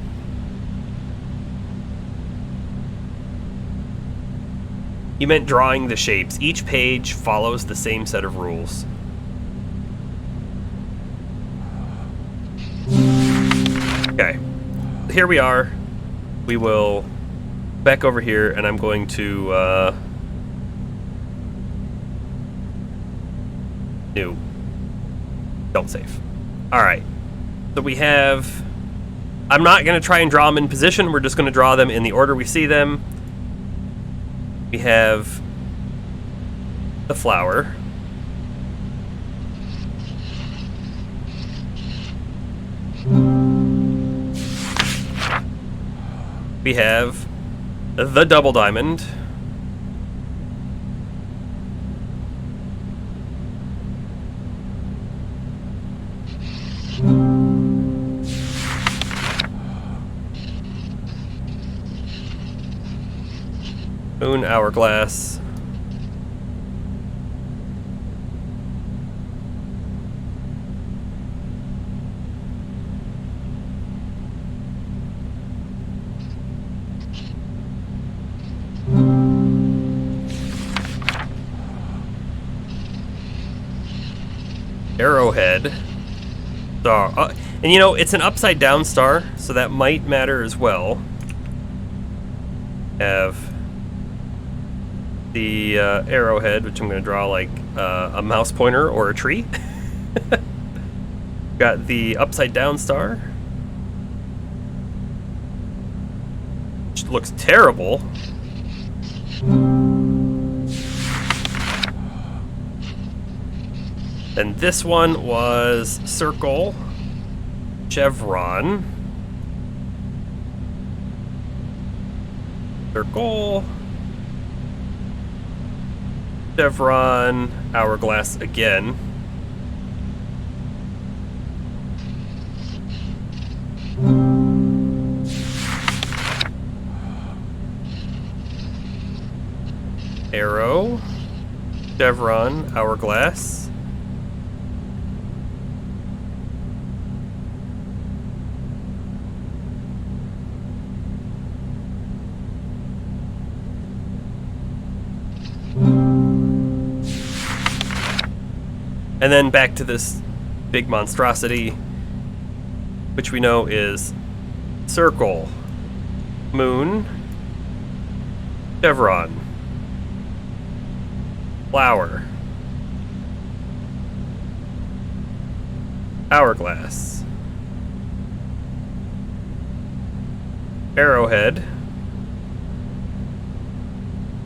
You meant drawing the shapes. Each page follows the same set of rules. Okay, here we are. We will back over here, and I'm going to new. Don't save. All right. So we have. I'm not going to try and draw them in position. We're just going to draw them in the order we see them. We have the flower. We have the double diamond. Moon hourglass. Arrowhead. Star. And you know, it's an upside down star, so that might matter as well. Have the arrowhead, which I'm going to draw like a mouse pointer or a tree. Got the upside down star, which looks terrible. And this one was circle, chevron, circle, chevron, hourglass again. Arrow, chevron, hourglass. And then back to this big monstrosity. which we know is circle, moon, chevron, flower, hourglass, arrowhead,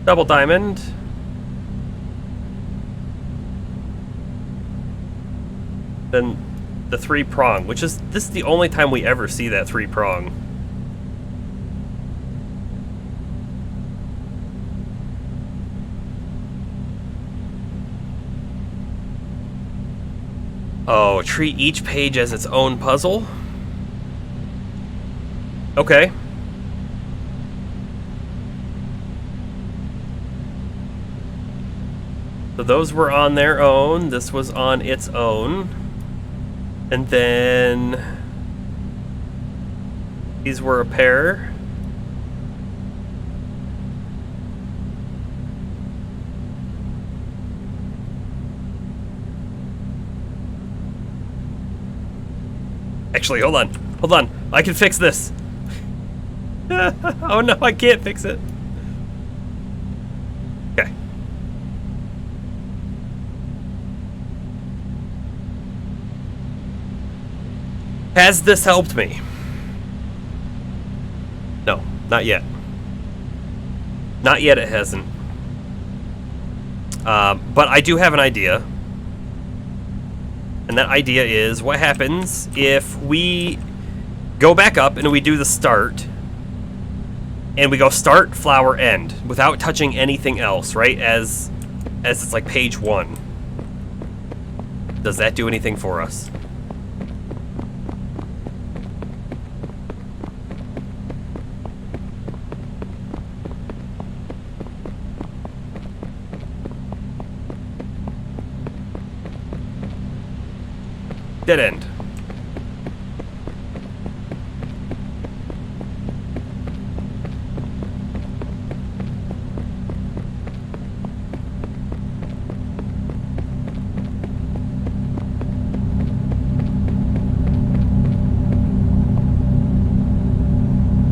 double diamond, then the three prong, which is, this is the only time we ever see that three prong. Oh, treat each page as its own puzzle? Okay. So those were on their own. This was on its own. And then these were a pair. Actually, hold on. Hold on. I can fix this. Oh no, I can't fix it. Okay. Has this helped me? No, not yet. Not yet, it hasn't. But I do have an idea. And that idea is, what happens if we go back up and we do the start, and we go start, flower, end, without touching anything else, right? As it's like page 1. Does that do anything for us? Dead end.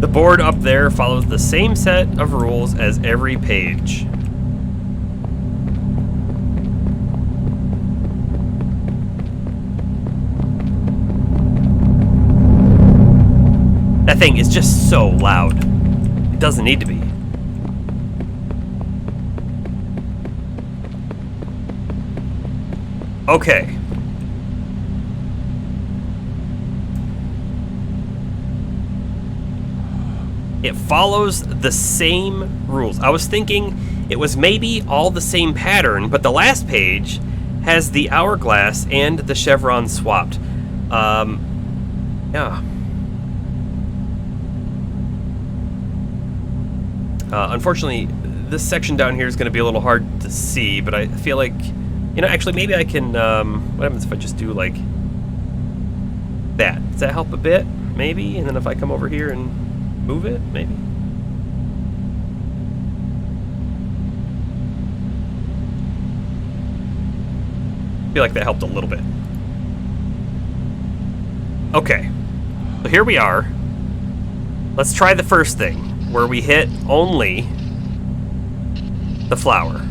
The board up there follows the same set of rules as every page. That thing is just so loud. It doesn't need to be. Okay. It follows the same rules. I was thinking it was maybe all the same pattern, but the last page has the hourglass and the chevron swapped. Yeah. Unfortunately, this section down here is going to be a little hard to see, but I feel like, you know, actually maybe I can, what happens if I just do like that? Does that help a bit? Maybe? And then if I come over here and move it, maybe? I feel like that helped a little bit. Okay, so here we are. Let's try the first thing, where we hit only the flower.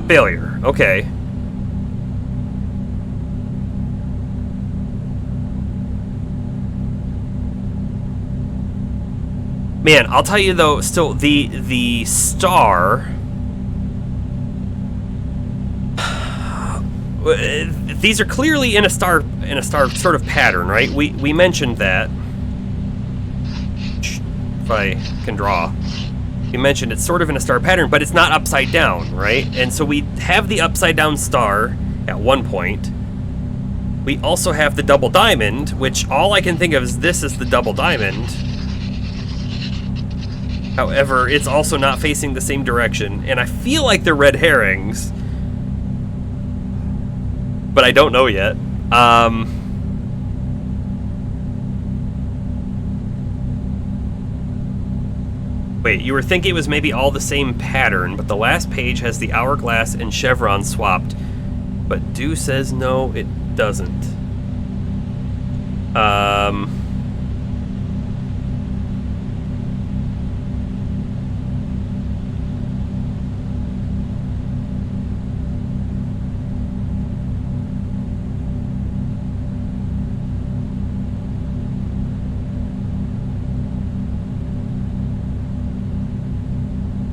Failure, okay. Man, I'll tell you though, still the star. These are clearly in a star sort of pattern, right? We mentioned that. If I can draw. We mentioned it's sort of in a star pattern, but it's not upside down, right? And so we have the upside down star at one point. We also have the double diamond, which all I can think of is this is the double diamond. However, it's also not facing the same direction, and I feel like they're red herrings, but I don't know yet. Wait, you were thinking it was maybe all the same pattern, but the last page has the hourglass and chevron swapped. But Do says no, it doesn't.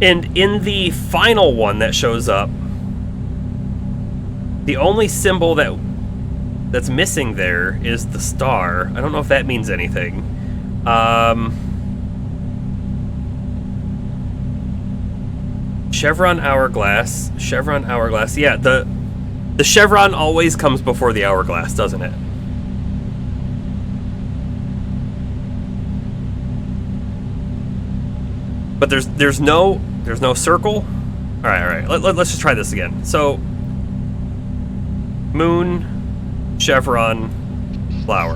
And in the final one that shows up, the only symbol that's missing there is the star. I don't know if that means anything. Chevron hourglass. Yeah, the chevron always comes before the hourglass, doesn't it? But there's no circle. All right. Let's just try this again. So, moon, chevron, flower.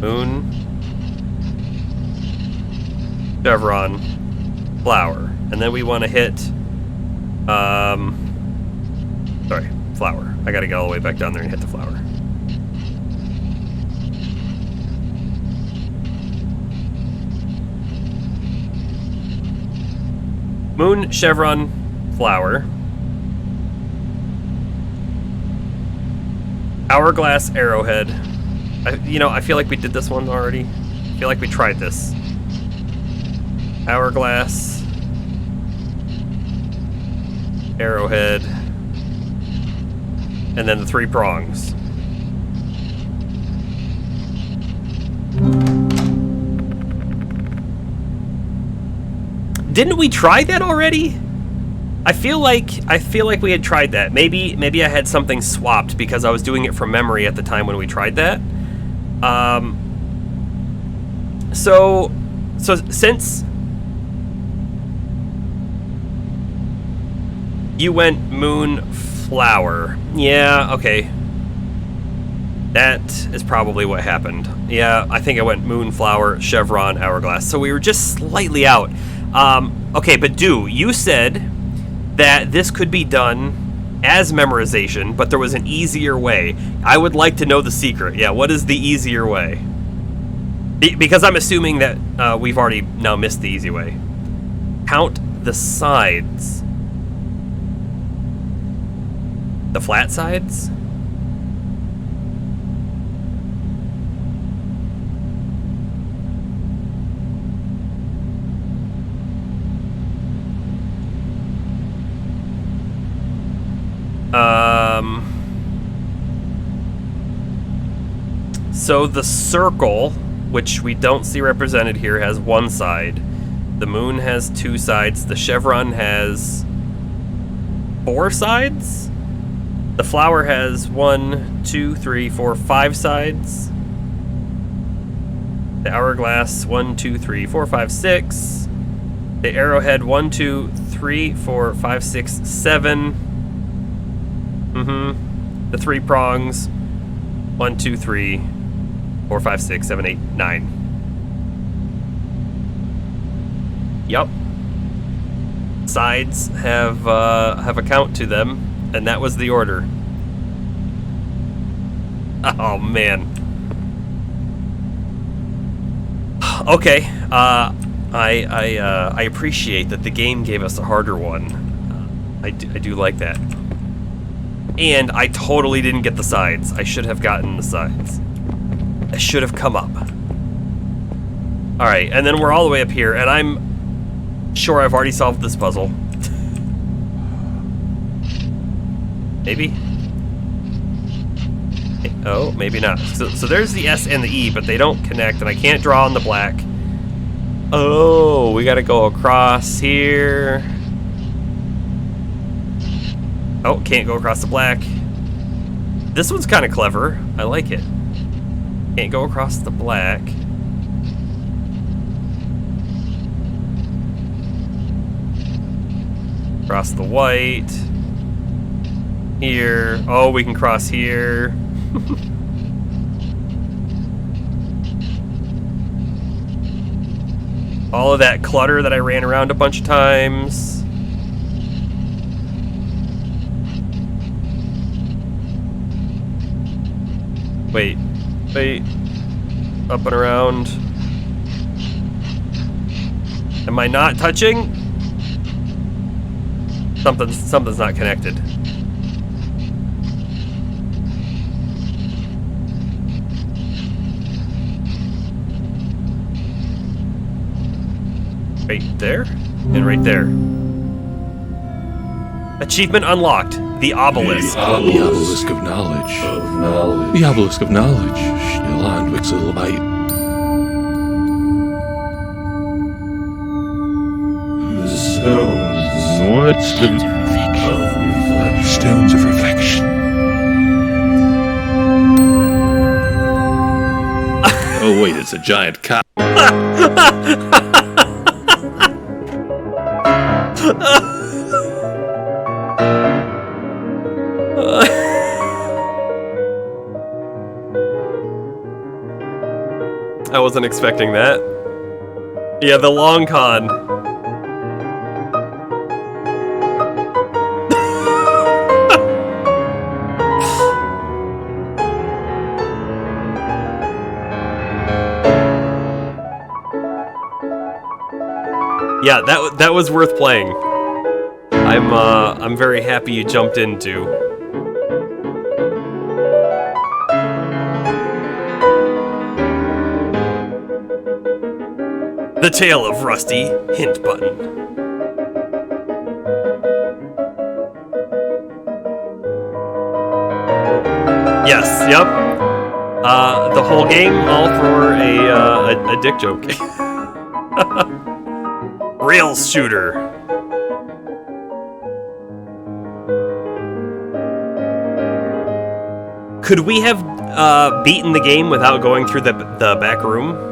Moon, chevron, flower, and then we want to hit. Sorry, flower. I gotta get all the way back down there and hit the flower. Moon, chevron, flower. Hourglass, arrowhead. I feel like we did this one already. I feel like we tried this. Hourglass, arrowhead, and then the 3 prongs. Didn't we try that already? I feel like we had tried that. Maybe I had something swapped because I was doing it from memory at the time when we tried that. So since you went moon flower, yeah, okay. That is probably what happened. Yeah, I think I went moon flower, chevron, hourglass. So we were just slightly out. Okay, but you said that this could be done as memorization, but there was an easier way. I would like to know the secret. Yeah, what is the easier way? Because I'm assuming that we've already now missed the easy way. Count the sides. The flat sides? So the circle, which we don't see represented here, has 1 side. The moon has 2 sides. The chevron has 4 sides. The flower has 1, 2, 3, 4, 5 sides. The hourglass 1, 2, 3, 4, 5, 6. The arrowhead 1, 2, 3, 4, 5, 6, 7. The 3 prongs 1, 2, 3, 4, 5, 6, 7, 8, 9. Yup. Sides have a count to them, and that was the order. Oh man. Okay. I appreciate that the game gave us a harder one. I do like that. And I totally didn't get the sides. I should have gotten the sides. I should have come up. Alright, and then we're all the way up here, and I'm sure I've already solved this puzzle. Maybe? Oh, maybe not. So there's the S and the E, but they don't connect, and I can't draw on the black. Oh, we gotta go across here. Oh, can't go across the black. This one's kind of clever. I like it. Can't go across the black. Cross the white. Here. Oh, we can cross here. All of that clutter that I ran around a bunch of times. Wait. Up and around. Am I not touching? Something's not connected. Right there, and right there. Achievement unlocked. The obelisk. The obelisk of knowledge. The obelisk of knowledge. Still Wixelbite. The stones. What's the stones of reflection? Oh wait, it's a giant cow. I wasn't expecting that. Yeah, the long con. Yeah, that was worth playing. I'm very happy you jumped into. The Tale of Rusty Hint Button. Yes, yep. The whole game, all for a dick joke. Rails shooter. Could we have beaten the game without going through the back room?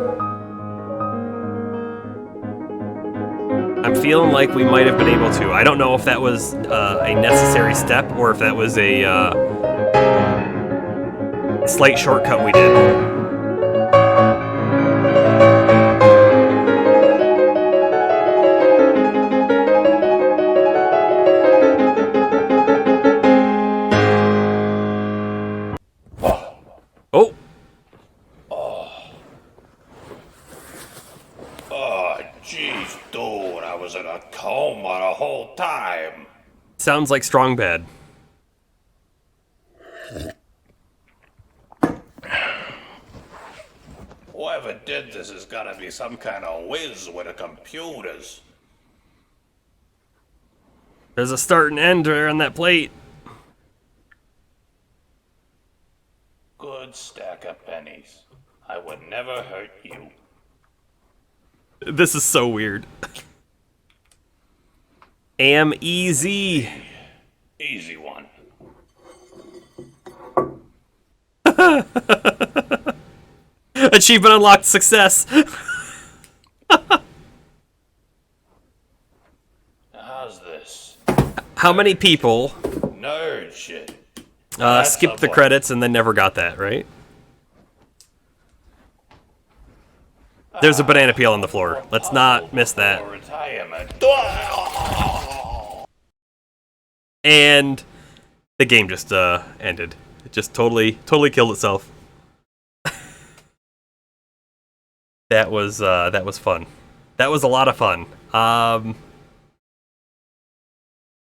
I'm feeling like we might have been able to. I don't know if that was a necessary step or if that was a slight shortcut we did. Oh! Oh, jeez, dude, I was in a coma the whole time. Sounds like strong bad. Whoever did this has gotta be some kind of whiz with the computers. There's a start and end there on that plate. Good stack of pennies. I would never hurt you. This is so weird. Am easy. Easy one. Achievement unlocked, success. How's this? How many people Nerd shit. skipped the credits and then never got that, right? There's a banana peel on the floor. Let's not miss that. Retirement. And the game just ended. It just totally killed itself. That was fun. That was a lot of fun.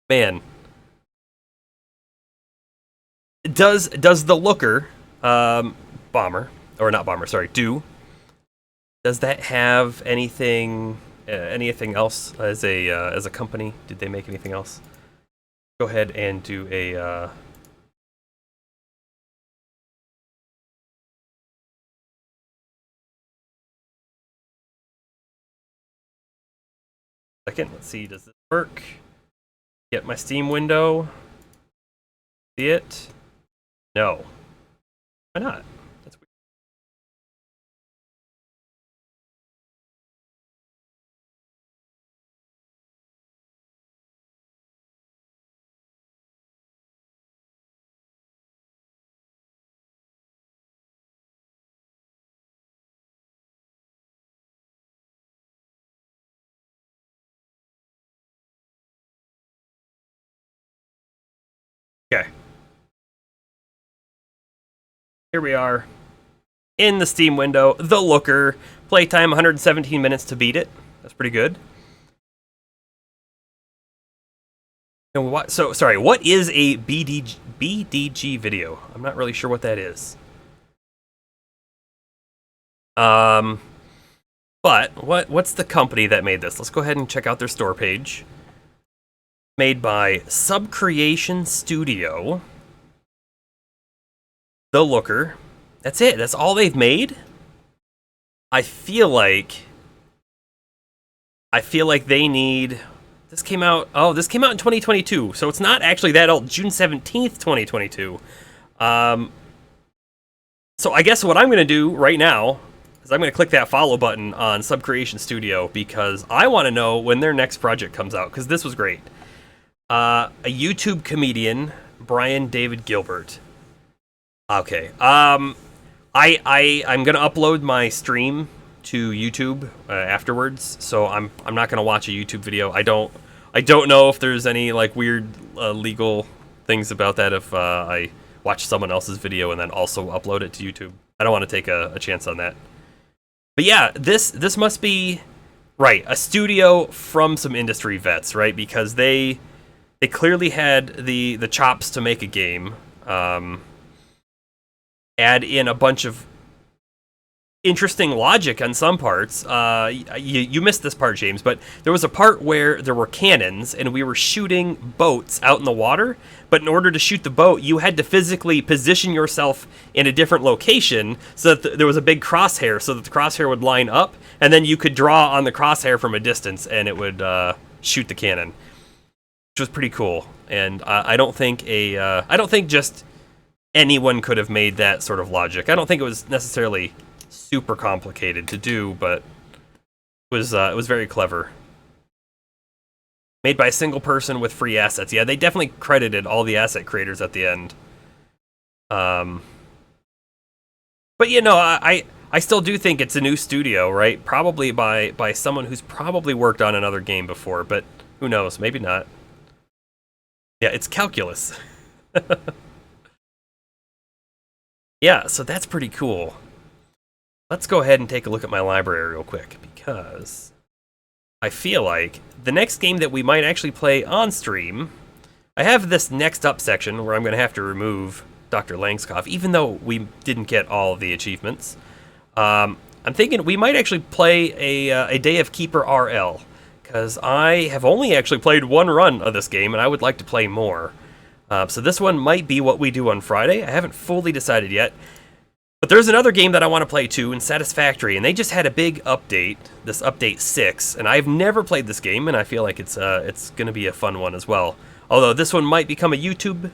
Man. Does the looker bomber, or not bomber, sorry, does that have anything else as a company? Did they make anything else? Go ahead and do a second. Let's see, does this work? Get my Steam window. See it? No. Why not? That's weird. Okay. Here we are in the Steam window. The Looker. Playtime 117 minutes to beat it. That's pretty good. And what? So sorry. What is a BDG video? I'm not really sure what that is. But what's the company that made this? Let's go ahead and check out their store page. Made by Subcreation Studio. The Looker. That's it. That's all they've made. I feel like they need. This came out. Oh, this came out in 2022, so it's not actually that old. June 17th, 2022. So I guess what I'm gonna do right now is I'm gonna click that follow button on Subcreation Studio because I want to know when their next project comes out because this was great. A YouTube comedian, Brian David Gilbert. Okay. I'm gonna upload my stream to YouTube afterwards, so I'm not gonna watch a YouTube video. I don't know if there's any like weird legal things about that if I watch someone else's video and then also upload it to YouTube. I don't want to take a chance on that. But yeah, this must be right, a studio from some industry vets, right? Because they clearly had the chops to make a game. Add in a bunch of interesting logic on some parts. You missed this part, James, but there was a part where there were cannons and we were shooting boats out in the water, but in order to shoot the boat, you had to physically position yourself in a different location so that there was a big crosshair so that the crosshair would line up, and then you could draw on the crosshair from a distance and it would shoot the cannon, which was pretty cool. And I don't think just anyone could have made that sort of logic. I don't think it was necessarily super complicated to do, but it was very clever. Made by a single person with free assets. Yeah, they definitely credited all the asset creators at the end. But you know, I still do think it's a new studio, right? Probably by someone who's probably worked on another game before, but who knows? Maybe not. Yeah, it's Calculus. Yeah, so that's pretty cool. Let's go ahead and take a look at my library real quick, because I feel like the next game that we might actually play on stream, I have this next up section where I'm going to have to remove Dr. Langeskov, even though we didn't get all of the achievements. I'm thinking we might actually play a Day of Keeper RL, because I have only actually played one run of this game, and I would like to play more. So this one might be what we do on Friday. I haven't fully decided yet. But there's another game that I want to play too, in Satisfactory, and they just had a big update, this update 6, and I've never played this game, and I feel like it's going to be a fun one as well. Although this one might become a YouTube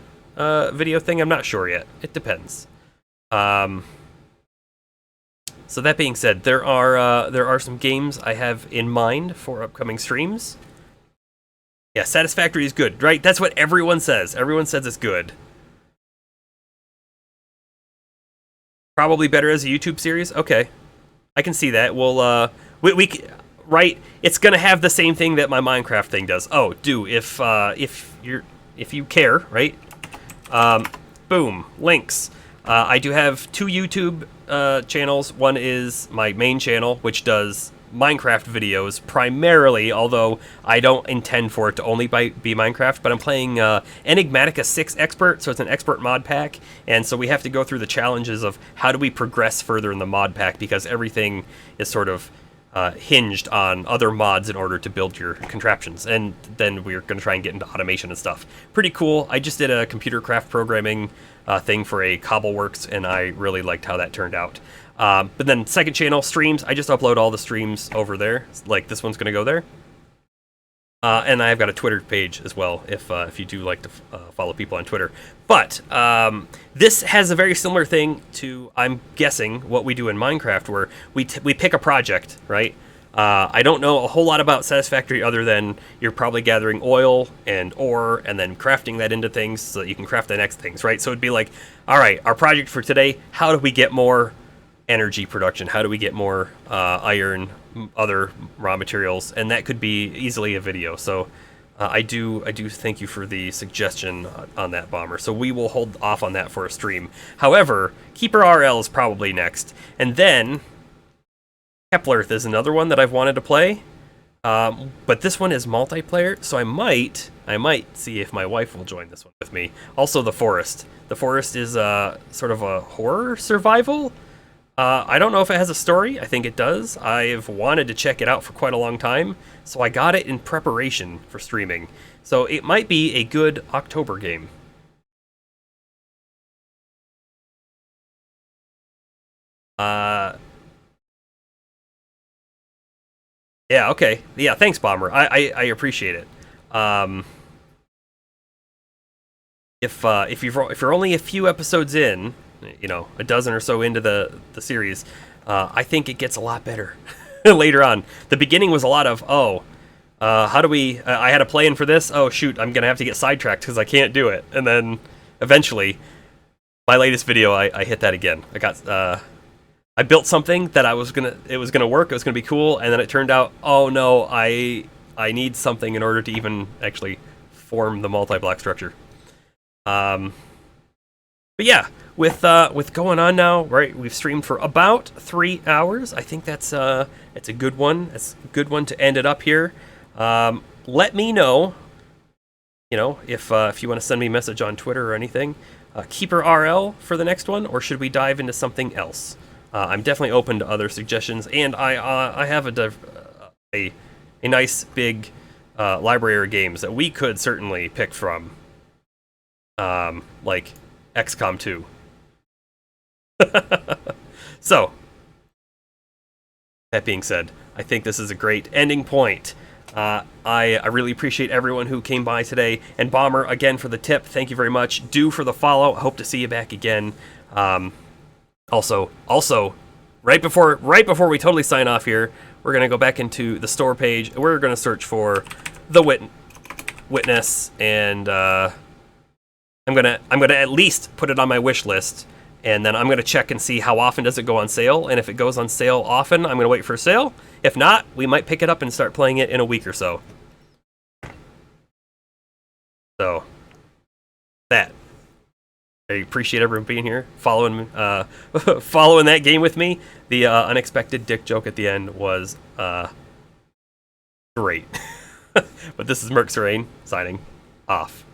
video thing, I'm not sure yet. It depends. So that being said, there are some games I have in mind for upcoming streams. Yeah, Satisfactory is good, right? That's what everyone says. Everyone says it's good. Probably better as a YouTube series. Okay, I can see that. Well, right? It's gonna have the same thing that my Minecraft thing does. Oh, if you care, right? Boom, links. I do have 2 YouTube channels. One is my main channel, which does Minecraft videos primarily, although I don't intend for it to only be Minecraft, but I'm playing Enigmatica 6 Expert, so it's an expert mod pack, and so we have to go through the challenges of how do we progress further in the mod pack, because everything is sort of hinged on other mods in order to build your contraptions, and then we're going to try and get into automation and stuff. Pretty cool. I just did a computer craft programming thing for a Cobbleworks, and I really liked how that turned out. But then second channel, streams, I just upload all the streams over there. Like this one's going to go there. And I've got a Twitter page as well, if you do like to follow people on Twitter. But this has a very similar thing to, I'm guessing, what we do in Minecraft, where we pick a project, right? I don't know a whole lot about Satisfactory other than you're probably gathering oil and ore and then crafting that into things so that you can craft the next things, right? So it'd be like, all right, our project for today, how do we get more energy production? How do we get more iron, other raw materials? And that could be easily a video. So I do thank you for the suggestion on that, Bomber. So we will hold off on that for a stream. However, Keeper RL is probably next, and then Keplerth is another one that I've wanted to play. But this one is multiplayer, so I might see if my wife will join this one with me. Also, The Forest. The Forest is sort of a horror survival. I don't know if it has a story. I think it does. I've wanted to check it out for quite a long time, so I got it in preparation for streaming. So it might be a good October game. Yeah, okay. Yeah, thanks, Bomber. I appreciate it. If you're only a few episodes in, you know, a dozen or so into the series, I think it gets a lot better later on. The beginning was a lot of, how do we, I had a plan for this, oh shoot, I'm gonna have to get sidetracked because I can't do it. And then eventually, my latest video, I hit that again. I built something that it was gonna work, it was gonna be cool, and then it turned out, oh no, I need something in order to even actually form the multi-block structure. But yeah, with going on now, right? We've streamed for about 3 hours. I think it's a good one. It's a good one to end it up here. Let me know, you know, if you want to send me a message on Twitter or anything. Keeper RL for the next one, or should we dive into something else? I'm definitely open to other suggestions, and I have a nice big library of games that we could certainly pick from, like XCOM 2. So, that being said, I think this is a great ending point. I really appreciate everyone who came by today, and Bomber, again, for the tip, thank you very much. Do for the follow. I hope to see you back again. Also, right before we totally sign off here, we're gonna go back into the store page. We're gonna search for the Witness, and I'm gonna at least put it on my wish list, and then I'm gonna check and see how often does it go on sale. And if it goes on sale often, I'm gonna wait for a sale. If not, we might pick it up and start playing it in a week or so. So that. I appreciate everyone being here, following that game with me. The unexpected dick joke at the end was great. But this is Merc Serene signing off.